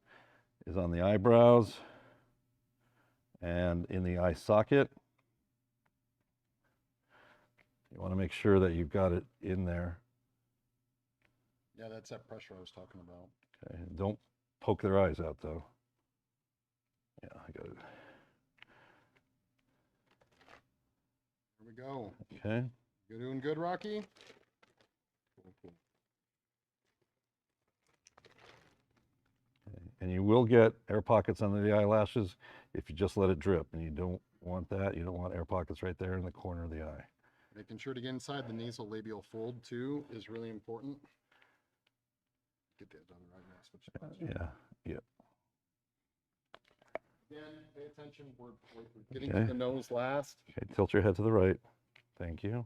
C: is on the eyebrows and in the eye socket. You want to make sure that you've got it in there.
A: Yeah, that's that pressure I was talking about.
C: Okay, don't poke their eyes out though. Yeah, I got it.
A: Here we go.
C: Okay.
A: You're doing good, Rocky? Cool.
C: Okay. And you will get air pockets under the eyelashes if you just let it drip, and you don't want that. You don't want air pockets right there in the corner of the eye.
A: Making sure to get inside the nasal labial fold too is really important. Get that done right now. Switch spots.
C: Yeah.
A: Again, pay attention. We're getting to the nose last.
C: Okay, tilt your head to the right. Thank you.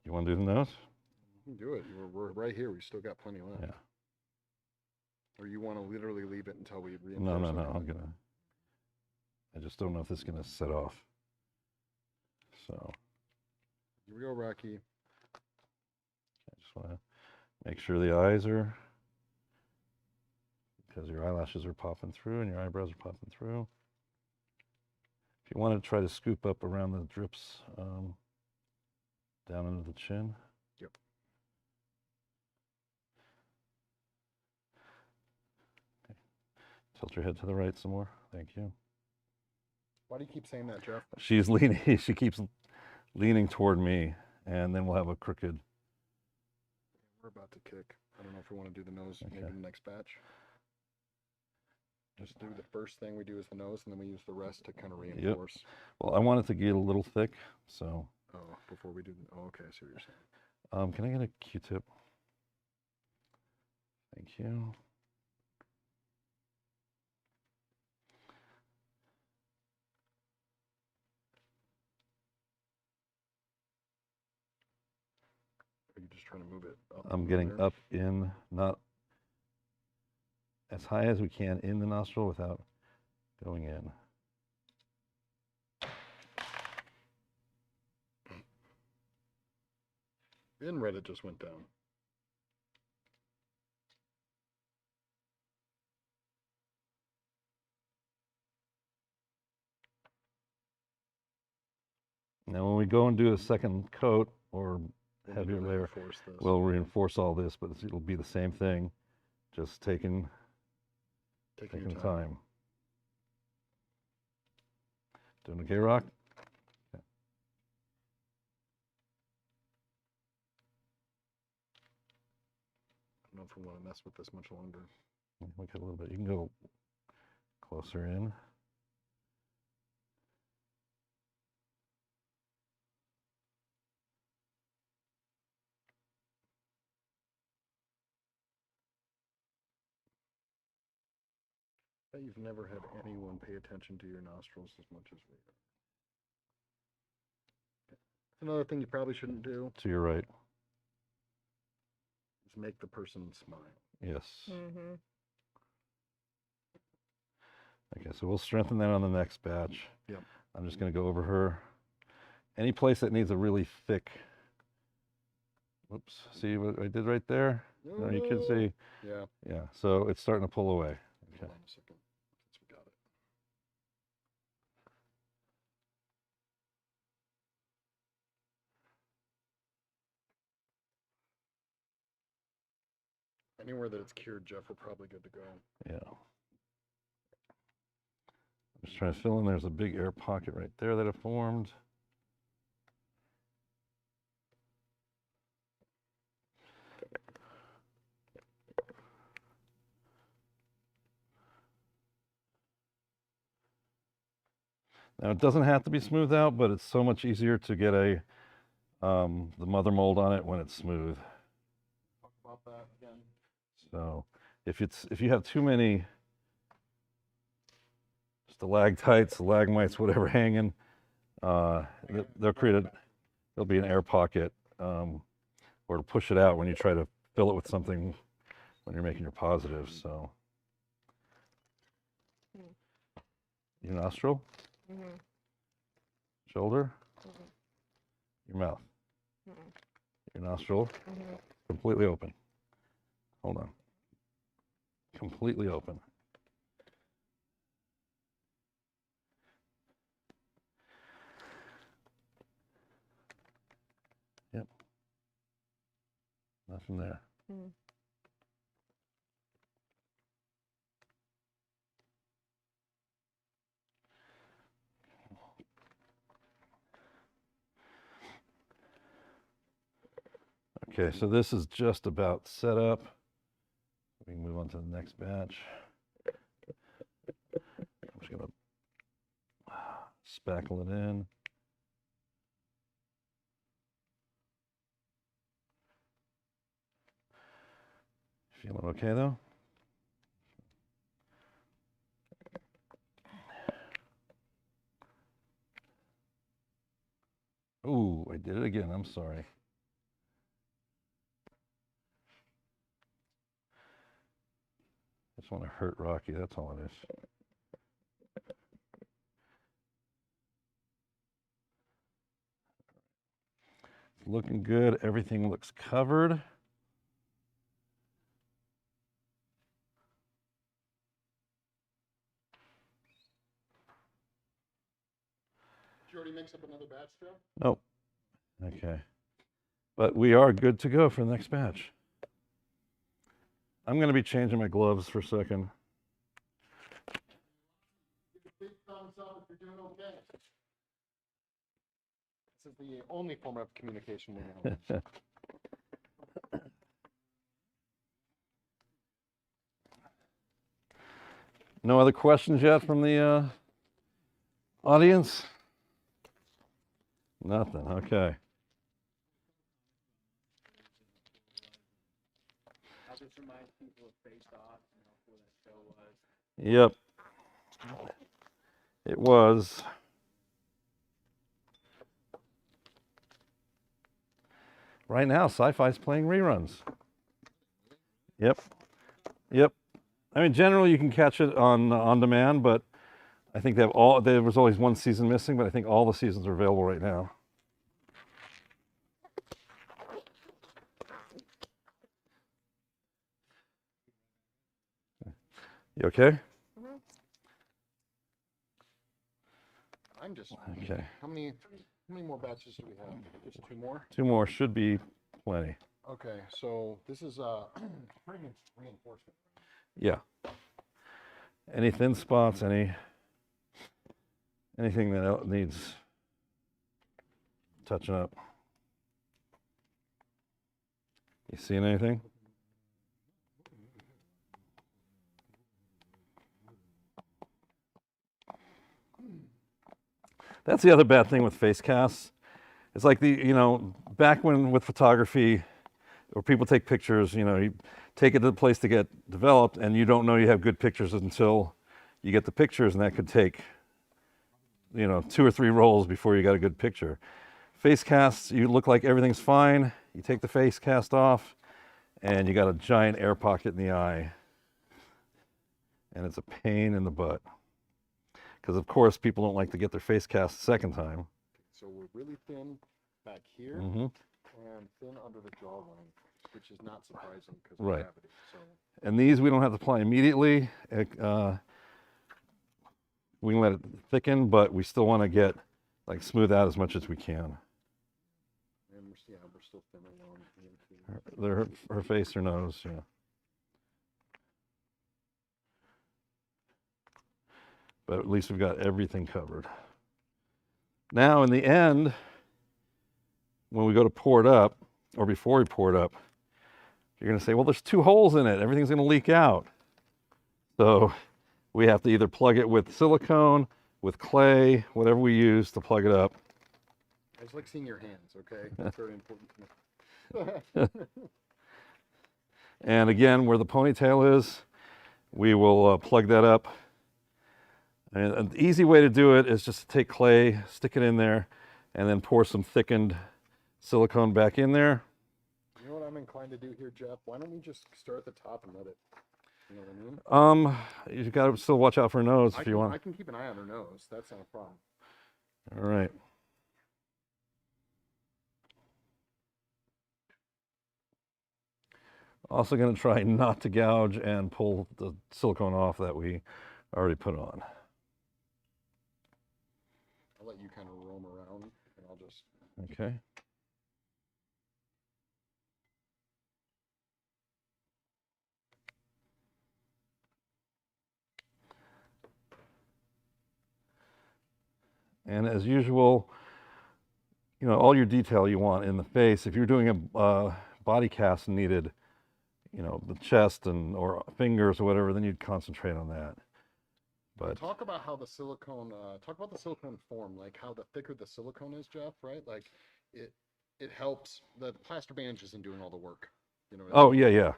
C: You want to do the nose?
A: You can do it. We're right here. We still got plenty left.
C: Yeah.
A: Or you want to literally leave it until we reinforce?
C: No. I just don't know if this is gonna set off. So
A: here we go, Rocky.
C: I just want to Make sure the eyes are, because your eyelashes are popping through and your eyebrows are popping through. If you want to try to scoop up around the drips down into the chin.
A: Yep.
C: Okay. Tilt your head to the right some more. Thank you.
A: Why do you keep saying that, Jeff?
C: She's leaning. She keeps leaning toward me, and then we'll have a crooked.
A: We're about to kick. I don't know if we want to do the nose
C: Okay.
A: maybe the next batch. Just do the first thing we do is the nose, and then we use the rest to kind of reinforce.
C: Well, I want it to get a little thick, so.
A: Oh, before we do. Oh, okay, I see what you're saying.
C: Can I get a Q-tip? Thank you.
A: Are you just trying to move it up?
C: I'm getting up in, not as high as we can in the nostril without going in.
A: In red, it just went down.
C: Now, when we go and do a second coat or
A: We'll
C: heavier
A: need to
C: layer,
A: reinforce this.
C: we'll reinforce all this, but it'll be the same thing, just taking
A: Taking your
C: time. Doing okay, Rock? Okay.
A: I don't know if we want to mess with this much longer.
C: We got a little bit. You can go closer in.
A: Bet you've never had anyone pay attention to your nostrils as much as we are. That's another thing you probably shouldn't do,
C: To your right.
A: is make the person smile.
C: Yes.
B: Mm-hmm.
C: Okay, so we'll strengthen that on the next batch.
A: Yep.
C: I'm just going to go over her. Any place that needs a really thick. Whoops. See what I did right there? No, you can see.
A: Yeah.
C: Yeah, so it's starting to pull away. Okay.
A: Hold on a second. Since we got it. Anywhere that it's cured, Jeff, we're probably good to go.
C: Yeah. I'm just trying to fill in. There's a big air pocket right there that it formed. Now it doesn't have to be smoothed out, but it's so much easier to get a the mother mold on it when it's smooth.
A: Talk about that again.
C: So if you have too many stalactites, stalagmites, whatever hanging, there'll be an air pocket, or to push it out when you try to fill it with something when you're making your positives. So your nostril,
B: Mm-hmm.
C: shoulder,
B: Mm-hmm.
C: your mouth,
B: Mm-hmm.
C: your nostril,
B: Mm-hmm.
C: completely open. Hold on. Completely open. Yep. Nothing there.
B: Mm-hmm.
C: Okay, so this is just about set up. We can move on to the next batch. I'm just gonna spackle it in. Feeling okay though? Ooh, I did it again. I'm sorry. I just want to hurt Rocky. That's all it is. It's looking good. Everything looks covered.
A: up another batch, Joe?
C: Nope. Okay. But we are good to go for the next batch. I'm going to be changing my gloves for a second.
A: Give a big thumbs up if you're doing okay. This is the only form of communication we know.
C: No other questions yet from the audience? Nothing. Okay.
D: I'll just remind people of Face Off, who that show was.
C: Yep. It was. Right now, Sci-Fi's playing reruns. Yep. Yep. I mean, generally you can catch it on demand, but I think they have all. There was always one season missing, but I think all the seasons are available right now. You okay?
B: Mm-hmm.
A: I'm just
C: Okay.
A: How many more batches do we have? Just 2 more?
C: 2 more should be plenty.
A: Okay, so this is pretty much reinforcement.
C: Yeah. Any thin spots, anything that needs touching up. You seeing anything? That's the other bad thing with face casts. It's like back when with photography, or people take pictures, you take it to the place to get developed, and you don't know you have good pictures until you get the pictures, and that could take, 2 or 3 rolls before you got a good picture. Face casts, you look like everything's fine. You take the face cast off, and you got a giant air pocket in the eye, and it's a pain in the butt. Because of course people don't like to get their face cast the second time.
A: So we're really thin back here and thin under the jawline, which is not surprising because of gravity. So.
C: And these we don't have to apply immediately. We can let it thicken, but we still want to get smooth out as much as we can.
A: And we're still thinner on
C: Her face, her nose, yeah. But at least we've got everything covered. Now in the end, when we go to pour it up, or before we pour it up, you're going to say, well, there's 2 holes in it. Everything's going to leak out. So we have to either plug it with silicone, with clay, whatever we use to plug it up.
A: I just like seeing your hands, okay? That's very important to me.
C: And again, where the ponytail is, we will plug that up. And an easy way to do it is just to take clay, stick it in there, and then pour some thickened silicone back in there.
A: You know what I'm inclined to do here, Jeff? Why don't we just start at the top and let it, you know what I mean?
C: You've got to still watch out for her nose if you want.
A: I can keep an eye on her nose. That's not a problem.
C: All right. Also going to try not to gouge and pull the silicone off that we already put on.
A: I'll let you kind of roam around and I'll just...
C: Okay. And as usual, all your detail you want in the face. If you're doing a body cast needed, the chest or fingers or whatever, then you'd concentrate on that. But
A: talk about how the silicone, form, like how the thicker the silicone is, Jeff, right? Like it helps, the plaster bandage isn't doing all the work.
C: Oh, yeah.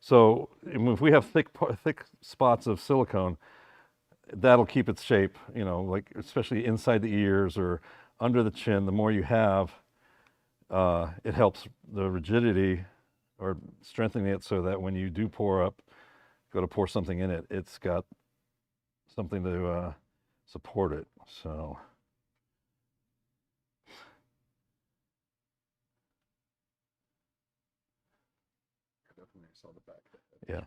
C: So if we have thick spots of silicone, that'll keep its shape, especially inside the ears or under the chin. The more you have, it helps the rigidity or strengthening it so that when you do go to pour something in it, it's got something to support it. So
A: definitely saw the back.
C: Yeah.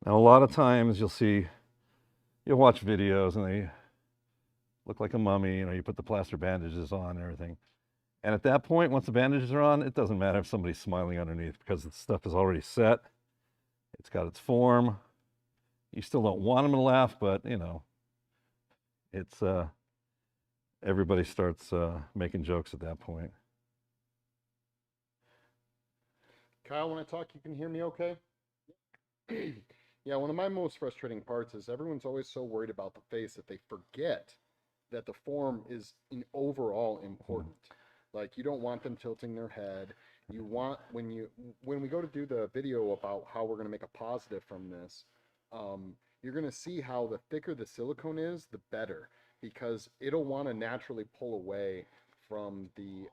C: Now, a lot of times you'll watch videos and they look like a mummy, you put the plaster bandages on and everything. And at that point, once the bandages are on, it doesn't matter if somebody's smiling underneath because the stuff is already set. It's got its form. You still don't want them to laugh, but it's everybody starts making jokes at that point.
A: Kyle, when I talk, you can hear me okay? Yeah, one of my most frustrating parts is everyone's always so worried about the face that they forget that the form is overall important. Like, you don't want them tilting their head. You want, when we go to do the video about how we're going to make a positive from this, you're going to see how the thicker the silicone is, the better, because it'll want to naturally pull away from the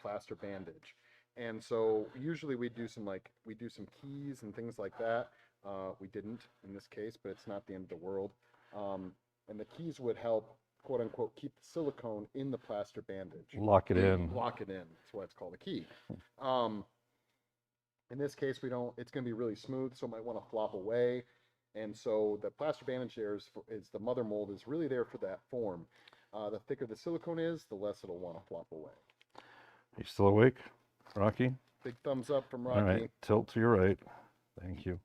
A: plaster bandage. And so usually we do some keys and things like that. We didn't in this case, but it's not the end of the world. And the keys would help, quote unquote, keep the silicone in the plaster bandage.
C: Lock it in.
A: Lock it in. That's why it's called a key. In this case, it's going to be really smooth, so it might want to flop away. And so the plaster bandage there is the mother mold is really there for that form. The thicker the silicone is, the less it'll want to flop away.
C: Are you still awake, Rocky?
A: Big thumbs up from Rocky.
C: All right, tilt to your right. Thank you.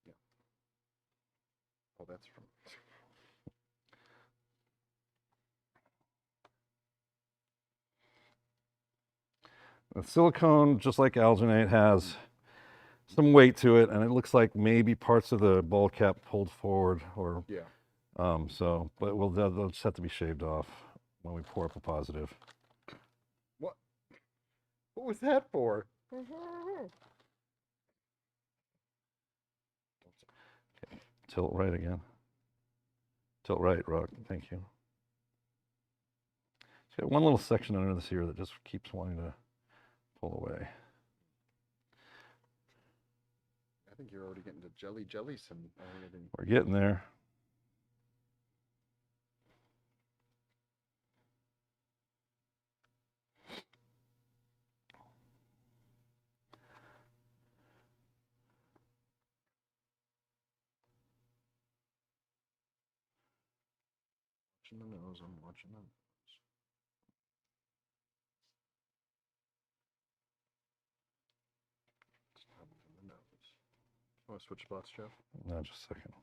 A: Yeah. Oh, that's from...
C: The silicone, just like alginate, has some weight to it, and it looks like maybe parts of the ball cap pulled forward, or
A: Yeah.
C: but they'll just have to be shaved off when we pour up a positive.
A: What was that for?
C: Okay. Tilt right again. Tilt right, Rock. Thank you. It's got one little section under this here that just keeps wanting to pull away.
A: I think you're already getting to jelly some already.
C: We're getting there.
A: Watching the nose, I'm watching the nose. Stop the nose. Want to switch spots, Jeff?
C: No, just a second.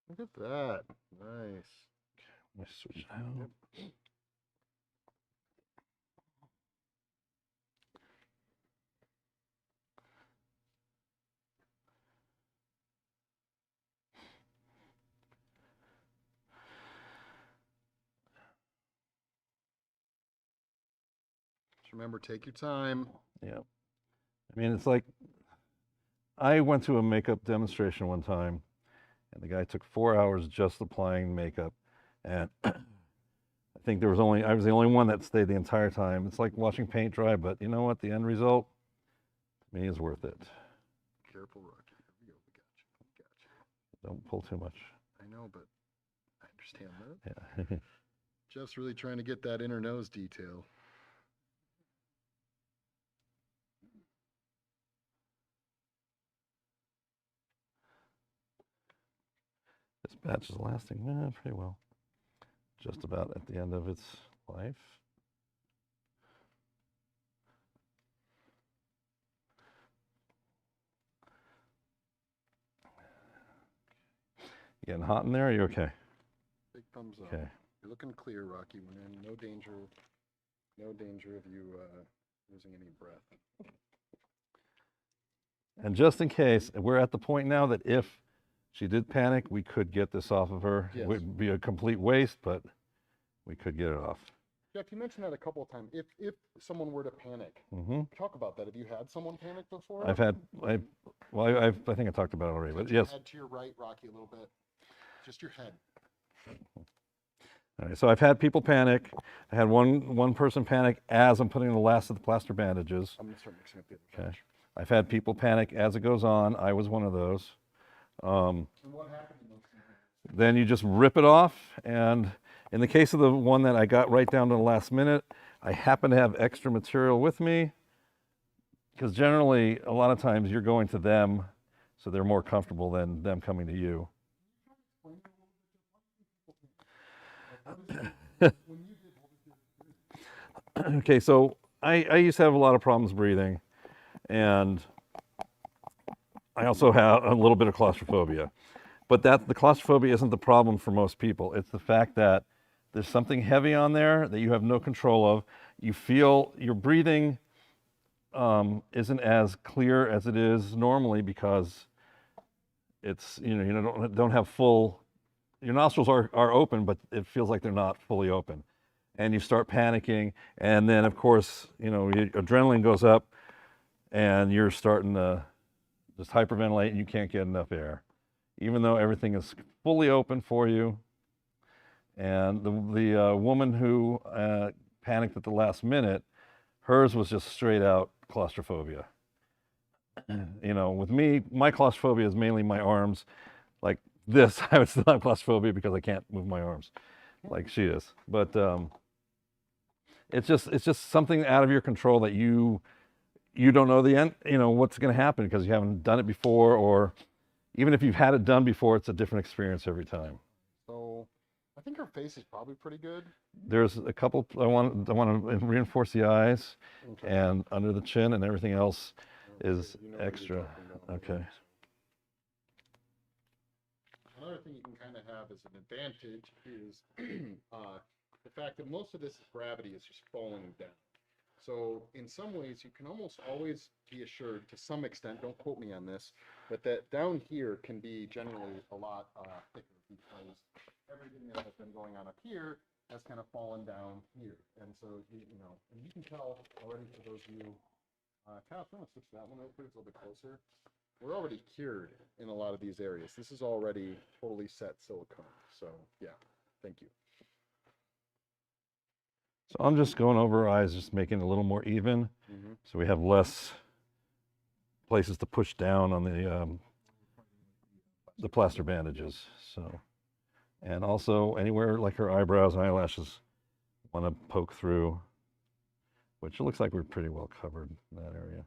A: Look at that. Nice.
C: Let me switch it out.
A: Yep. Just remember, take your time.
C: Yeah. I mean, it's like, I went to a makeup demonstration one time, and the guy took 4 hours just applying makeup, and I think I was the only one that stayed the entire time. It's like watching paint dry, but you know what? The end result, to me, is worth it.
A: Careful, Rocky. Here we go. We got you. We got you.
C: Don't pull too much.
A: I know, but I understand that.
C: Yeah.
A: Jeff's really trying to get that inner nose detail.
C: This batch is lasting pretty well. Just about at the end of its life. You getting hot in there? Are you okay?
A: Big thumbs up.
C: Okay.
A: You're looking clear, Rocky. We're in no danger of you losing any breath.
C: And just in case, we're at the point now that if she did panic, we could get this off of her.
A: Yes.
C: It would be a complete waste, but we could get it off.
A: Jeff, you mentioned that a couple of times. If someone were to panic, talk about that. Have you had someone panic before?
C: I think I talked about it already, but
A: Your
C: yes.
A: head to your right, Rocky, a little bit. Just your head.
C: All right, so I've had people panic. I had one person panic as I'm putting the last of the plaster bandages.
A: I'm gonna start mixing up the other
C: Okay. I've had people panic as it goes on. I was one of those.
A: And what happened in those scenarios?
C: Then you just rip it off. And in the case of the one that I got right down to the last minute, I happen to have extra material with me, because generally, a lot of times you're going to them, so they're more comfortable than them coming to you. Okay, so I used to have a lot of problems breathing, and I also have a little bit of claustrophobia. But the claustrophobia isn't the problem for most people. It's the fact that there's something heavy on there that you have no control of. You feel your breathing isn't as clear as it is normally, because it's, you don't have full, your nostrils are open, but it feels like they're not fully open. And you start panicking, and then of course, your adrenaline goes up, and you're starting to just hyperventilate, and you can't get enough air, even though everything is fully open for you. And the woman who panicked at the last minute, hers was just straight out claustrophobia. With me, my claustrophobia is mainly my arms. Like this, I would still have claustrophobia because I can't move my arms like she is. But it's just something out of your control that you don't know the end, what's going to happen, because you haven't done it before, or even if you've had it done before, it's a different experience every time.
A: So I think her face is probably pretty good.
C: There's a couple, I want to reinforce the eyes,
A: Okay.
C: and under the chin, and everything else
A: Okay,
C: is
A: you know what you're
C: extra.
A: talking about.
C: Okay.
A: Another thing you can kind of have as an advantage is the fact that most of this gravity is just falling down. So in some ways, you can almost always be assured, to some extent, don't quote me on this, but that down here can be generally a lot thicker, because everything that has been going on up here has kind of fallen down here. And so, and you can tell already, for those of you, Kyle, I'm going to switch that one real quick, it's a little bit closer. We're already cured in a lot of these areas. This is already totally set silicone. So yeah, thank you.
C: So I'm just going over her eyes, just making it a little more even, so we have less places to push down on the plaster bandages. So, and also anywhere like her eyebrows and eyelashes want to poke through, which it looks like we're pretty well covered in that area.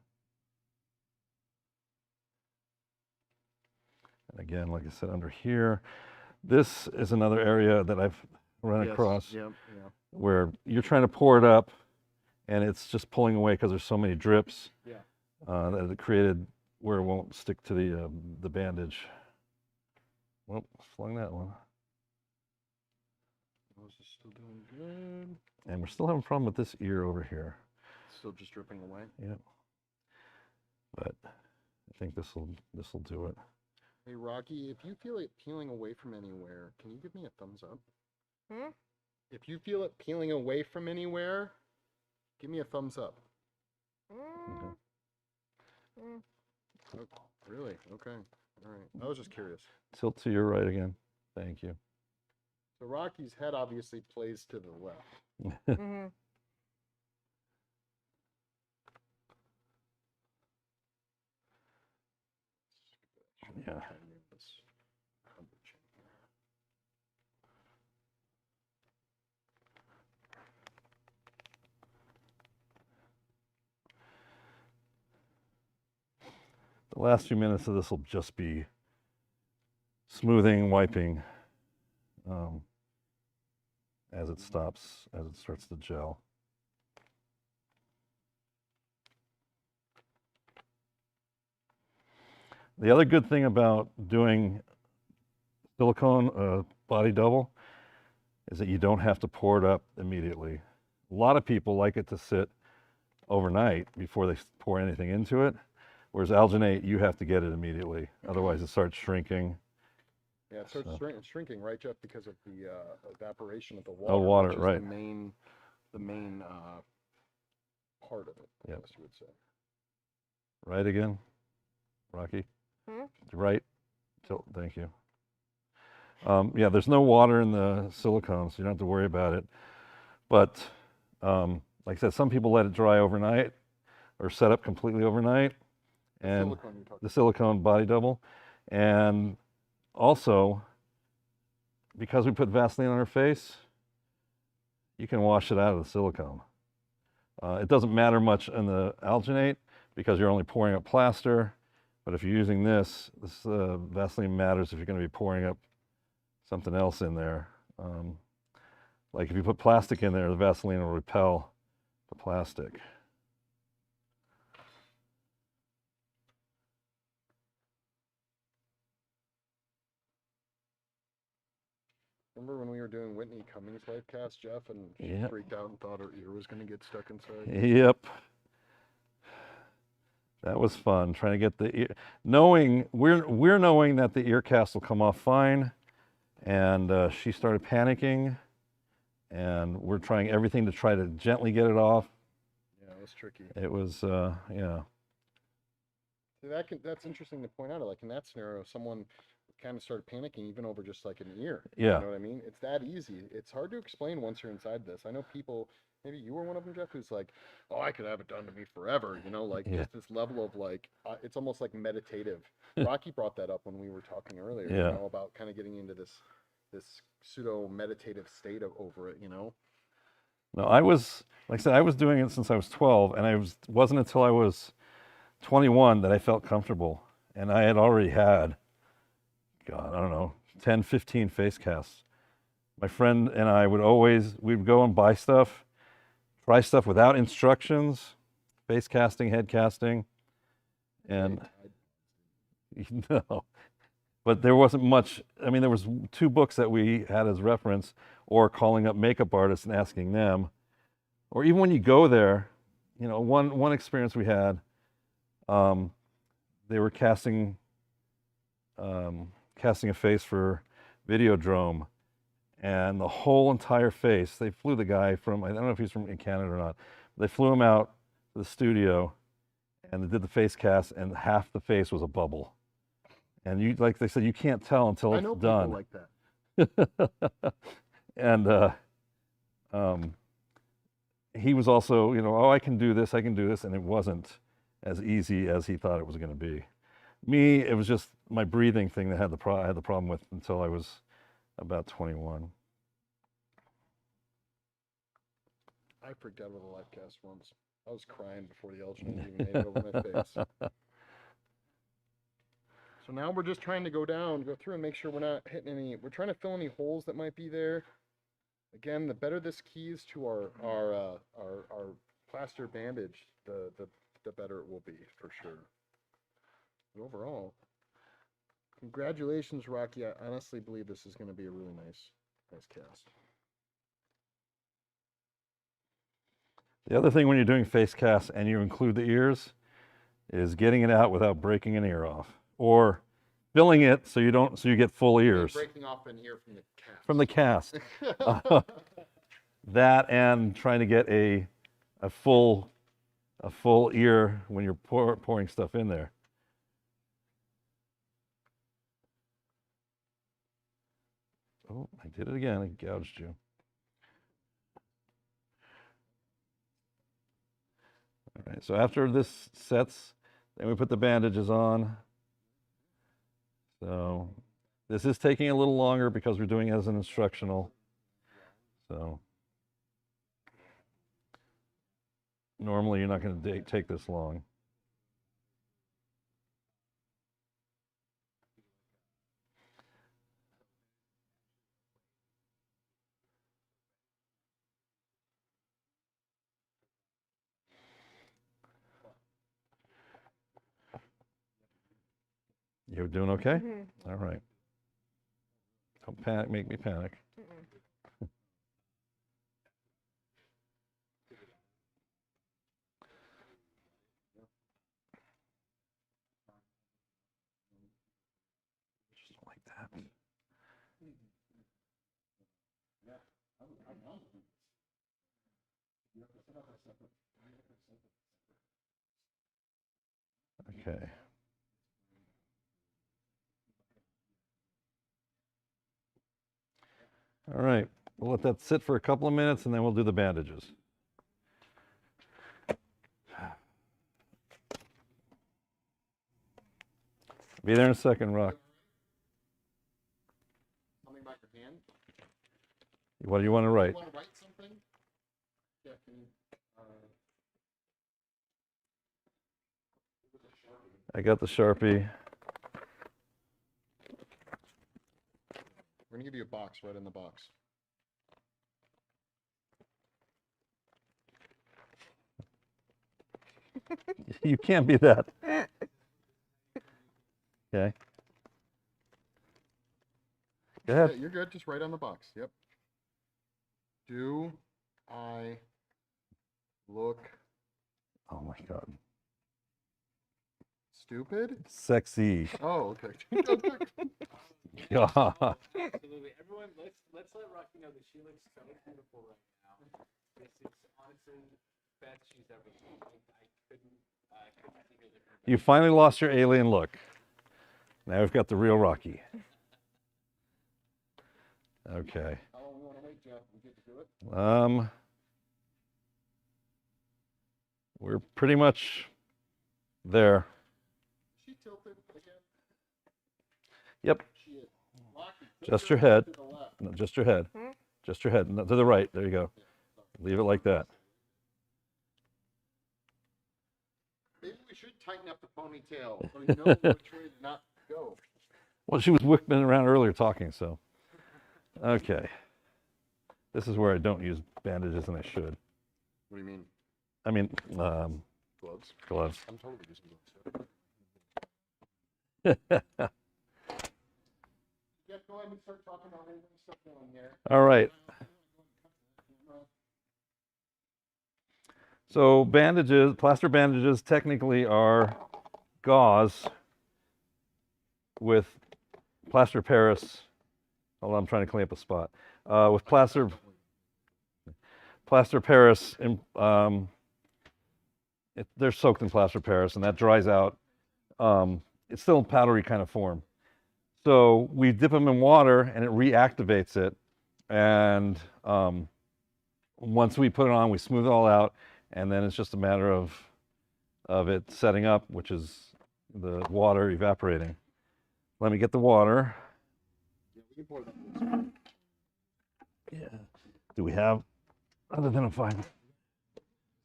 C: And again, like I said, under here, this is another area that I've run across.
A: Yep.
C: Where you're trying to pour it up, and it's just pulling away because there's so many drips that it created where it won't stick to the bandage. Well, flung that one.
A: Nose is still doing good.
C: And we're still having a problem with this ear over here.
A: Still just dripping away.
C: Yep. But I think this will do it.
A: Hey Rocky, if you feel it peeling away from anywhere, can you give me a thumbs up? If you feel it peeling away from anywhere, give me a thumbs up.
C: Okay.
A: Oh, really? Okay. All right. I was just curious.
C: Tilt to your right again. Thank you.
A: So Rocky's head obviously plays to the left.
C: Yeah. The last few minutes of this will just be smoothing, wiping, as it stops, as it starts to gel. The other good thing about doing silicone body double is that you don't have to pour it up immediately. A lot of people like it to sit overnight before they pour anything into it. Whereas alginate, you have to get it immediately. Otherwise, it starts shrinking.
A: Yeah, it starts shrinking, right, Jeff, because of the evaporation of the water.
C: Oh, water,
A: which is
C: right.
A: The main part of it, I guess you would say.
C: Right again, Rocky? Right. Tilt, thank you. Yeah, there's no water in the silicone, so you don't have to worry about it. But like I said, some people let it dry overnight or set up completely overnight. And the silicone body double. And also, because we put Vaseline on her face, you can wash it out of the silicone. It doesn't matter much in the alginate because you're only pouring up plaster. But if you're using this Vaseline matters if you're going to be pouring up something else in there. Like if you put plastic in there, the Vaseline will repel the plastic.
A: Remember when we were doing Whitney Cummings' Lifecast, Jeff, and she freaked out and thought her ear was going to get stuck inside?
C: Yep. That was fun, trying to get the ear, knowing, we're knowing that the ear cast will come off fine, and she started panicking, and we're trying everything to try to gently get it off.
A: Yeah, it was tricky.
C: It was, yeah.
A: See, that's interesting to point out. Like in that scenario, someone kind of started panicking even over just like an ear.
C: Yeah.
A: You know what I mean? It's that easy. It's hard to explain once you're inside this. I know people, maybe you were one of them, Jeff, who's like, oh, I could have it done to me forever. You know, like just this level of like, it's almost like meditative. Rocky brought that up when we were talking earlier, you know, about kind of getting into this pseudo meditative state over it, you know?
C: No, I was, like I said, I was doing it since I was 12, and it wasn't until I was 21 that I felt comfortable. And I had already had, God, I don't know, 10, 15 face casts. My friend and I we'd go and buy stuff, try stuff without instructions, face casting, head casting, and no. But there wasn't much, I mean, there was 2 books that we had as reference, or calling up makeup artists and asking them, or even when you go there, you know, one experience we had, they were casting a face for Videodrome, and the whole entire face, they flew the guy from, I don't know if he's from Canada or not, they flew him out to the studio, and they did the face cast, and half the face was a bubble. And you, like they said, you can't tell until it's done.
A: I know people like that.
C: And he was also, you know, oh, I can do this, and it wasn't as easy as he thought it was going to be. Me, it was just my breathing thing that I had the problem with until I was about 21.
A: I freaked out with a Lifecast once. I was crying before the alginate even made it over my face. So now we're just trying to go through and make sure we're not hitting any, we're trying to fill any holes that might be there. Again, the better this keys to our plaster bandage, the better it will be, for sure. But overall, congratulations, Rocky. I honestly believe this is going to be a really nice cast.
C: The other thing when you're doing face casts and you include the ears is getting it out without breaking an ear off, or filling it so you get full ears.
A: Breaking off an ear from the cast.
C: That, and trying to get a full ear when you're pouring stuff in there. Oh, I did it again. I gouged you. All right, so after this sets, then we put the bandages on. So this is taking a little longer because we're doing it as an instructional. So normally you're not going to take this long. You're doing okay? Mm-hmm. All right. Don't panic, make me panic. Mm-mm. Just don't like that. Okay. All right, we'll let that sit for a couple of minutes and then we'll do the bandages. Be there in a second, Rock.
A: Something about your hand?
C: What do you want to write?
A: You want to write something? Yeah, can you,
C: I got the Sharpie.
A: We're going to give you a box right in the box.
C: You can't be that. Okay. Go ahead.
A: Yeah, you're good. Just write on the box. Yep. Do I look
C: Oh my God.
A: stupid?
C: Sexy.
A: Oh, okay.
C: Yeah.
D: Absolutely. Everyone, let's let Rocky know that she looks so beautiful right now. This is honestly the best she's ever looked. I couldn't think of it.
C: You finally lost your alien look. Now we've got the real Rocky. Okay.
A: How long we want to wait, Jeff? We get to do it?
C: We're pretty much there.
A: She tilted again.
C: Yep.
A: She is. Rocky,
C: Just your head.
A: to the left.
C: No, just your head. Just your head. No, to the right. There you go. Leave it like that.
A: Maybe we should tighten up the ponytail so you know which way to not go.
C: Well, she was whipping around earlier talking, so. Okay. This is where I don't use bandages and I should.
A: What do you mean?
C: I mean,
A: Gloves?
C: gloves.
A: I'm totally using gloves. Yeah, go ahead and start talking about anything stuff going here.
C: All right. So bandages, plaster bandages technically are gauze with plaster Paris. Hold on, I'm trying to clean up a spot. With plaster Paris, they're soaked in plaster Paris, and that dries out. It's still in powdery kind of form. So we dip them in water, and it reactivates it. And once we put it on, we smooth it all out, and then it's just a matter of it setting up, which is the water evaporating. Let me get the water.
A: Yeah, we can pour that.
C: Yeah. Do we have other than a 5?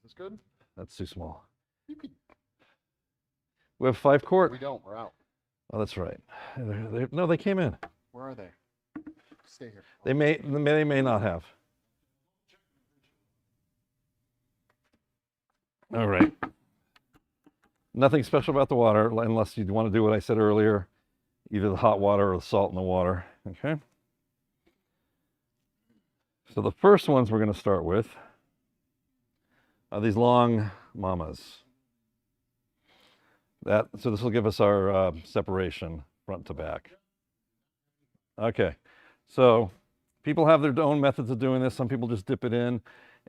A: That's good?
C: That's too small.
A: You could.
C: We have 5 quart.
A: We don't. We're out.
C: Oh, that's right. No, they came in.
A: Where are they? Stay here.
C: They may not have. All right. Nothing special about the water unless you want to do what I said earlier, either the hot water or the salt in the water. Okay. So the first ones we're going to start with are these long mamas. So this will give us our separation front to back. Okay. So people have their own methods of doing this. Some people just dip it in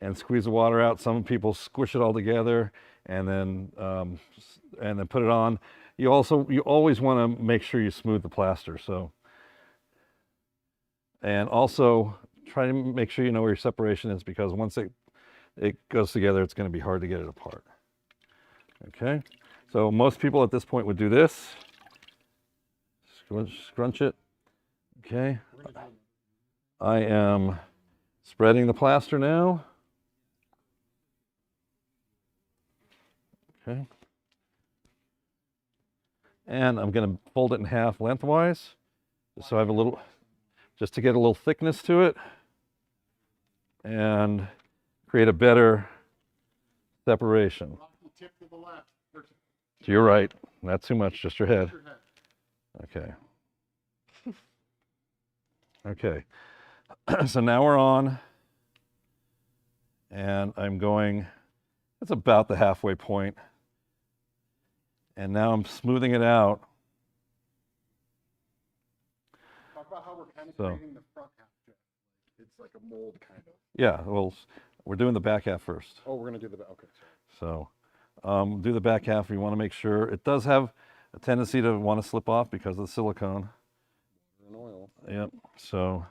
C: and squeeze the water out. Some people squish it all together and then put it on. You always want to make sure you smooth the plaster. So, and also try to make sure you know where your separation is, because once it goes together, it's going to be hard to get it apart. Okay. So most people at this point would do this. Scrunch it. Okay. I am spreading the plaster now. Okay. And I'm going to fold it in half lengthwise, just so I have just to get a little thickness to it and create a better separation.
A: Tip to the left.
C: To your right. Not too much, just your head. Okay. Okay. So now we're on, and I'm going, it's about the halfway point. And now I'm smoothing it out.
A: Talk about how we're kind of
C: So,
A: creating the front half. It's like a mold kind of.
C: yeah, well, we're doing the back half first.
A: Oh, we're going to do the back. Okay.
C: So do the back half. You want to make sure. It does have a tendency to want to slip off because of the silicone.
A: And oil.
C: Yep. So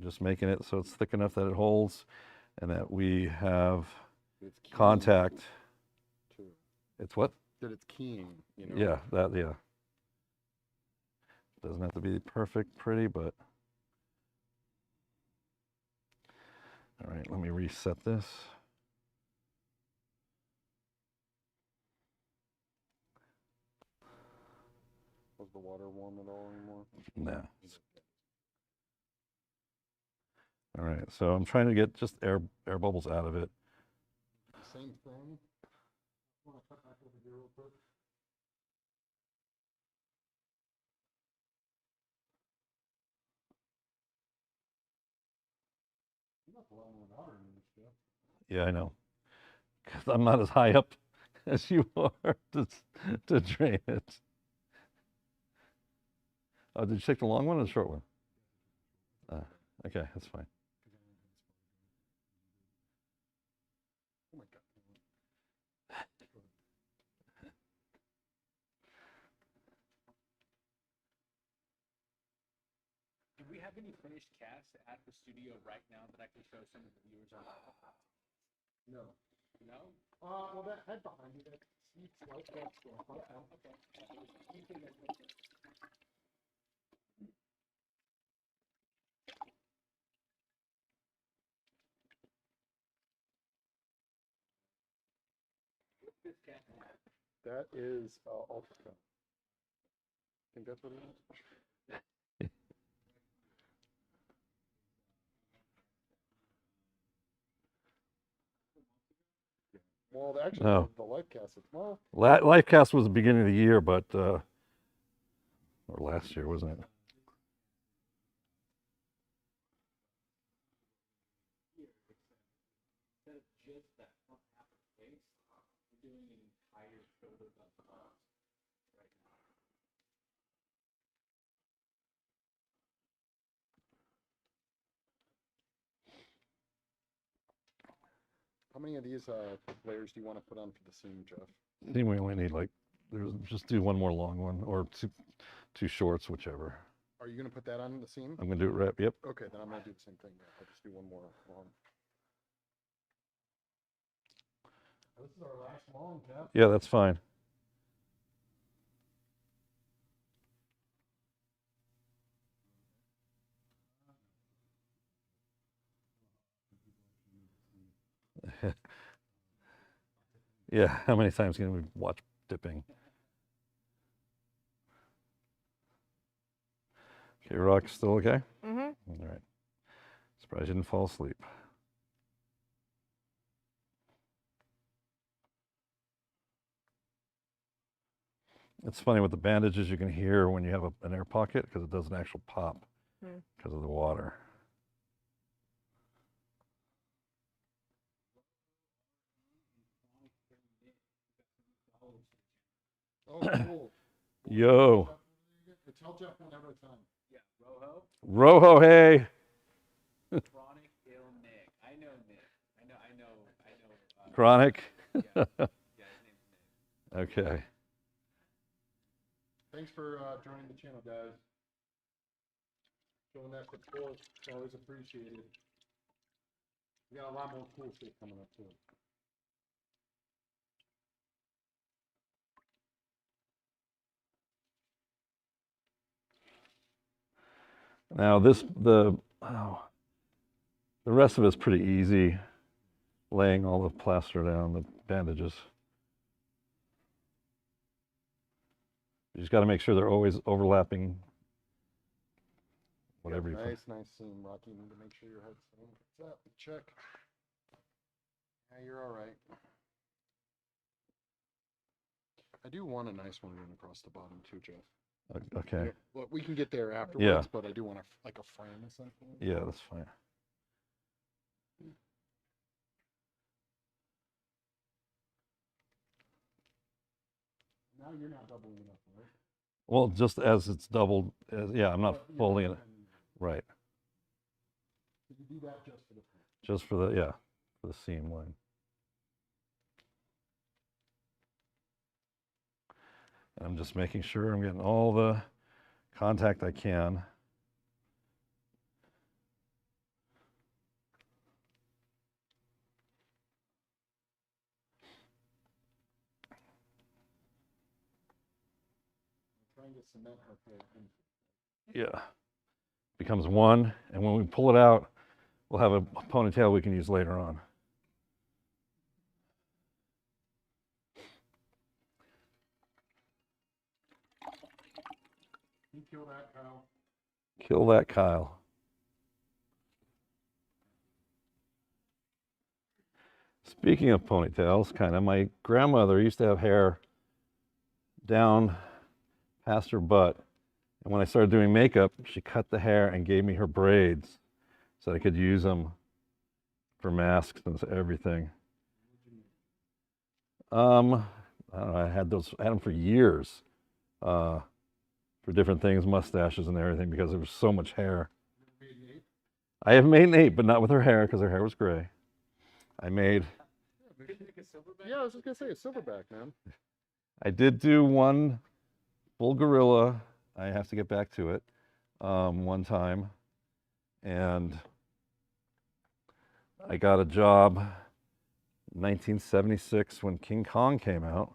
C: Just making it so it's thick enough that it holds and that we have
A: It's keying,
C: contact.
A: too.
C: It's what?
A: That it's keying, you know.
C: Yeah, that, yeah. Doesn't have to be perfect, pretty, but. All right, let me reset this.
A: Was the water warm at all anymore?
C: No. All right, so I'm trying to get just air bubbles out of it.
A: Same thing. Want to cut back over here real quick? You're not blowing water in this stuff.
C: Yeah, I know. Because I'm not as high up as you are to drain it. Oh, did you take the long one or the short one? Okay, that's fine.
A: Oh my God.
D: Do we have any finished casts at the studio right now that I can show some of the viewers on?
A: No.
D: No?
A: Well, that head behind you, that seats like that stuff.
D: Okay. Anything that's missing? What's this cast?
A: That is Ultra. Think that's what it is? Well, actually,
C: No.
A: the Lifecast, well,
C: Lifecast was the beginning of the year, but, or last year, wasn't it?
D: Instead of just that front half of the face, we're doing an entire shoulder up right now.
A: how many of these layers do you want to put on for the seam, Jeff?
C: I think we only need just do one more long one or two shorts, whichever.
A: Are you going to put that on the seam?
C: I'm gonna do it right. Yep.
A: Okay, then I'm going to do the same thing. I'll just do one more long. This is our last long, Jeff.
C: Yeah, that's fine. Yeah, how many times can we watch dipping? Okay, Rock, still okay?
B: Mm-hmm.
C: All right. Surprised you didn't fall asleep. It's funny with the bandages, you can hear when you have an air pocket because it does an actual pop because of the water.
A: Oh, cool.
C: Yo.
A: Tell Jeff one at a time.
D: Yeah, Rojo,
C: Rojo, hey.
D: Chronic Ill Nick. I know Nick. I know.
C: Chronic.
D: Yeah, his name's Nick.
C: Okay.
A: Thanks for joining the channel, guys. Showing that support, it's always appreciated. We got a lot more cool shit coming up too.
C: Now the rest of it's pretty easy, laying all the plaster down, the bandages. You just got to make sure they're always overlapping. Whatever you put.
A: Nice seam, Rocky. You need to make sure your head's seam. What's up? Check. Yeah, you're all right. I do want a nice one running across the bottom too, Jeff.
C: Okay.
A: Yeah, well, we can get there afterwards,
C: Yeah.
A: but I do want like a frame essentially.
C: Yeah, that's fine.
A: Now you're not doubling it up, right?
C: Well, just as it's doubled, yeah, I'm not
A: But, yeah,
C: folding it.
A: and
C: Right.
A: You do that just for the frame.
C: Just for the, yeah, for the seam line. And I'm just making sure I'm getting all the contact I can.
A: trying to cement her hair in.
C: Yeah. Becomes one, and when we pull it out, we'll have a ponytail we can use later on.
A: You kill that, Kyle.
C: Kill that, Kyle. Speaking of ponytails, kind of, my grandmother used to have hair down past her butt. And when I started doing makeup, she cut the hair and gave me her braids so that I could use them for masks and everything. I don't know, I had them for years, for different things, mustaches and everything, because there was so much hair. I have made an 8, but not with her hair, because her hair was gray. I made...
A: Yeah, I was just gonna say a silverback, man.
C: I did do one full gorilla. I have to get back to it one time, and I got a job in 1976 when King Kong came out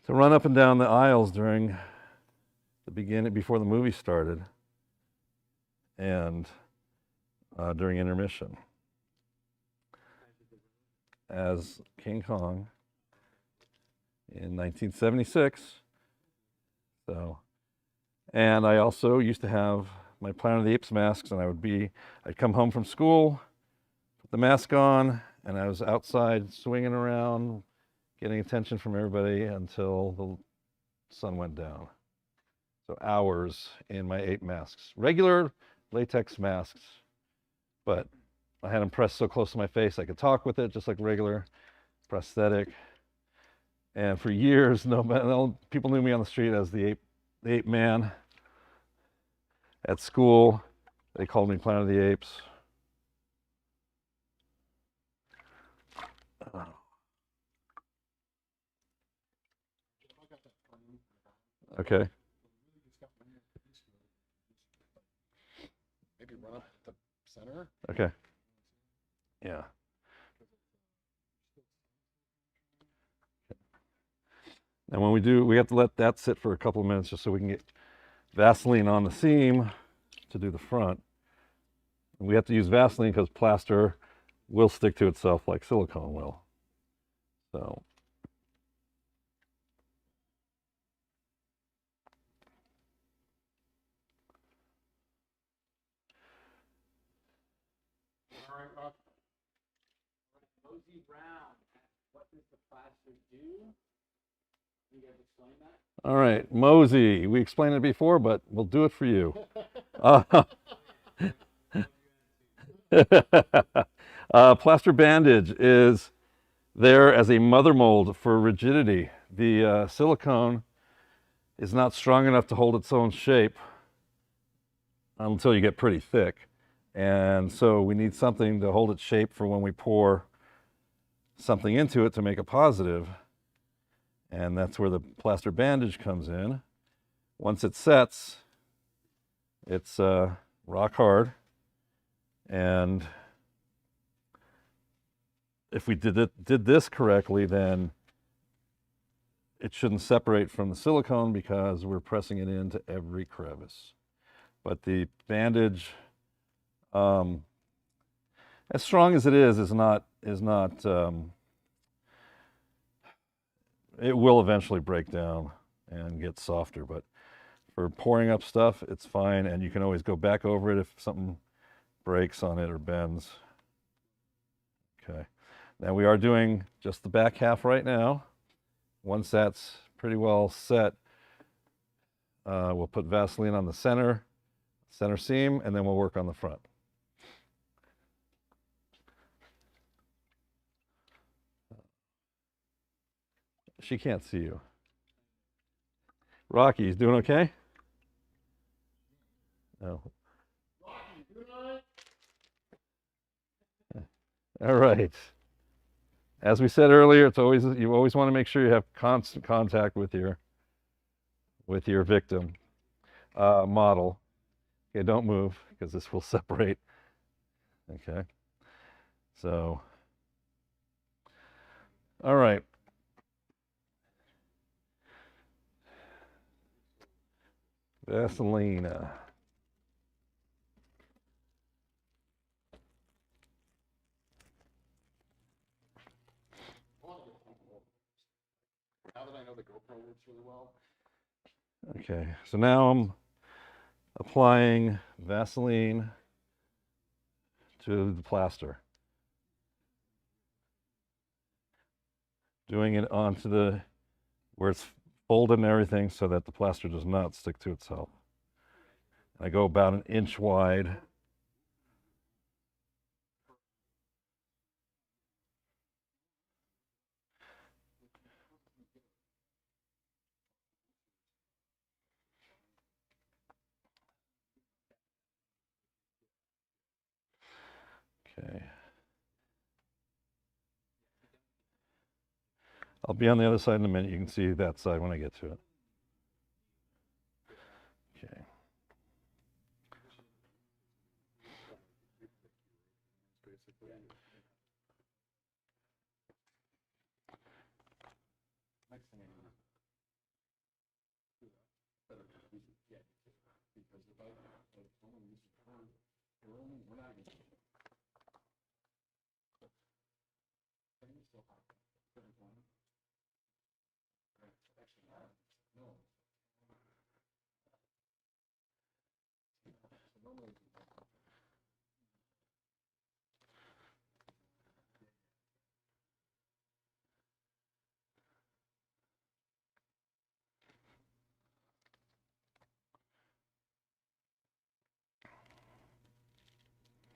C: to run up and down the aisles during the beginning, before the movie started, and during intermission as King Kong in 1976. So, and I also used to have my Planet of the Apes masks, and I'd come home from school, put the mask on, and I was outside swinging around, getting attention from everybody until the sun went down. So hours in my ape masks, regular latex masks, but I had them pressed so close to my face I could talk with it, just like regular prosthetic. And for years, people knew me on the street as the ape man. At school, they called me Planet of the Apes. Okay.
A: Maybe run up the center.
C: Okay. Yeah. And when we do, we have to let that sit for a couple of minutes just so we can get Vaseline on the seam to do the front. And we have to use Vaseline because plaster will stick to itself like silicone will. So.
A: All right, Rock.
D: Mosey Brown, what does the plaster do? You guys explain that?
C: All right, Mosey. We explained it before, but we'll do it for you. Plaster Bandage is there as a mother mold for rigidity. The silicone is not strong enough to hold its own shape until you get pretty thick. And so we need something to hold its shape for when we pour something into it to make a positive. And that's where the plaster bandage comes in. Once it sets, it's rock hard. And if we did this correctly, then it shouldn't separate from the silicone because we're pressing it into every crevice. But the bandage, as strong as it is not. It will eventually break down and get softer, but for pouring up stuff, it's fine, and you can always go back over it if something breaks on it or bends. Okay, now we are doing just the back half right now. Once that's pretty well set, we'll put Vaseline on the center seam, and then we'll work on the front. She can't see you. Rocky, you doing okay? No.
A: Rocky, you doing all right?
C: All right. As we said earlier, you always want to make sure you have constant contact with your victim model. Okay, don't move because this will separate. Okay. So, all right. Vaseline.
A: Now that I know the GoPro works really well.
C: Okay, so now I'm applying Vaseline to the plaster. Doing it onto the, where it's folded and everything so that the plaster does not stick to itself. I go about an inch wide. Okay. I'll be on the other side in a minute. You can see that side when I get to it. Okay.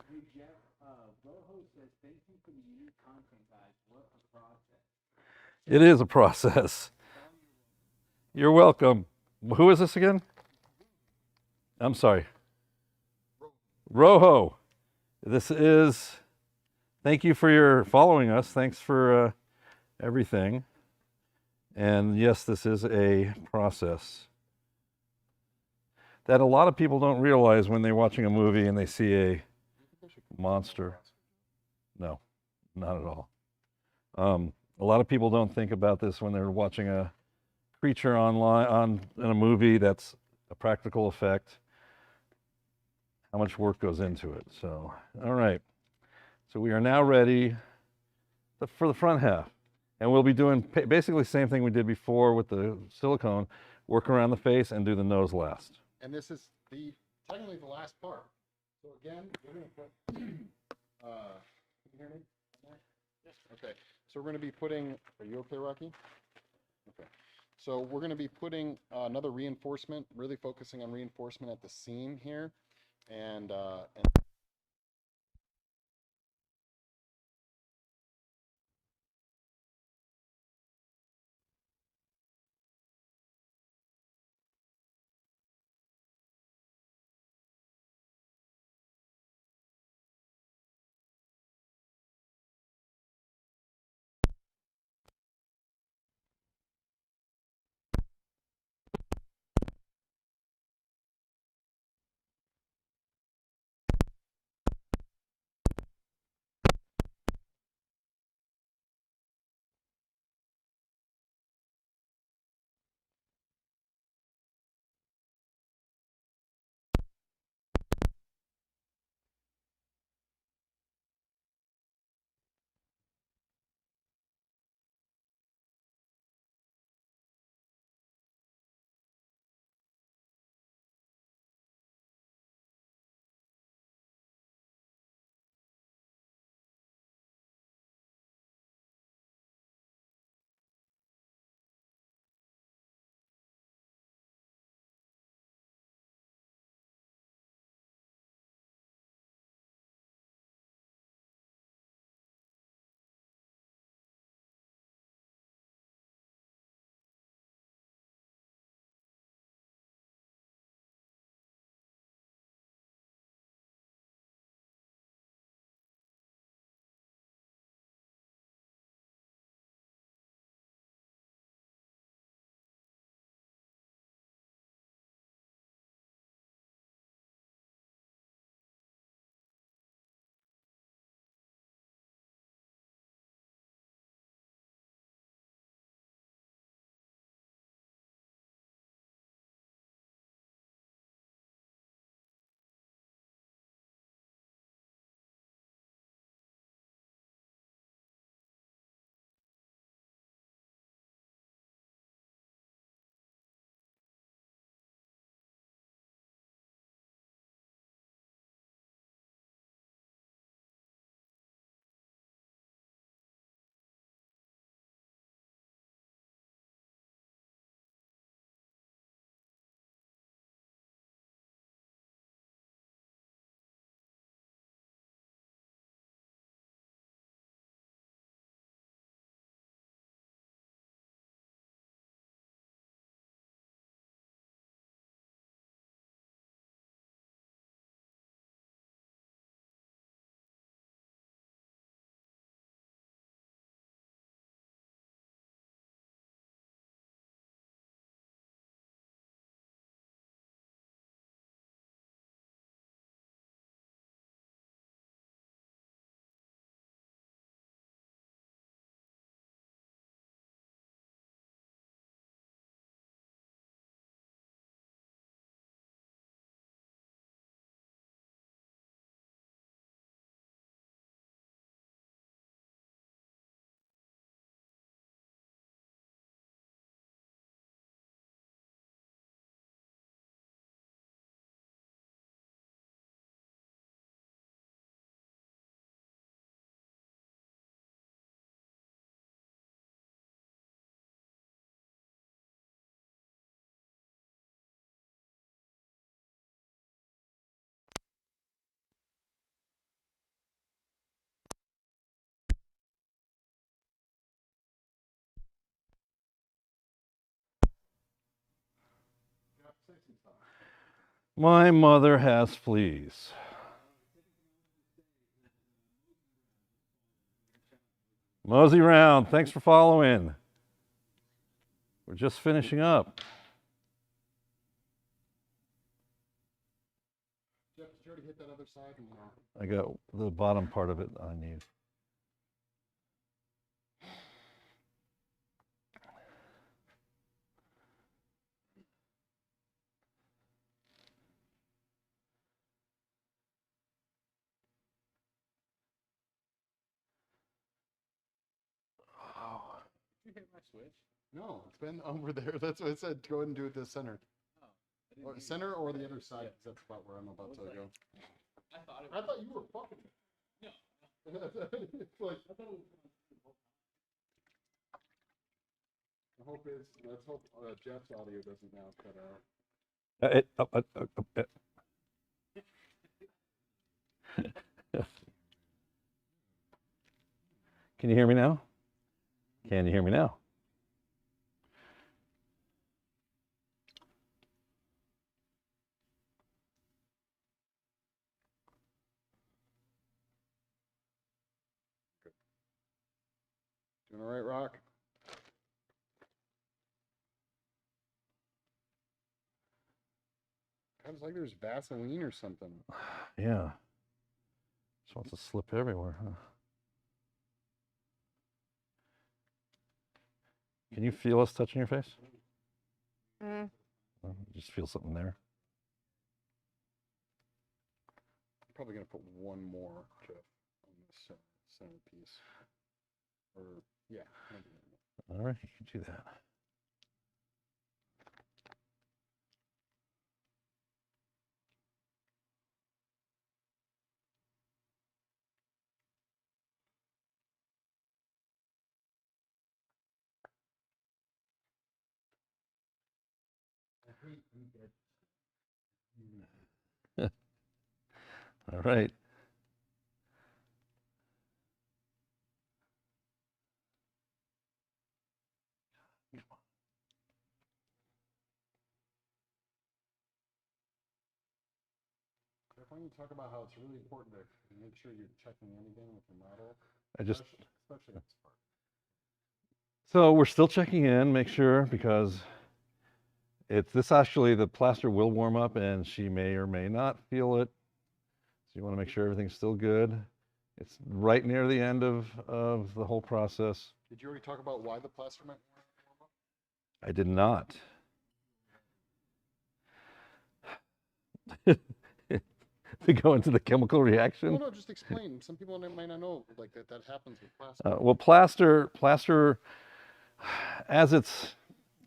D: Hey Jeff, Rojo says thank you for the unique content, guys. What a process.
C: It is a process. You're welcome. Who is this again? I'm sorry. Rojo. This is, thank you for your following us. Thanks for everything. And yes, this is a process that a lot of people don't realize when they're watching a movie and they see a monster. No, not at all. A lot of people don't think about this when they're watching a creature online in a movie that's a practical effect. How much work goes into it. So, all right. So we are now ready for the front half. And we'll be doing basically the same thing we did before with the silicone, work around the face and do the nose last.
A: And this is technically the last part. So again, we're going to put, can you hear me? Yes. Okay. So we're going to be putting, are you okay, Rocky? Okay. So we're going to be putting another reinforcement, really focusing on reinforcement at the seam here. And
C: My mother has fleas. Mosey round. Thanks for following. We're just finishing up.
A: Jeff, did you already hit that other side?
C: I got the bottom part of it I need.
D: Did you hit my switch?
A: No, it's been over there. That's what I said. Go ahead and do it this center.
D: Oh,
A: Or center or the other side, 'cause that's about where I'm about to go.
D: I thought it
A: I thought you were fucking.
D: No.
A: It's like,
D: I thought it was.
A: the hope is, let's hope Jeff's audio doesn't now cut out.
C: Can you hear me now? Can you hear me now?
A: Doing all right, Rock? Sounds like there's Vaseline or something.
C: Yeah. Just wants to slip everywhere, huh? Can you feel us touching your face? Just feel something there.
A: I'm probably gonna put one more, Jeff, on this centerpiece. Or yeah.
C: All right, you can do that. All right.
A: Why don't you talk about how it's really important to make sure you're checking in again with your model, especially this part.
C: So we're still checking in, make sure, because this actually, the plaster will warm up and she may or may not feel it. So you want to make sure everything's still good. It's right near the end of the whole process.
A: Did you already talk about why the plaster might warm up?
C: I did not. To go into the chemical reaction.
A: No, just explain. Some people might not know like that happens with plaster.
C: Well, plaster, as it's,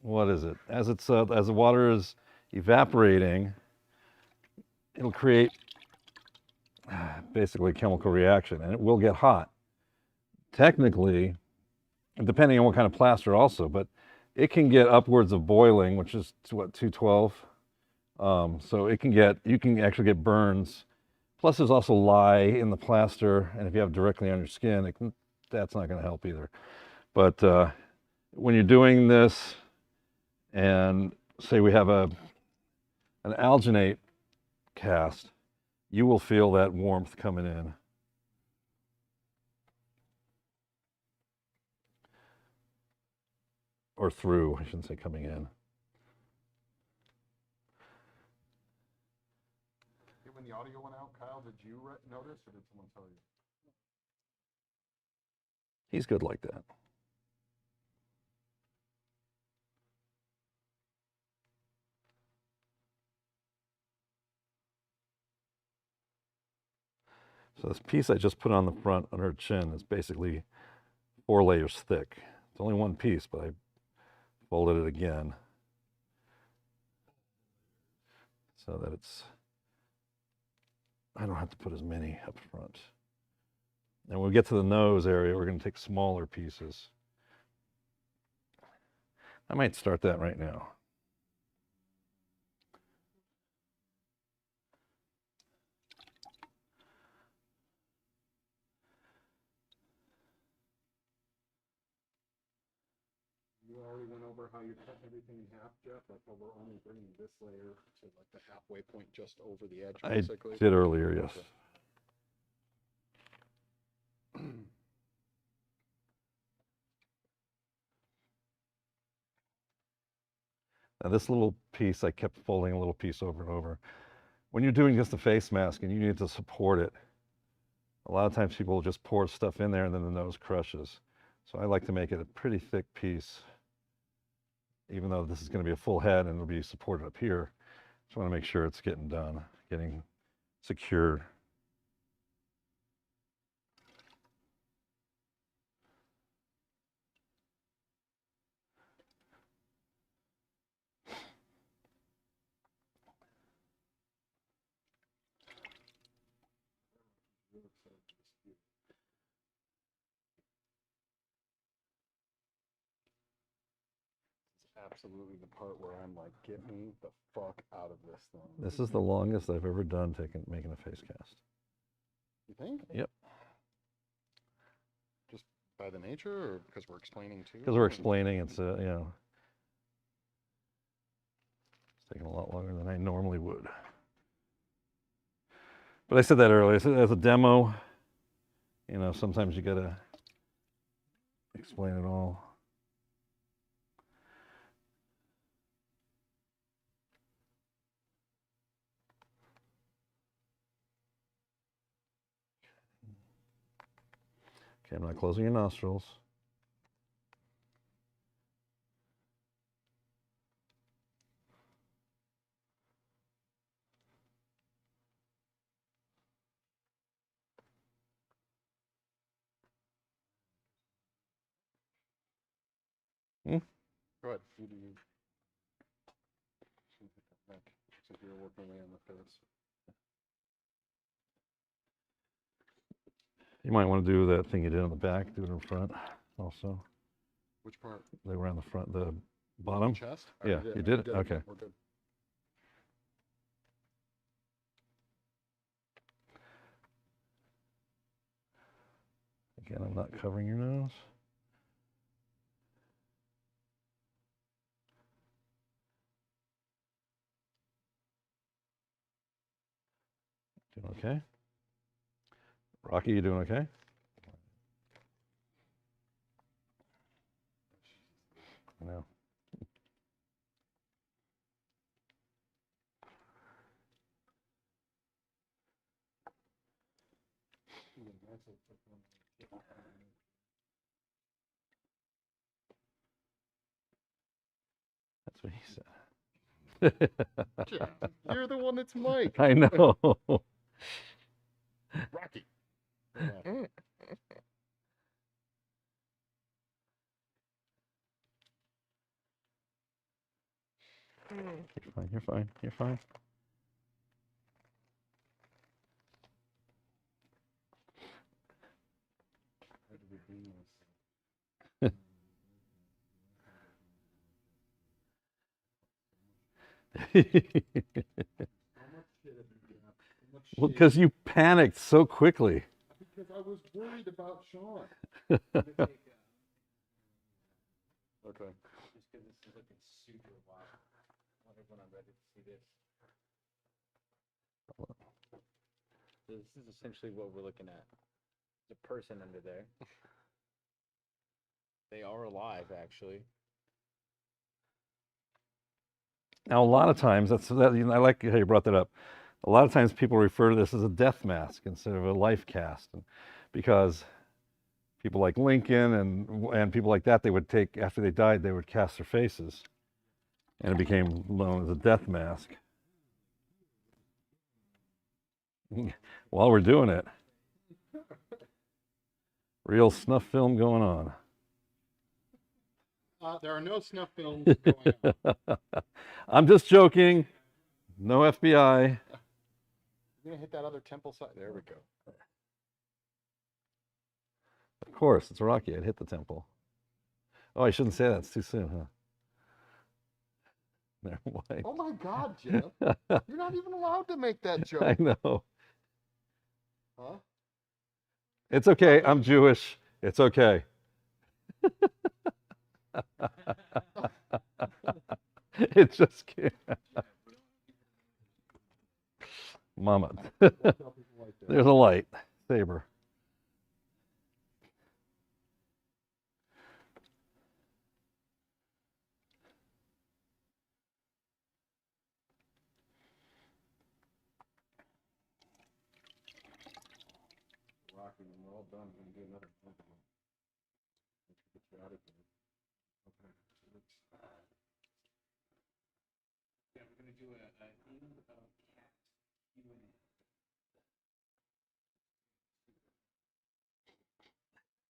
C: what is it? As the water is evaporating, it'll create basically a chemical reaction, and it will get hot. Technically, depending on what kind of plaster also, but it can get upwards of boiling, which is what, 212. So you can actually get burns. Plus there's also lye in the plaster, and if you have it directly on your skin, that's not going to help either. But when you're doing this, and say we have an alginate cast, you will feel that warmth coming in. Or through, I shouldn't say coming in.
A: When the audio went out, Kyle, did you notice or did someone tell you?
C: He's good like that. So this piece I just put on the front on her chin is basically 4 layers thick. It's only one piece, but I folded it again so that I don't have to put as many up front. And when we get to the nose area, we're going to take smaller pieces. I might start that right now.
A: You already went over how you cut everything in half, Jeff. Like how we're only bringing this layer to like the halfway point, just over the edge,
C: I
A: basically.
C: did earlier, yes.
A: Okay.
C: Now this little piece, I kept folding a little piece over and over. When you're doing just a face mask and you need to support it, a lot of times people will just pour stuff in there and then the nose crushes. So I like to make it a pretty thick piece, even though this is going to be a full head and it'll be supported up here. Just want to make sure it's getting done, getting secured.
A: Absolutely the part where I'm like, get me the fuck out of this thing.
C: This is the longest I've ever done making a face cast.
A: You think?
C: Yep.
A: Just by the nature, or because we're explaining too?
C: Because we're explaining, it's you know, it's taking a lot longer than I normally would. But I said that earlier. So as a demo, you know, sometimes you gotta explain it all. Okay, I'm not closing your nostrils.
A: Go ahead. You do you. So you're working away on the face.
C: You might want to do that thing you did on the back, do it in front also.
A: Which part?
C: They were on the front, the bottom.
A: Chest?
C: Yeah, you did it? Okay.
A: We're good.
C: Again, I'm not covering your nose. Doing okay? Rocky, you doing okay? I know. That's what he said.
A: Jeff, you're the one that's Mike.
C: I know.
A: Rocky.
C: You're fine, you're fine, you're fine. Well, because you panicked so quickly.
A: Because I was worried about Sean.
D: Okay. Just because this is looking super wild. I wonder when I'm ready to see this. So this is essentially what we're looking at. There's a person under there. They are alive, actually.
C: Now, a lot of times, you know, I like how you brought that up. A lot of times people refer to this as a death mask instead of a life cast. And because people like Lincoln and people like that, they would take, after they died, they would cast their faces. And it became known as a death mask. While we're doing it, real snuff film going on.
A: There are no snuff films going on.
C: I'm just joking. No FBI.
A: You're going to hit that other temple side. There we go.
C: Of course, it's Rocky. I'd hit the temple. Oh, I shouldn't say that. It's too soon, huh? Never mind.
A: Oh my God, Jeff. You're not even allowed to make that joke.
C: I know.
A: Huh?
C: It's okay. I'm Jewish. It's okay. It just can't. Mama. There's a light. Saber.
A: Rocky, when we're all done, we're going to do another one. Get you out of here. Okay.
D: Yeah, we're gonna do a end of cat Q&A.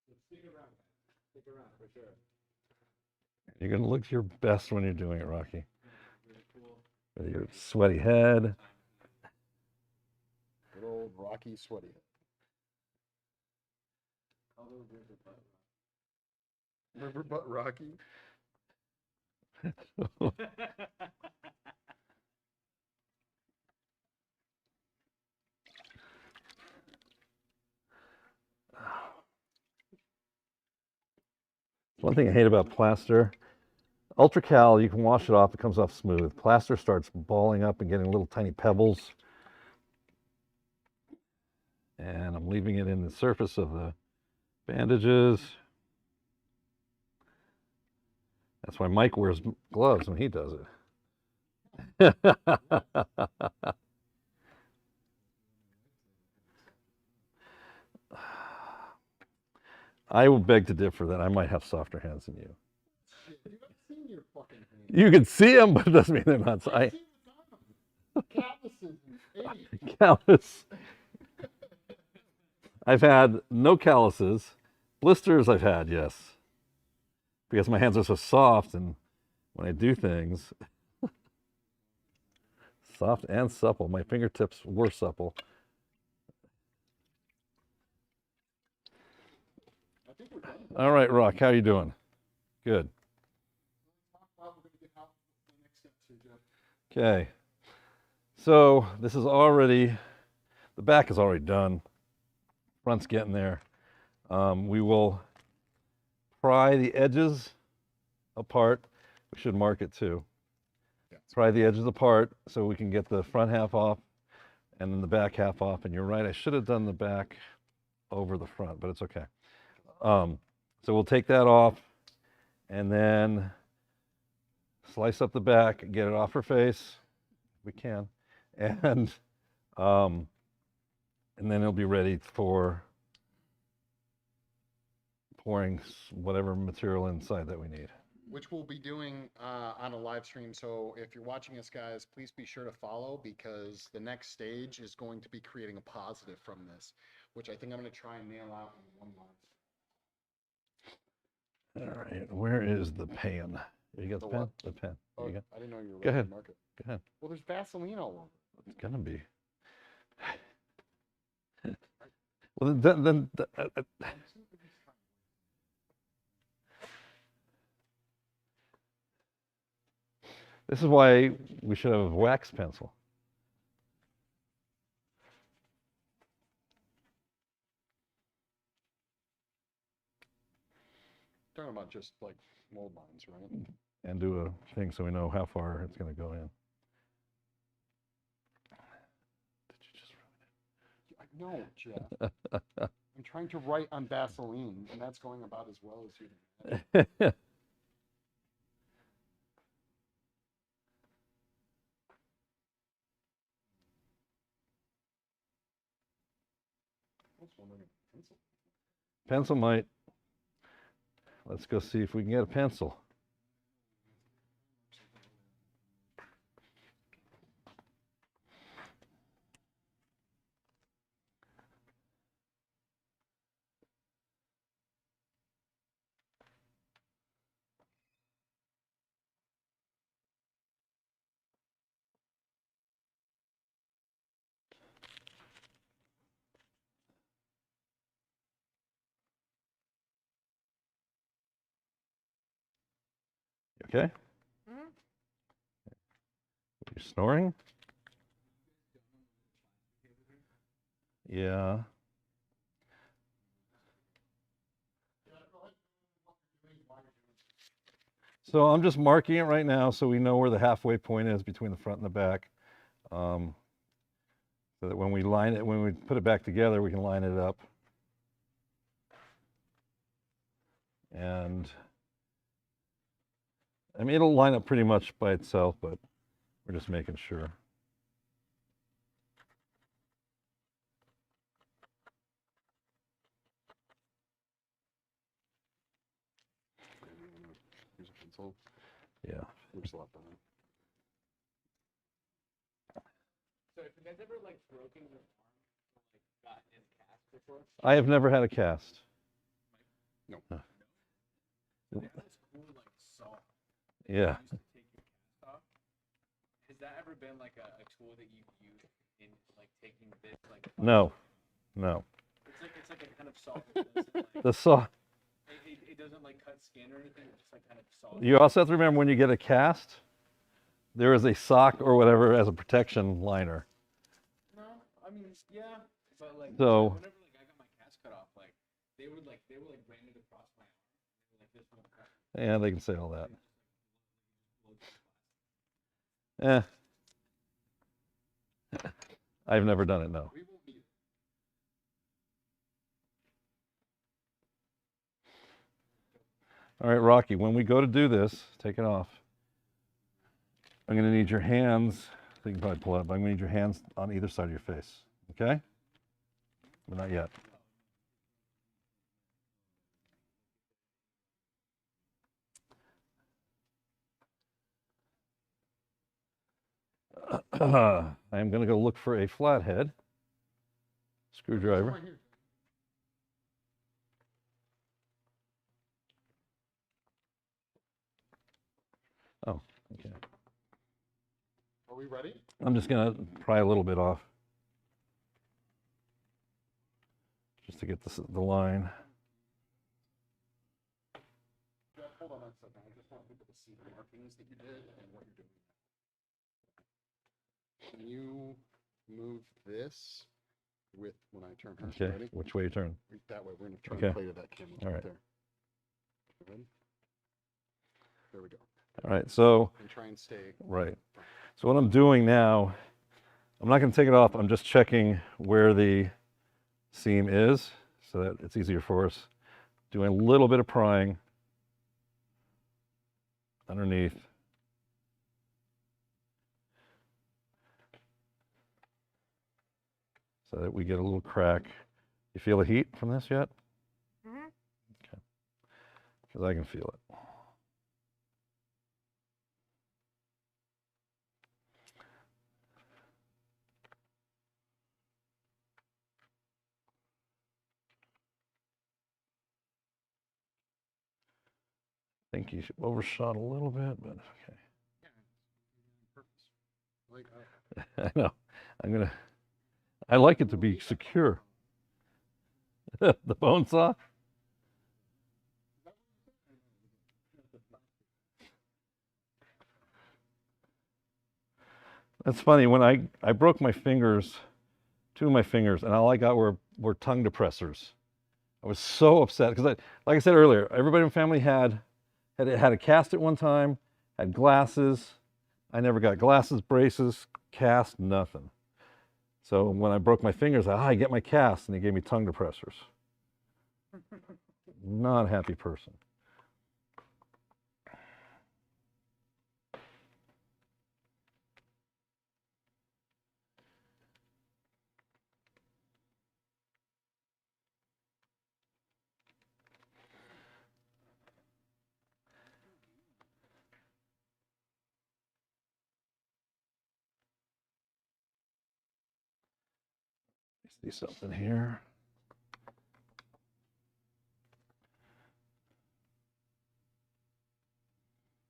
D: So stick around, guys. Stick around for sure.
C: You're going to look your best when you're doing it, Rocky.
D: Really cool.
C: With your sweaty head.
A: Good old Rocky Sweaty.
D: Although there's a butt.
A: River Butt Rocky?
C: One thing I hate about plaster, Ultra Cal, you can wash it off, it comes off smooth. Plaster starts balling up and getting little tiny pebbles. And I'm leaving it in the surface of the bandages. That's why Mike wears gloves when he does it. I will beg to differ that I might have softer hands than you.
A: Dude, I've seen your fucking hands.
C: You can see them, but it doesn't mean they're not.
A: I've seen what's on them. Calluses and AIDS.
C: Callus. I've had no calluses. Blisters I've had, yes. Because my hands are so soft, and when I do things, soft and supple. My fingertips were supple.
A: I think we're done.
C: All right, Rock, how you doing? Good.
A: We're going to get out the next steps here, Jeff.
C: Okay. So this is already, the back is already done. Front's getting there. We will pry the edges apart. We should mark it too.
A: Yeah.
C: Pry the edges apart so we can get the front half off and then the back half off. And you're right, I should have done the back over the front, but it's okay. So we'll take that off and then slice up the back and get it off her face. We can. And then it'll be ready for pouring whatever material inside that we need.
A: Which we'll be doing on a live stream. So if you're watching us, guys, please be sure to follow, because the next stage is going to be creating a positive from this, which I think I'm going to try and nail out in one line.
C: All right, where is the pen? You got the pen?
A: what?
C: The pen.
A: Oh,
C: You got?
A: I didn't know you were
C: Go
A: ready
C: ahead.
A: to mark it.
C: Go ahead.
A: Well, there's Vaseline all over.
C: It's gonna be. Well, then this is why we should have a wax pencil.
A: Talking about just like mold lines, right?
C: And do a thing so we know how far it's going to go in. Did you just ruin
A: No, Jeff. I'm trying to write on Vaseline, and that's going about as well as you can.
C: it?
A: I was wondering if pencil.
C: Pencil might. Let's go see if we can get a pencil. You okay? You snoring? Yeah. So I'm just marking it right now so we know where the halfway point is between the front and the back. So that when we put it back together, we can line it up. And I mean, it'll line up pretty much by itself, but we're just making sure.
A: Here's a pencil.
C: Yeah.
A: Works a lot better.
D: So if you guys ever like broken your arm or like gotten in a cast before?
C: I have never had a cast.
A: No.
C: No.
D: They have this cool like saw that
C: Yeah.
D: you use to take your cast off. Has that ever been like a tool that you've used in like taking this like?
C: No. No.
D: It's like a kind of saw. That doesn't, like,
C: The saw.
D: it doesn't like cut skin or anything. It's just like kind of saw.
C: You also have to remember when you get a cast, there is a sock or whatever as a protection liner.
D: No, I mean yeah, but like
C: So-
D: whenever like I got my cast cut off, like they would like ran it across my arm. They were like this one cut.
C: Yeah, they can say all that. Eh. I've never done it, no.
A: We won't need it.
C: All right, Rocky, when we go to do this, take it off. I'm going to need your hands. You can probably pull it up, but I'm going to need your hands on either side of your face. Okay? But not yet. I'm going to go look for a flathead screwdriver.
A: Right here.
C: Oh, okay.
A: Are we ready?
C: I'm just going to pry a little bit off just to get the line.
A: Jeff, hold on a second. I just want people to see the markings that you did and what you're doing. Can you move this with when I turn her?
C: Okay,
A: Ready?
C: which way you turn?
A: That way. We're going to turn
C: Okay.
A: the plate of that camera
C: All right.
A: there. Ready? There we go.
C: All right, so,
A: And try and stay.
C: right. So what I'm doing now, I'm not going to take it off. I'm just checking where the seam is so that it's easier for us. Doing a little bit of prying underneath. So that we get a little crack. You feel the heat from this yet?
B: Mm-hmm.
C: Okay. Because I can feel it. I think you overshot a little bit, but okay.
A: Like,
C: I know. I like it to be secure. The bone saw? That's funny. When I broke my fingers, two of my fingers, and all I got were tongue depressors. I was so upset because, like I said earlier, everybody in my family had a cast at one time, had glasses. I never got glasses, braces, cast, nothing. So when I broke my fingers, I get my cast, and they gave me tongue depressors. Not a happy person. See something here.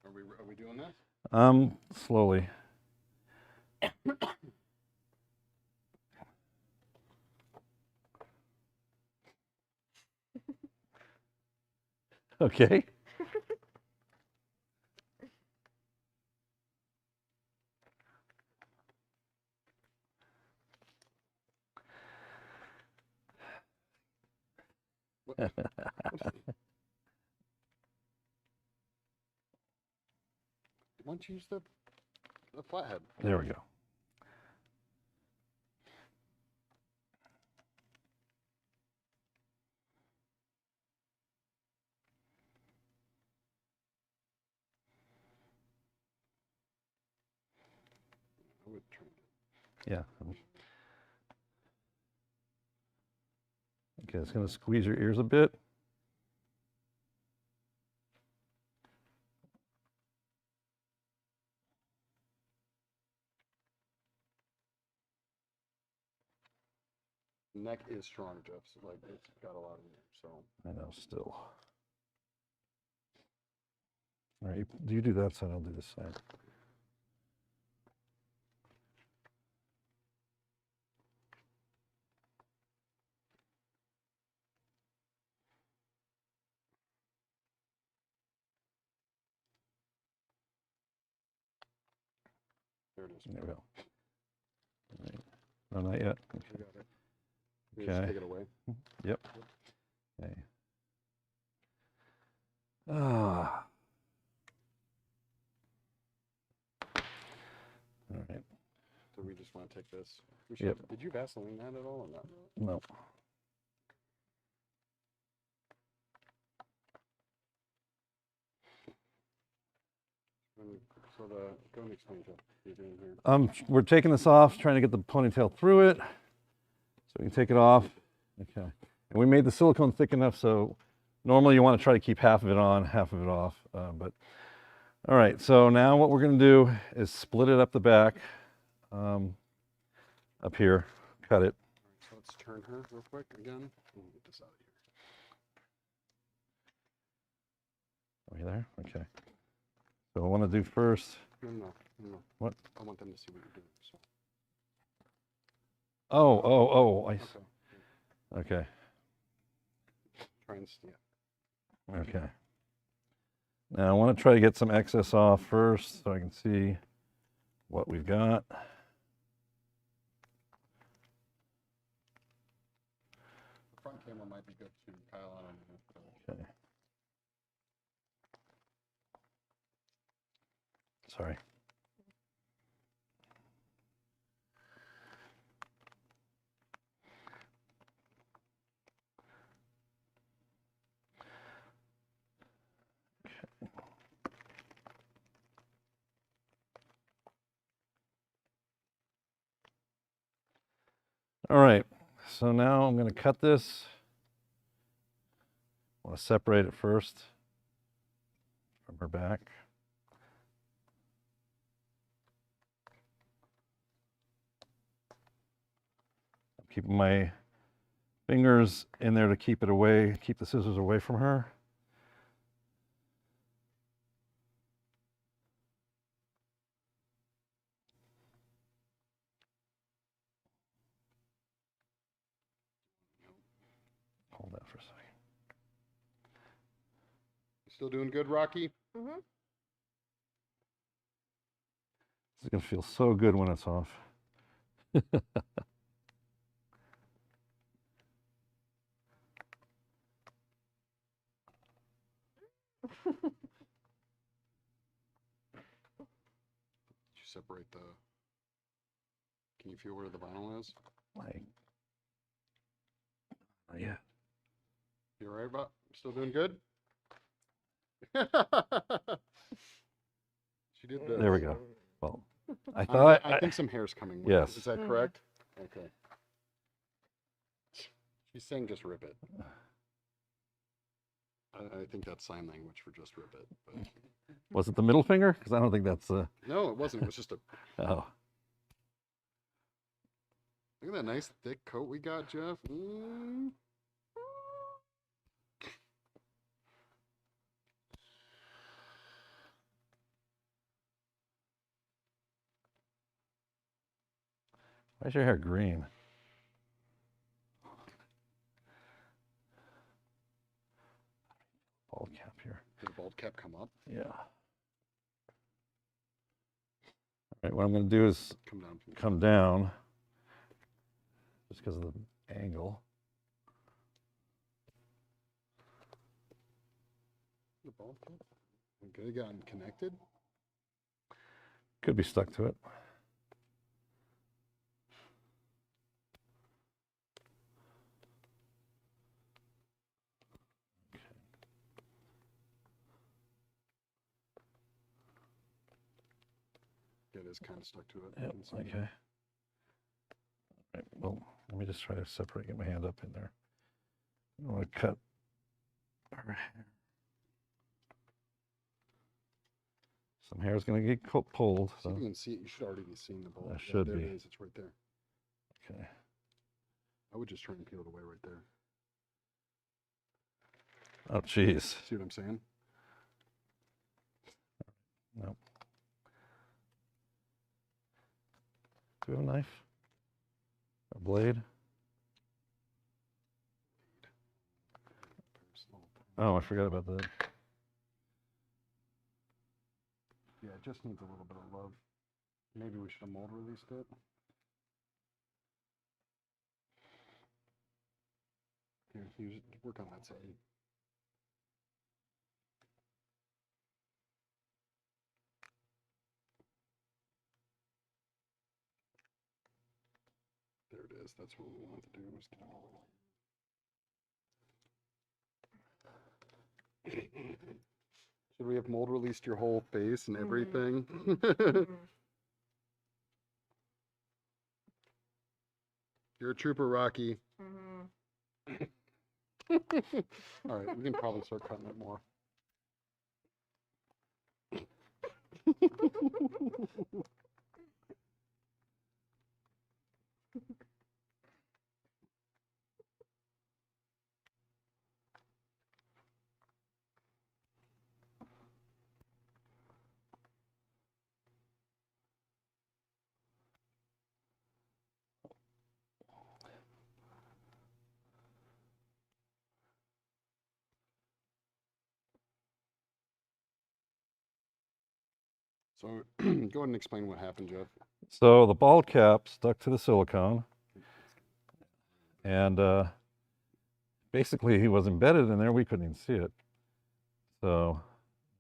A: are we doing this?
C: Slowly. Okay.
A: Why don't you use the flathead?
C: There we go.
A: I would turn it.
C: Yeah. Okay, it's going to squeeze your ears a bit.
A: Neck is strong, Jeff. So like it's got a lot of it. So
C: I know, still. All right, you do that side, I'll do this side.
A: there it is.
C: There we go. All right. No, not yet.
A: You got it. You
C: Okay.
A: Just take it away.
C: Yep. Okay. Ah. All right.
A: So we just want to take this.
C: Yep.
A: Did you Vaseline that at all or not?
C: No.
A: So go and explain, Jeff. What you're doing here.
C: We're taking this off, trying to get the ponytail through it, so we can take it off. Okay. And we made the silicone thick enough so normally you want to try to keep half of it on, half of it off. But all right. So now what we're going to do is split it up the back, up here, cut it.
A: So let's turn her real quick again. We'll get this out of here.
C: Are you there? Okay. So I want to do first.
A: No.
C: What?
A: I want them to see what you're doing. So.
C: Oh.
A: Okay.
C: Okay.
A: Try and yeah.
C: Okay. Now I want to try to get some excess off first so I can see what we've got.
A: The front camera might be good to pile on.
C: Okay. Sorry. All right, so now I'm going to cut this. I want to separate it first from her back. I'm keeping my fingers in there to keep it away, keep the scissors away from her. Hold that for a second.
A: You still doing good, Rocky?
B: Mm-hmm.
C: This is going to feel so good when it's off.
A: Did you separate the? Can you feel where the vinyl is?
C: Like, yeah.
A: You all right, Bob? Still doing good? She did this.
C: There we go. Well, I
A: I
C: thought
A: think some hair's coming. With
C: Yes.
A: It. Is that correct? Okay. She's saying just rip it. I think that's sign language for just rip it. But
C: was it the middle finger? Because I don't think that's
A: no, it wasn't. It was just a.
C: oh.
A: Look at that nice thick coat we got, Jeff. Mm.
C: Why is your hair green? Bald cap here.
A: Did the bald cap come up?
C: Yeah. All right, what I'm going to do is
A: Come down.
C: come down just because of the angle.
A: The bald cap? Okay, got them connected.
C: Could be stuck to it.
A: It is kind of stuck to it.
C: Yep, okay. All right, well, let me just try to separate, get my hand up in there. I want to cut our hair. Some hair is going to get pulled.
A: So
C: So.
A: you can see it. You should already be seeing the bulb.
C: I should
A: there
C: be.
A: It is. It's right there.
C: Okay.
A: I would just try and peel it away right there.
C: Oh, geez.
A: See what I'm saying?
C: No. Do we have a knife? A blade? Oh, I forgot about that.
A: Yeah, it just needs a little bit of love. Maybe we should have mold released it. Here, work on that side. There it is. That's what we wanted to do. Was get all the way. Should we have mold released your whole face and everything? You're a trooper, Rocky. All right, we can probably start cutting it more. So go ahead and explain what happened, Jeff.
C: So the ball cap stuck to the silicone, and basically he was embedded in there. We couldn't even see it. So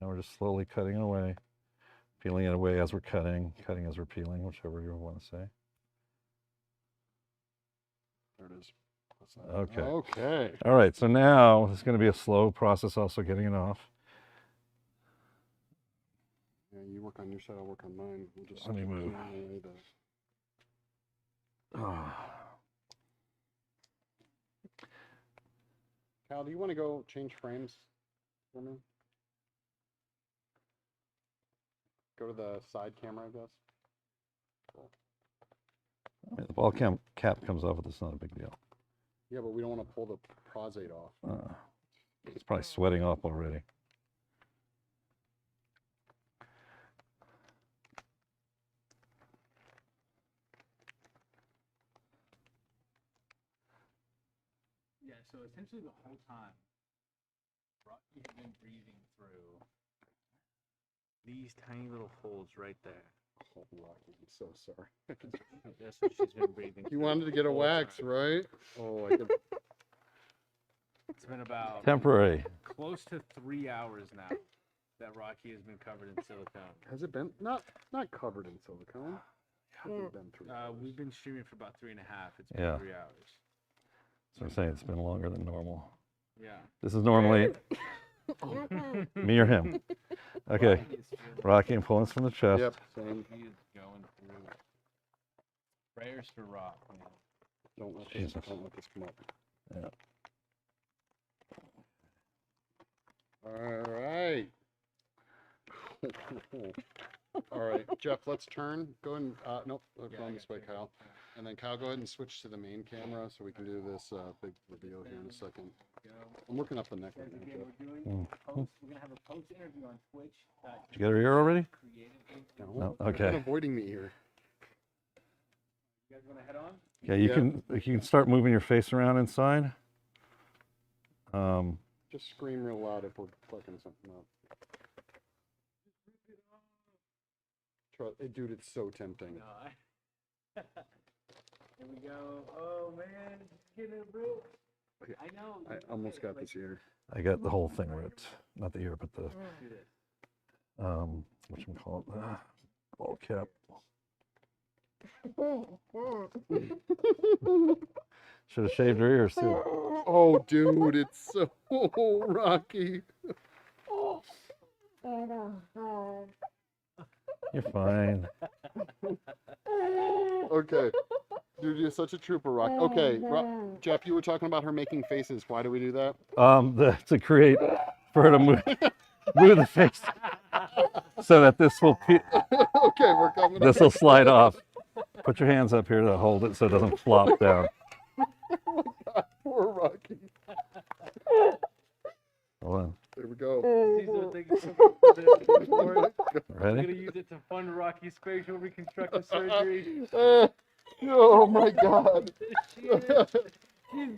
C: now we're just slowly cutting it away, peeling it away as we're cutting as we're peeling, whichever you want to say.
A: There it is.
C: Okay.
A: Okay.
C: All right, so now it's going to be a slow process also getting it off.
A: Yeah, you work on your side, I'll work on mine. We'll just
C: Let me
A: keep
C: move.
A: peeling away the- Cal, do you want to go change frames for me? Go to the side camera, I guess. Cool.
C: I mean, the ball cap comes off, but it's not a big deal.
A: Yeah, but we don't want to pull the prostate off.
C: It's probably sweating off already.
D: Yeah, so essentially the whole time, Rocky has been breathing through these tiny little holes right there.
A: Oh, Rocky, I'm so sorry.
D: That's what she's been breathing
A: You
D: through
A: wanted to
D: the
A: get a
D: whole
A: wax,
D: time.
A: right? Oh, I could.
D: It's been about
C: Temporary.
D: close to 3 hours now that Rocky has been covered in silicone.
A: Has it been not covered in silicone? Hasn't been 3 hours.
D: We've been streaming for about 3.5. It's been
C: Yeah.
D: 3 hours.
C: So I'm saying it's been longer than normal.
D: Yeah.
C: This is normally me or him. Okay,
D: Rocky is feeling-
C: Rocky, I'm pulling this from the chest.
A: Yep, same.
D: He is going through it. Prayers for Rock, man.
A: Don't let
C: Jesus.
A: don't let this come up.
C: Yeah.
A: All right. All right, Jeff, let's turn. Go and nope, look
D: Yeah, I
A: on this
D: got
A: way,
D: you.
A: Kyle. And then Kyle, go ahead and switch to the main camera so we can do this big reveal here in a second.
D: Go.
A: I'm working up the neck right
D: Guys,
A: now,
D: again,
A: Jeff.
D: we're doing post. We're gonna have a post interview on Twitch.
C: Did you get her ear already?
D: Creative.
C: No,
A: You're
C: okay.
A: avoiding me here.
D: You guys wanna head on?
C: Yeah, you can start moving your face around inside.
A: Just scream real loud if we're fucking something up. Dude, it's so tempting.
D: No. Here we go. Oh man, it's getting it real.
A: Okay,
D: I know.
A: I almost got this ear.
C: I got the whole thing ripped. Not the ear, but the
D: Do this.
C: whatchamacallit. Ball cap. Should have shaved her ears too.
A: Oh, dude, it's so rocky.
C: You're fine.
A: Okay. Dude, you're such a trooper, Rock. Okay, Jeff, you were talking about her making faces. Why do we do that?
C: To create for her to move the face so that this will
A: Okay, we're coming.
C: this will slide off. Put your hands up here to hold it so it doesn't flop down.
A: Poor Rocky.
C: Hold on.
A: There we go.
D: These are things we're
C: Ready?
D: gonna use it to fund Rocky's facial reconstructive surgery.
A: Oh my God.
D: She's back.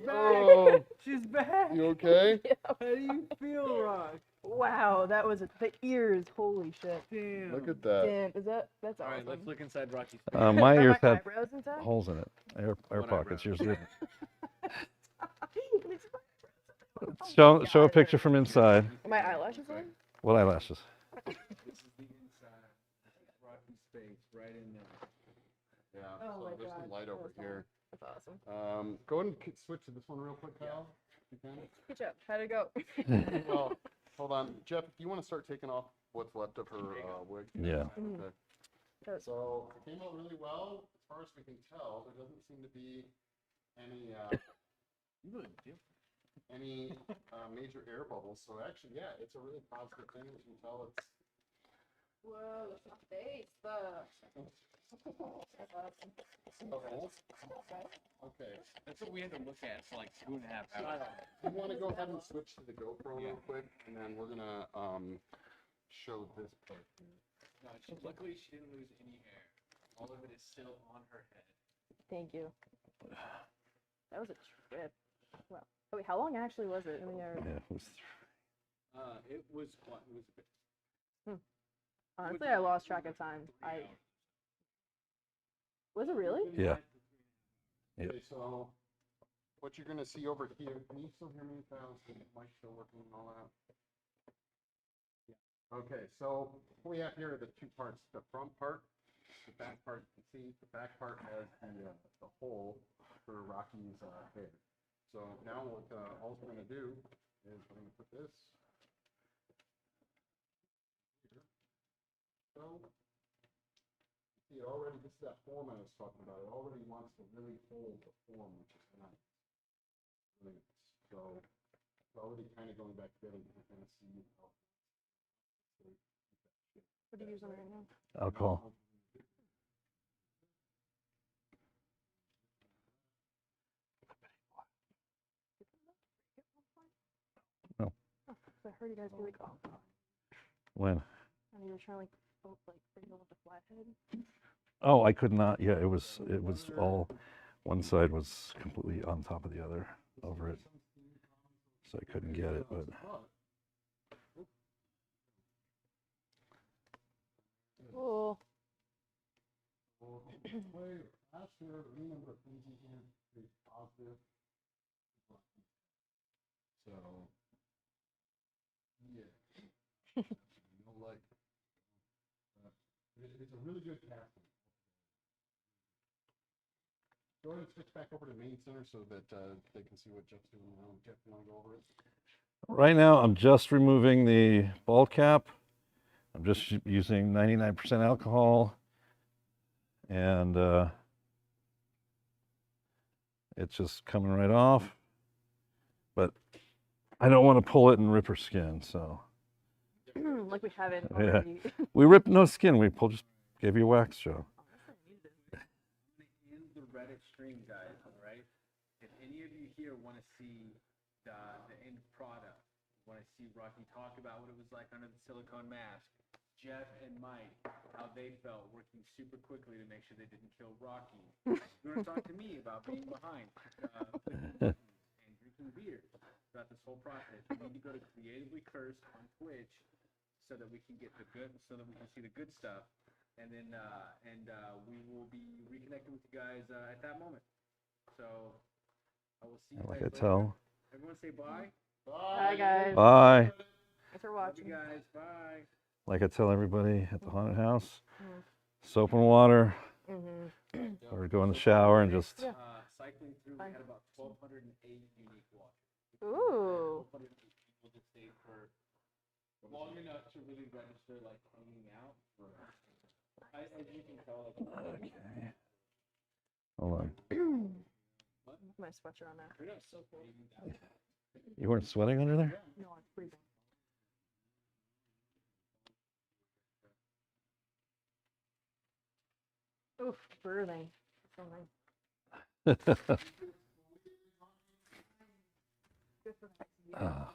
A: Oh,
D: She's back.
A: you okay?
D: How do you feel, Rock?
B: Wow, that was the ears. Holy shit.
D: Damn.
A: Look at that.
B: Damn, that's
D: All
B: awesome.
D: right, let's look inside Rocky's face.
C: My
B: Are
C: ears
B: my
C: had
B: eyebrows inside?
C: holes in it. Air
D: One
C: pockets.
D: eyebrow.
C: Yours didn't.
B: Oh
C: Show a
B: God.
C: picture from inside.
B: Are my eyelashes on?
C: What eyelashes?
D: This is the inside of Rocky's face, right in there.
A: Yeah,
B: Oh
A: so
B: my
A: there's
B: God,
A: some light over
B: that's
A: here.
B: That's awesome.
A: Go ahead and switch to this one real quick, Kyle. If you can.
B: Good job. How'd it go?
A: Well, hold on. Jeff, if you want to start taking off what's left of her wig.
C: Yeah.
A: Okay.
B: Good.
A: So it came out really well. As far as we can tell, there doesn't seem to be any
D: You look different.
A: any major air bubbles. So actually, yeah, it's a really positive thing. As you can tell, it's
B: Whoa, that's my face. That's awesome.
A: okay.
D: That's what we had to look at for like 2.5 hours.
A: You want to go ahead and switch to the GoPro real quick, and then we're gonna show this part.
D: No, luckily she didn't lose any hair. All of it is still on her head.
B: Thank you. That was a trip. Wow. Oh, wait, how long actually was it in the air?
C: Yeah. It was
D: It was what? It was a bit.
B: Honestly, I lost track of time. Was it really?
C: Yeah. Yep.
A: Okay, so what you're gonna see over here, can you still hear me, Kyle? Is the mic still working and all that? Yeah. Okay, so what we have here are the two parts. The front part, the back part. You can see the back part has the hole for Rocky's hair. So now what all we're gonna do is we're gonna put this here. So see, it already, this is that form I was talking about. It already wants to really hold the form, which is nice. Really nice. So it's already kind of going back together. You can kind of see how.
B: What are you using right now?
C: alcohol. No.
B: Oh, so I heard you guys be like, oh,
C: When?
B: and you were trying to bring it with the flathead.
C: Oh, I could not. Yeah, it was all one side was completely on top of the other over it, so I couldn't get it. But
B: Cool.
A: Last year, any number of things in here is positive. So, yeah. No, like, it's a really good casting. Go ahead and switch back over to main center so that they can see what Jeff's doing now. Jeff, you want to go over it?
C: right now, I'm just removing the ball cap. I'm just using 99% alcohol, and it's just coming right off. But I don't want to pull it and rip her skin, so
B: Like we haven't
C: Yeah.
B: already.
C: we ripped no skin. We pulled, just gave you a wax job.
D: In the Reddit stream, guys, all right? If any of you here want to see the end product, want to see Rocky talk about what it was like under the silicone mask, Jeff and Mike, how they felt working super quickly to make sure they didn't kill Rocky. You want to talk to me about being behind and drinking beer throughout this whole process. You need to go to Creatively Cursed on Twitch so that we can get the good, so that we can see the good stuff. And then we will be reconnecting with you guys at that moment. So I will see you
C: Like
D: guys
C: I
D: later.
C: tell.
D: Everyone say bye.
B: Bye, guys.
C: Bye.
B: Thanks for
D: Love
B: watching.
D: you guys. Bye.
C: Like I tell everybody at the haunted house, soap and water,
B: Mm-hmm.
C: or go in the shower and just.
B: Yeah.
D: Cycling through, we had about 1,208 unique watchers.
B: Ooh.
D: 108 people that stayed for long enough to really register, like hanging out. As you can tell, like,
C: Okay. Hold on.
B: My sweatshirt on now.
D: you're not so cool.
C: You weren't sweating under there?
B: No, I'm freezing. Oof, breathing. So nice. Good for the
C: Ah.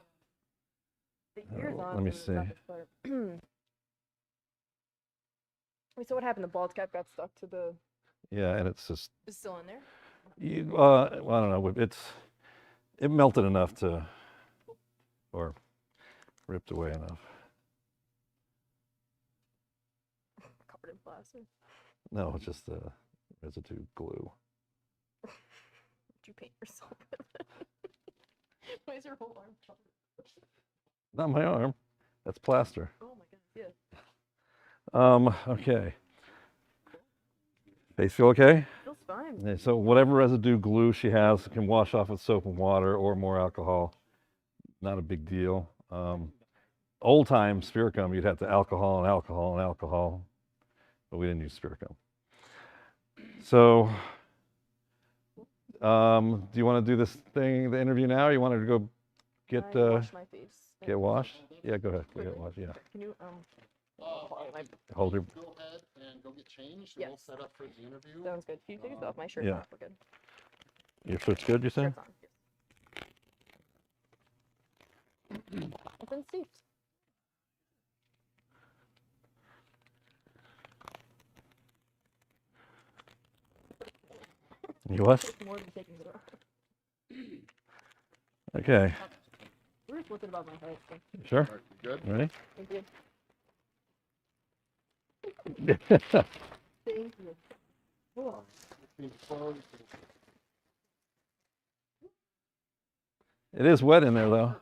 B: The ears on.
C: Let me
B: is
C: see.
B: not the part. Wait, so what happened? The bald cap got stuck to the.
C: Yeah, and it's just.
B: It's still in there?
C: Well, I don't know. It melted enough or ripped away enough.
B: Covered in plaster.
C: No, it's just residue glue.
B: Did you paint yourself with it? Why is your whole arm covered?
C: Not my arm. That's plaster.
B: Oh my goodness, yeah.
C: Okay. Face feel okay?
B: Feels fine.
C: Yeah, so whatever residue glue she has can wash off with soap and water or more alcohol. Not a big deal. Old time Sphericum, you'd have to alcohol and alcohol and alcohol, but we didn't use Sphericum. So, do you want to do this thing, the interview now, or you wanted to go get
B: wash my face.
C: get washed? Yeah, go ahead. Go
B: Quickly?
C: get washed. Yeah.
B: Can you
C: Hold your.
A: Go ahead and go get changed.
B: Yes.
A: We'll set up for the interview.
B: sounds good. Can you take off my shirt?
C: Yeah.
B: We're good.
C: Your foot's good, you say?
B: Shirt's on. Yes. It's in seats.
C: You what?
B: It's more than taking it off.
C: Okay.
B: We're just looking above my head. So.
C: Sure.
A: All right, you good?
C: Ready?
B: Thank you. Thank you. Cool.
C: It is wet in there, though.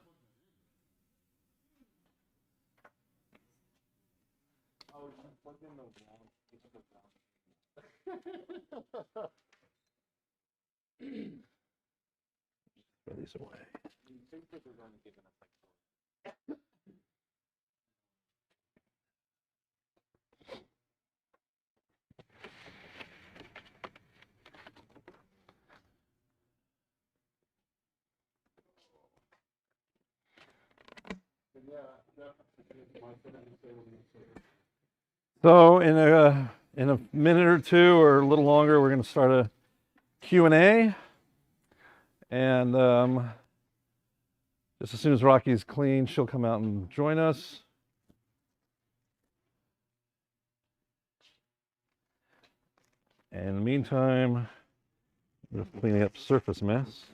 C: Throw these away. So in a minute or two or a little longer, we're going to start a Q&A. And just as soon as Rocky's clean, she'll come out and join us. And in the meantime, we're cleaning up surface mess.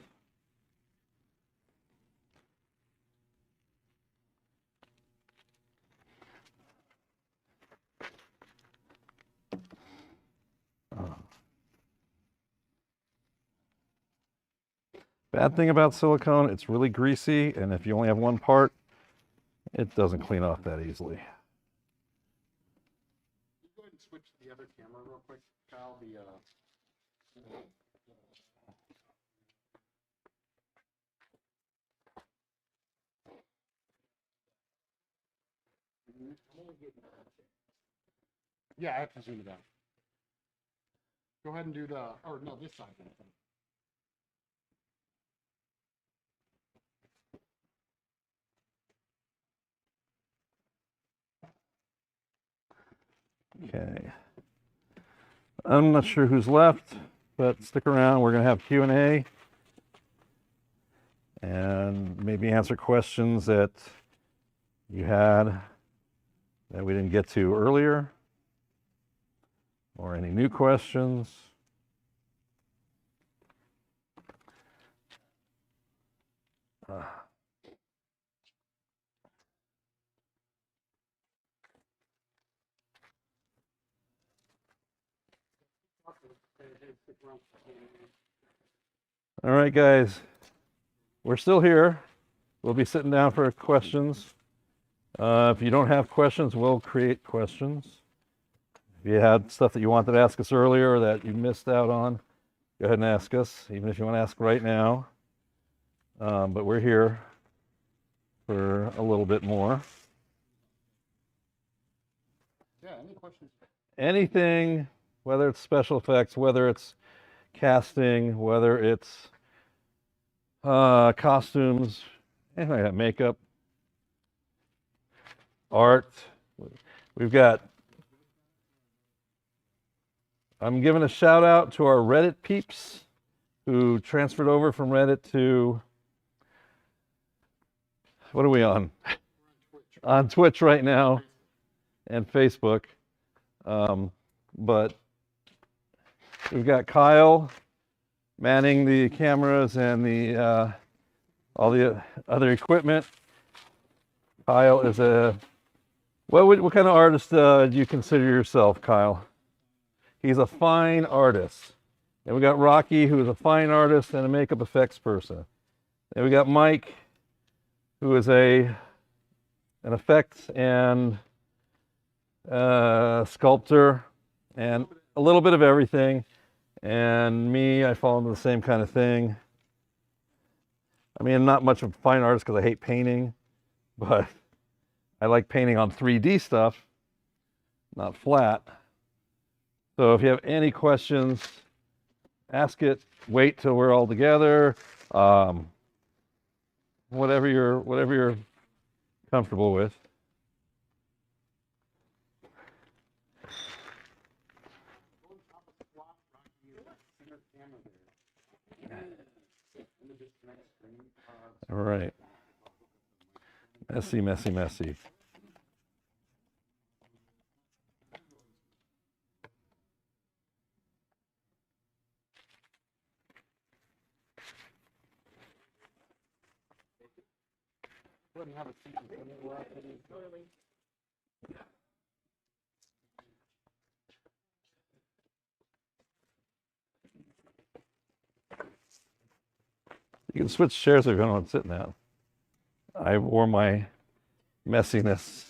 C: Bad thing about silicone, it's really greasy, and if you only have one part, it doesn't clean off that easily.
A: Go ahead and switch to the other camera real quick, Kyle. Yeah, I have to zoom it out. Go ahead and do this side.
C: Okay. I'm not sure who's left, but stick around. We're going to have Q&A and maybe answer questions that you had that we didn't get to earlier, or any new questions. All right, guys, we're still here. We'll be sitting down for questions. If you don't have questions, we'll create questions. If you had stuff that you wanted to ask us earlier or that you missed out on, go ahead and ask us, even if you want to ask right now. But we're here for a little bit more.
A: Yeah, any questions?
C: Anything, whether it's special effects, whether it's casting, whether it's costumes, anything like that, makeup, art. We've got, I'm giving a shout out to our Reddit peeps who transferred over from Reddit to, what are we on? On Twitch right now and Facebook. But we've got Kyle manning the cameras and the all the other equipment. Kyle is what kind of artist do you consider yourself, Kyle? He's a fine artist. And we got Rocky, who is a fine artist and a makeup effects person. And we got Mike, who is an effects and sculptor and a little bit of everything. And me, I fall into the same kind of thing. I mean, I'm not much of a fine artist because I hate painting, but I like painting on 3D stuff, not flat. So if you have any questions, ask it. Wait till we're all together. Whatever you're comfortable with. All right. Messy, messy, messy. You can switch chairs if you don't know what I'm sitting at. I wore my messiness.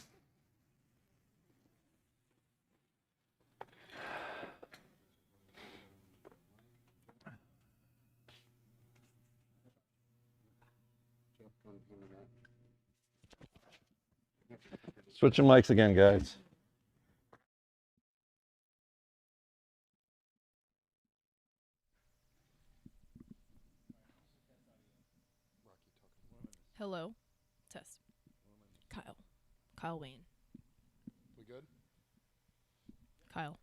C: Switching mics again, guys.
B: Hello. Test. Kyle. Kyle Wayne.
A: We good?
B: Kyle.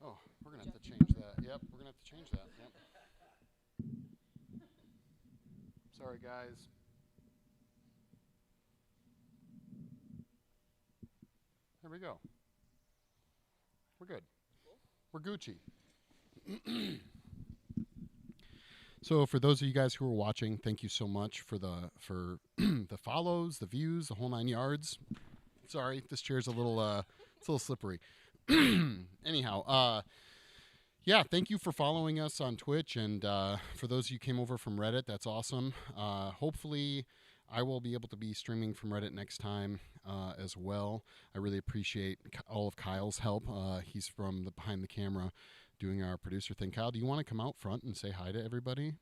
A: Oh, we're gonna have to change that. Yep, we're gonna have to change that. Yep. Sorry, guys. There we go. We're good. We're Gucci. So for those of you guys who are watching, thank you so much for the the follows, the views, the whole 9 yards. Sorry, this chair's a little it's a little slippery. Anyhow, yeah, thank you for following us on Twitch, and for those of you who came over from Reddit, that's awesome. Hopefully I will be able to be streaming from Reddit next time as well. I really appreciate all of Kyle's help. He's from the behind the camera doing our producer thing. Kyle, do you want to come out front and say hi to everybody?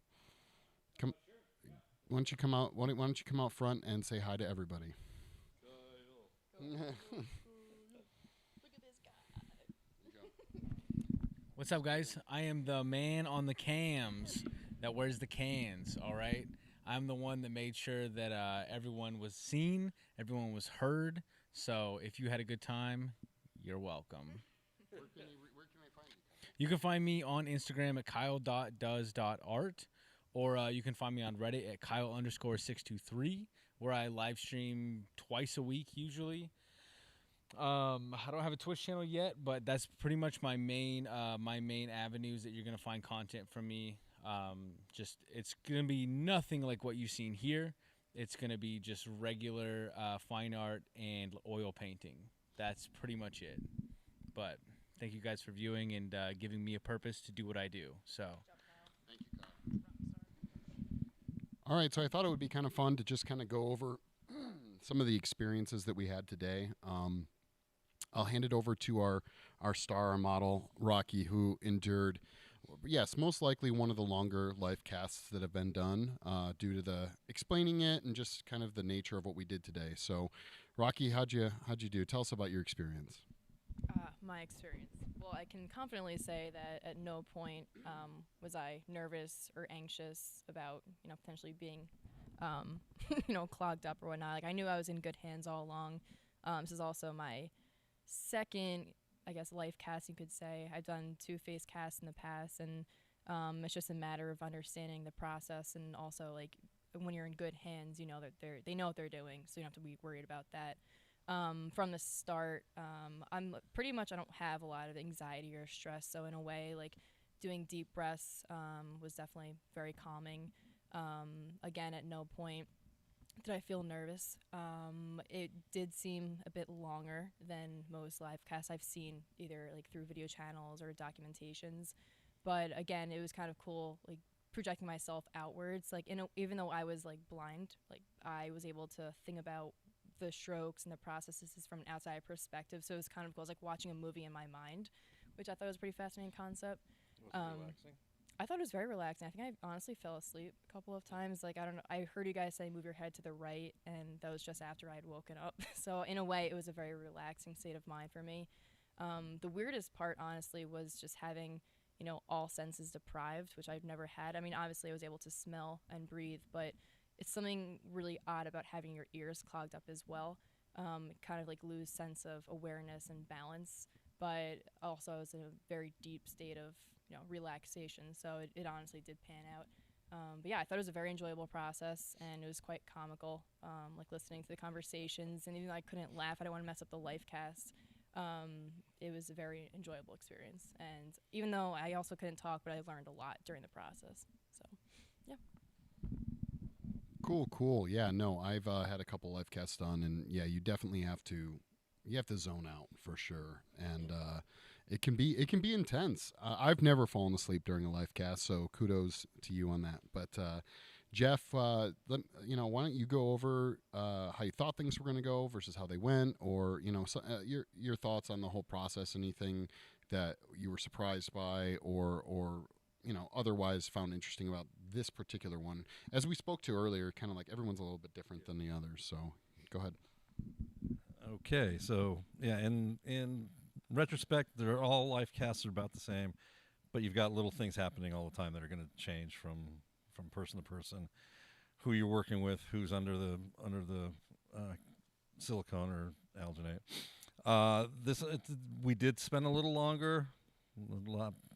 A: Come. Why don't you come out? Why don't you come out front and say hi to everybody?
B: Look at this guy.
E: What's up, guys? I am the man on the cams that wears the cans, all right? I'm the one that made sure that everyone was seen, everyone was heard. So if you had a good time, you're welcome.
A: Where can I find you?
E: You can find me on Instagram at kyle.does.art, or you can find me on Reddit at kyle_623, where I live stream twice a week usually. I don't have a Twitch channel yet, but that's pretty much my main avenues that you're gonna find content from me. Just it's gonna be nothing like what you've seen here. It's gonna be just regular fine art and oil painting. That's pretty much it. But thank you guys for viewing and giving me a purpose to do what I do. So.
A: Thank you, Kyle. All right, so I thought it would be kind of fun to just kind of go over some of the experiences that we had today. I'll hand it over to our star, our model, Rocky, who endured, yes, most likely one of the longer life casts that have been done due to the explaining it and just kind of the nature of what we did today. So, Rocky, how'd you do? Tell us about your experience.
B: My experience. Well, I can confidently say that at no point was I nervous or anxious about, potentially being, clogged up or whatnot. Like, I knew I was in good hands all along. This is also my second, I guess, life cast, you could say. I've done 2 face casts in the past, and it's just a matter of understanding the process, and also, like, when you're in good hands, you know that they know what they're doing, so you don't have to be worried about that. From the start, I don't have a lot of anxiety or stress. So in a way, like, doing deep breaths was definitely very calming. Again, at no point did I feel nervous. It did seem a bit longer than most live casts I've seen, either like through video channels or documentations. But again, it was kind of cool, like, projecting myself outwards. Like, even though I was, like, blind, like, I was able to think about the strokes and the processes from an outside perspective, so it was kind of cool. It was like watching a movie in my mind, which I thought was a pretty fascinating concept.
C: Was it relaxing?
B: I thought it was very relaxing. I think I honestly fell asleep a couple of times. Like, I don't know, I heard you guys say move your head to the right, and that was just after I'd woken up. So in a way, it was a very relaxing state of mind for me. The weirdest part, honestly, was just having, all senses deprived, which I've never had. I mean, obviously I was able to smell and breathe, but it's something really odd about having your ears clogged up as well. Kind of like lose sense of awareness and balance, but also I was in a very deep state of relaxation. So it honestly did pan out. But yeah, I thought it was a very enjoyable process, and it was quite comical. Like listening to the conversations, and even though I couldn't laugh, I didn't want to mess up the life cast. It was a very enjoyable experience, and even though I also couldn't talk, but I learned a lot during the process. So yeah.
A: Cool. Yeah, no, I've had a couple live casts done, and yeah, you definitely have to zone out for sure, and it can be intense. I've never fallen asleep during a live cast, so kudos to you on that. But Jeff, why don't you go over how you thought things were going to go versus how they went, or your thoughts on the whole process, anything that you were surprised by, or otherwise found interesting about this particular one. As we spoke to earlier, kind of like everyone's a little bit different than the others. So go ahead.
C: Okay, so yeah, in retrospect, they're all life casts are about the same, but you've got little things happening all the time that are going to change from person to person. Who you're working with, who's under the silicone or alginate. We did spend a little longer,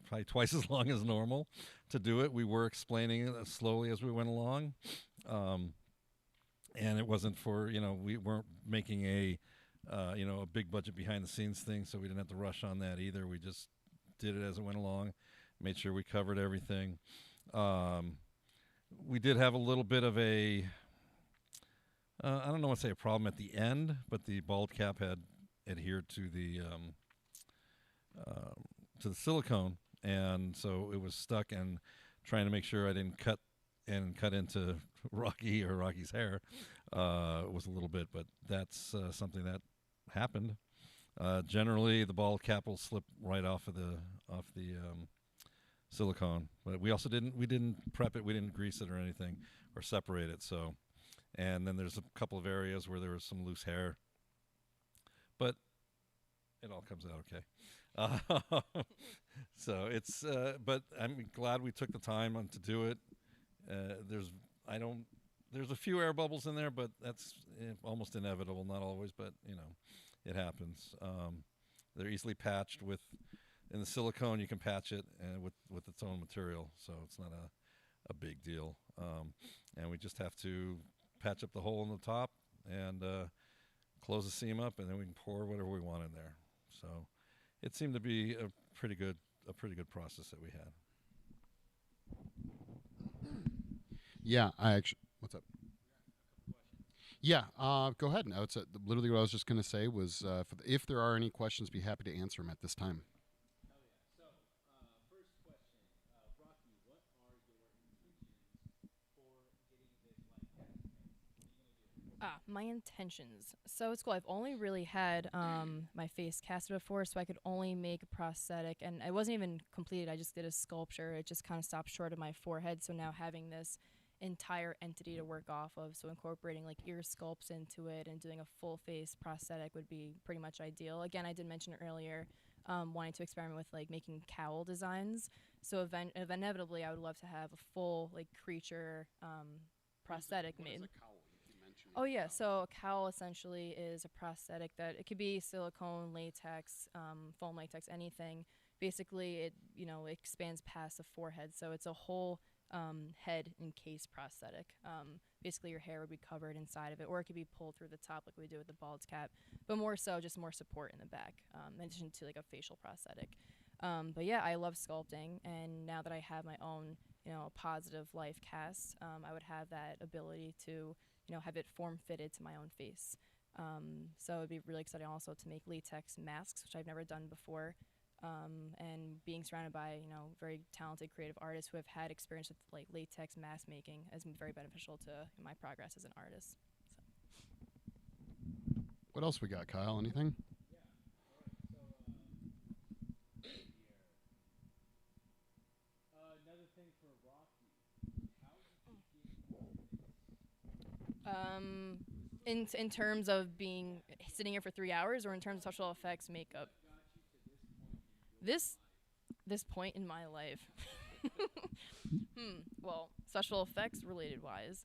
C: probably twice as long as normal, to do it. We were explaining it slowly as we went along, and it wasn't for we weren't making a big budget behind the scenes thing, so we didn't have to rush on that either. We just did it as it went along, made sure we covered everything. We did have a little bit of a I don't know what to say, a problem at the end, but the bald cap had adhered to the silicone, and so it was stuck, and trying to make sure I didn't cut into Rocky or Rocky's hair was a little bit, but that's something that happened. Generally, the bald cap will slip right off the silicone, but we didn't prep it, we didn't grease it or anything or separate it. So, and then there's a couple of areas where there was some loose hair, but it all comes out okay. So it's, but I'm glad we took the time to do it. There's a few air bubbles in there, but that's almost inevitable. Not always, but it happens. They're easily patched in the silicone. You can patch it with its own material, so it's not a big deal. And we just have to patch up the hole in the top and close the seam up, and then we can pour whatever we want in there. So it seemed to be a pretty good process that we had.
A: Yeah, what's up? Yeah, go ahead. No, it's literally what I was just going to say was if there are any questions, be happy to answer them at this time.
B: My intentions. So it's cool. I've only really had my face casted before, so I could only make a prosthetic, and it wasn't even completed. I just did a sculpture. It just kind of stopped short of my forehead. So now having this entire entity to work off of, so incorporating like ear sculpts into it and doing a full face prosthetic would be pretty much ideal. Again, I did mention earlier wanting to experiment with like making cowl designs. So inevitably, I would love to have a full like creature prosthetic made. Oh yeah, so a cowl essentially is a prosthetic that it could be silicone, latex, foam latex, anything. Basically, it expands past the forehead, so it's a whole head encased prosthetic. Basically, your hair would be covered inside of it, or it could be pulled through the top like we do with the bald cap, but more so just more support in the back, in addition to like a facial prosthetic. But yeah, I love sculpting, and now that I have my own, positive life cast, I would have that ability to have it form fitted to my own face. So it'd be really exciting also to make latex masks, which I've never done before. And being surrounded by, very talented creative artists who have had experience with like latex mask making has been very beneficial to my progress as an artist. So.
A: What else we got, Kyle? Anything?
E: Another thing for Rocky.
B: In terms of being sitting here for 3 hours, or in terms of special effects makeup. This point in my life. Well, special effects related wise,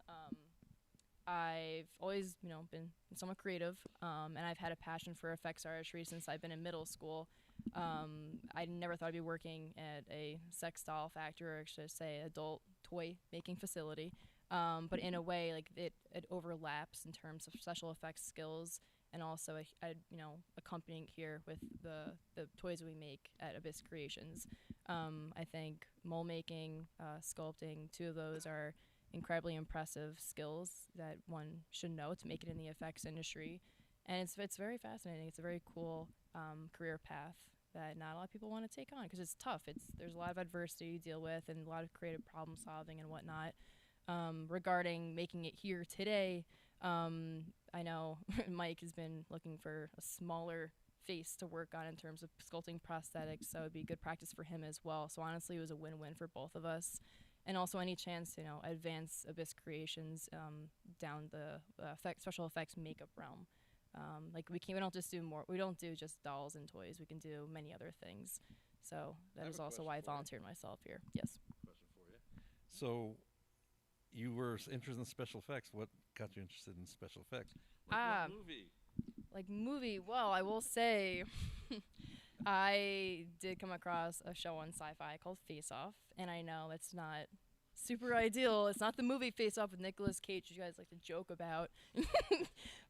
B: I've always been somewhat creative, and I've had a passion for effects artistry since I've been in middle school. I never thought I'd be working at a sex doll factory, or should I say adult toy making facility. But in a way, like it overlaps in terms of special effects skills, and also accompanying here with the toys we make at Abyss Creations. I think mold making, sculpting, two of those are incredibly impressive skills that one should know to make it in the effects industry, and it's very fascinating. It's a very cool career path that not a lot of people want to take on because it's tough. There's a lot of adversity you deal with and a lot of creative problem solving and whatnot. Regarding making it here today, I know Mike has been looking for a smaller face to work on in terms of sculpting prosthetics, so it'd be good practice for him as well. So honestly, it was a win-win for both of us. And also any chance to advance Abyss Creations down the special effects makeup realm. Like we don't just do more. We don't do just dolls and toys. We can do many other things. So that is also why I volunteered myself here. Yes.
C: Question for you. So you were interested in special effects. What got you interested in special effects? Like what movie?
B: Like movie. Well, I will say I did come across a show on Sci-Fi called Face Off, and I know it's not super ideal. It's not the movie Face Off with Nicolas Cage, which you guys like to joke about.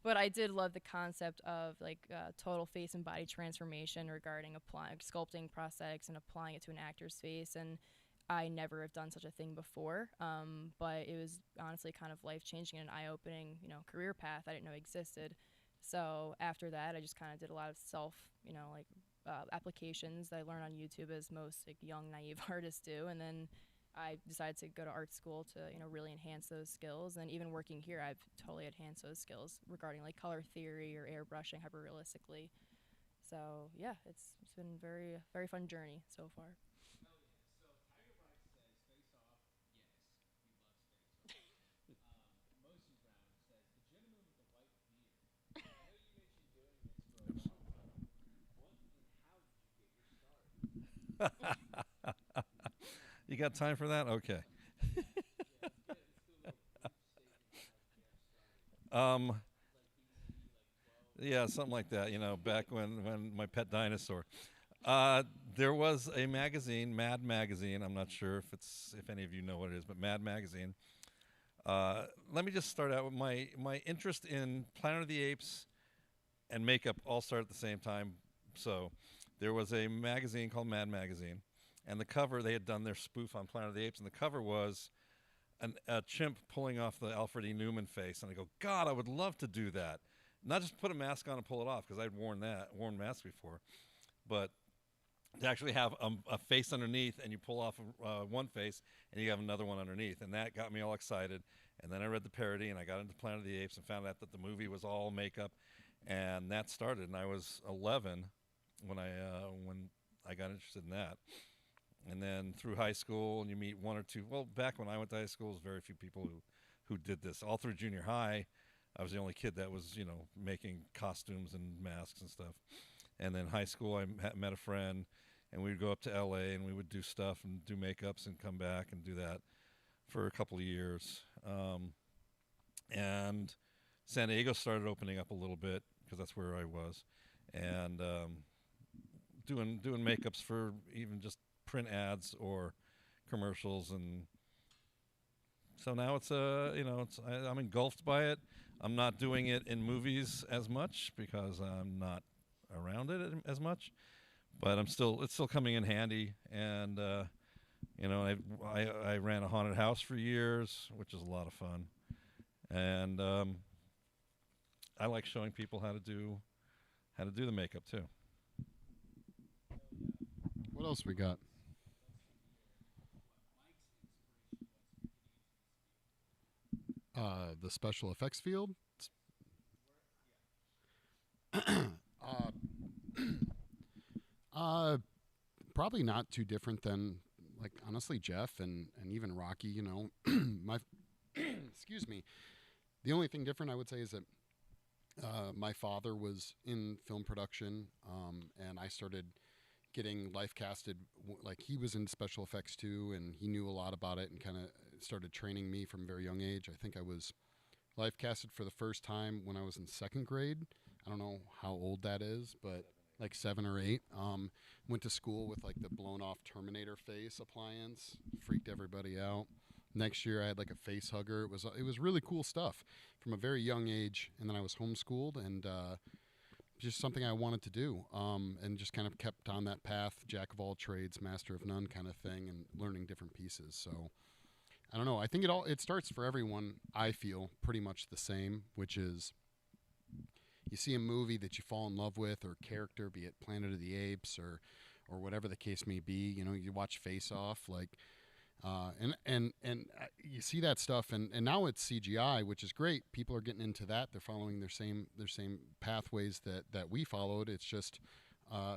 B: But I did love the concept of like total face and body transformation regarding sculpting prosthetics and applying it to an actor's face. And I never have done such a thing before, but it was honestly kind of life-changing and an eye-opening, career path I didn't know existed. So after that, I just kind of did a lot of applications that I learned on YouTube, as most like young, naive artists do, and then I decided to go to art school to really enhance those skills. And even working here, I've totally enhanced those skills regarding like color theory or airbrushing hyper realistically. So yeah, it's been very very fun journey so far.
C: You got time for that? Okay. Yeah, something like that. Back when my pet dinosaur. There was a magazine, Mad Magazine. I'm not sure if any of you know what it is, but Mad Magazine. Let me just start out with my interest in Planet of the Apes and makeup all started at the same time. So there was a magazine called Mad Magazine, and the cover, they had done their spoof on Planet of the Apes, and the cover was a chimp pulling off the Alfred E. Newman face. And I go, God, I would love to do that. Not just put a mask on and pull it off, because I'd worn masks before. But to actually have a face underneath, and you pull off one face, and you have another one underneath, and that got me all excited. And then I read the parody, and I got into Planet of the Apes, and found out that the movie was all makeup, and that started. And I was 11 when I got interested in that. And then through high school, and you meet one or two. Well, back when I went to high school, there was very few people who did this. All through junior high, I was the only kid that was, making costumes and masks and stuff. And then high school, I met a friend, and we would go up to LA, and we would do stuff and do makeups and come back and do that for a couple of years. And San Diego started opening up a little bit because that's where I was, and doing makeups for even just print ads or commercials. And so now it's I'm engulfed by it. I'm not doing it in movies as much because I'm not around it as much, but it's still coming in handy. And I ran a haunted house for years, which is a lot of fun. And I like showing people how to do the makeup too.
A: What else we got? The special effects field. Probably not too different than, like, honestly, Jeff and even Rocky. My excuse me. The only thing different I would say is that my father was in film production, and I started getting life casted. Like, he was in special effects too, and he knew a lot about it, and kind of started training me from a very young age. I think I was life casted for the first time when I was in second grade. I don't know how old that is, but like 7 or 8. Went to school with like the blown off Terminator face appliance, freaked everybody out. Next year I had like a face hugger. It was really cool stuff from a very young age. And then I was homeschooled, and just something I wanted to do, and just kind of kept on that path, jack of all trades, master of none kind of thing, and learning different pieces. So I don't know. I think it starts for everyone, I feel, pretty much the same, which is you see a movie that you fall in love with, or character, be it Planet of the Apes or whatever the case may be. You watch Face Off, like, and you see that stuff, and now it's CGI, which is great. People are getting into that. They're following their same pathways that we followed. It's just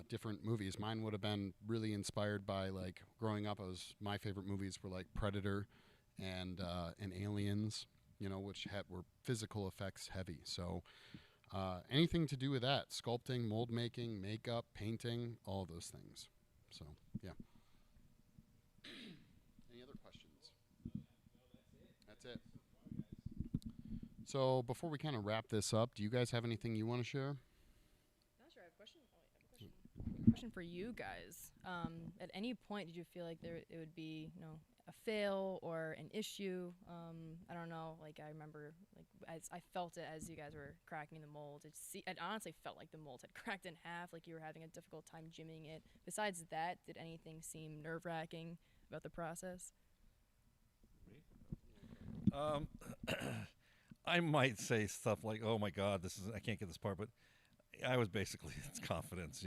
A: different movies. Mine would have been really inspired by, like, growing up. My favorite movies were like Predator and Aliens, which were physical effects heavy. So anything to do with that, sculpting, mold making, makeup, painting, all of those things. So yeah. Any other questions? That's it. So before we kind of wrap this up, do you guys have anything you want to share?
B: Not sure. I have a question. Oh, wait, I have a question. Question for you guys. At any point, did you feel like it would be, a fail or an issue? I don't know. Like, I remember, like, as I felt it as you guys were cracking the mold. It honestly felt like the mold had cracked in half. Like you were having a difficult time jimmying it. Besides that, did anything seem nerve-wracking about the process?
C: I might say stuff like, "Oh my God, I can't get this part," but I was basically, it's confidence.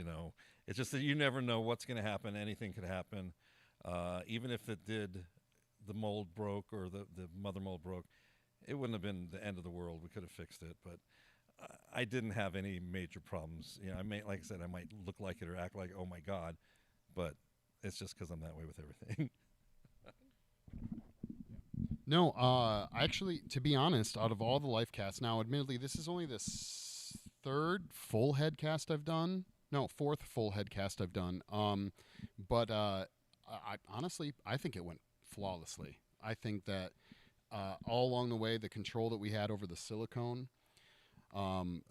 C: It's just that you never know what's going to happen. Anything could happen. Even if the mold broke, or the mother mold broke, it wouldn't have been the end of the world. We could have fixed it, but I didn't have any major problems. Like I said, I might look like it or act like, "Oh my God," but it's just because I'm that way with everything.
A: No, actually, to be honest, out of all the life casts, now admittedly, this is only the third full head cast I've done. No, fourth full head cast I've done. But I honestly, I think it went flawlessly. I think that all along the way, the control that we had over the silicone,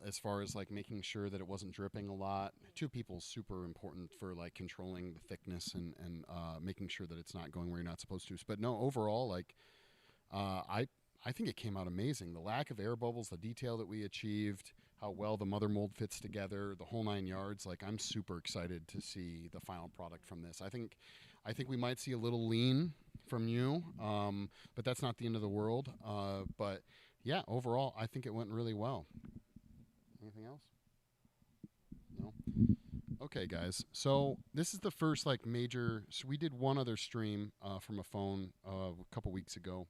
A: as far as like making sure that it wasn't dripping a lot, 2 people is super important for like controlling the thickness and making sure that it's not going where you're not supposed to. But no, overall, like, I think it came out amazing. The lack of air bubbles, the detail that we achieved, how well the mother mold fits together, the whole 9 yards. Like, I'm super excited to see the final product from this. I think we might see a little lean from you, but that's not the end of the world. But yeah, overall, I think it went really well. Anything else? No. Okay, guys. So this is the first like major. So we did one other stream from a phone a couple weeks ago,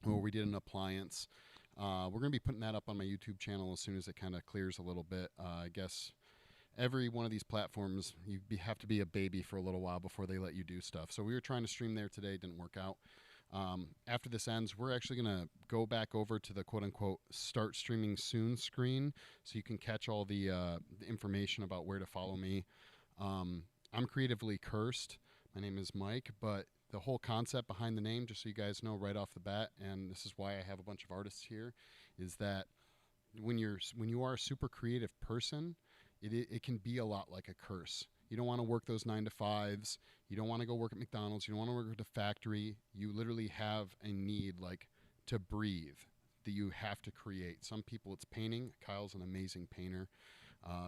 A: where we did an appliance. We're gonna be putting that up on my YouTube channel as soon as it kind of clears a little bit. I guess every one of these platforms have to be a baby for a little while before they let you do stuff. So we were trying to stream there today, didn't work out. After this ends, we're actually going to go back over to the quote-unquote start streaming soon screen so you can catch all the information about where to follow me. I'm creatively cursed. My name is Mike, but the whole concept behind the name, just so you guys know right off the bat, and this is why I have a bunch of artists here, is that when you are a super creative person, it can be a lot like a curse. You don't want to work those 9 to 5s. You don't want to go work at McDonald's. You don't want to work at a factory. You literally have a need like to breathe that you have to create. Some people it's painting. Kyle's an amazing painter.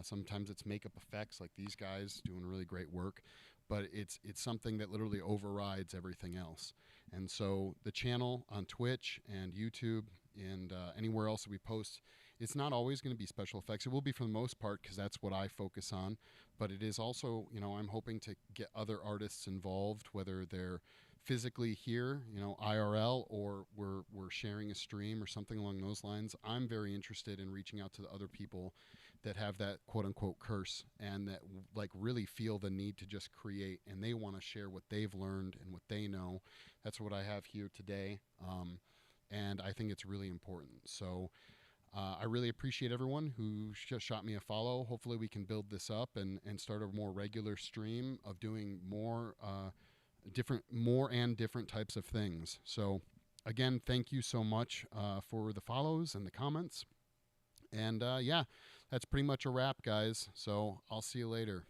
A: Sometimes it's makeup effects like these guys doing really great work. But it's something that literally overrides everything else. And so the channel on Twitch and YouTube and anywhere else that we post, it's not always going to be special effects. It will be for the most part because that's what I focus on. But it is also, I'm hoping to get other artists involved, whether they're physically here, IRL, or we're sharing a stream or something along those lines. I'm very interested in reaching out to the other people that have that quote unquote curse and that like really feel the need to just create, and they want to share what they've learned and what they know. That's what I have here today. And I think it's really important. So I really appreciate everyone who just shot me a follow. Hopefully we can build this up and start a more regular stream of doing more different types of things. So again, thank you so much for the follows and the comments. And yeah, that's pretty much a wrap, guys. So I'll see you later.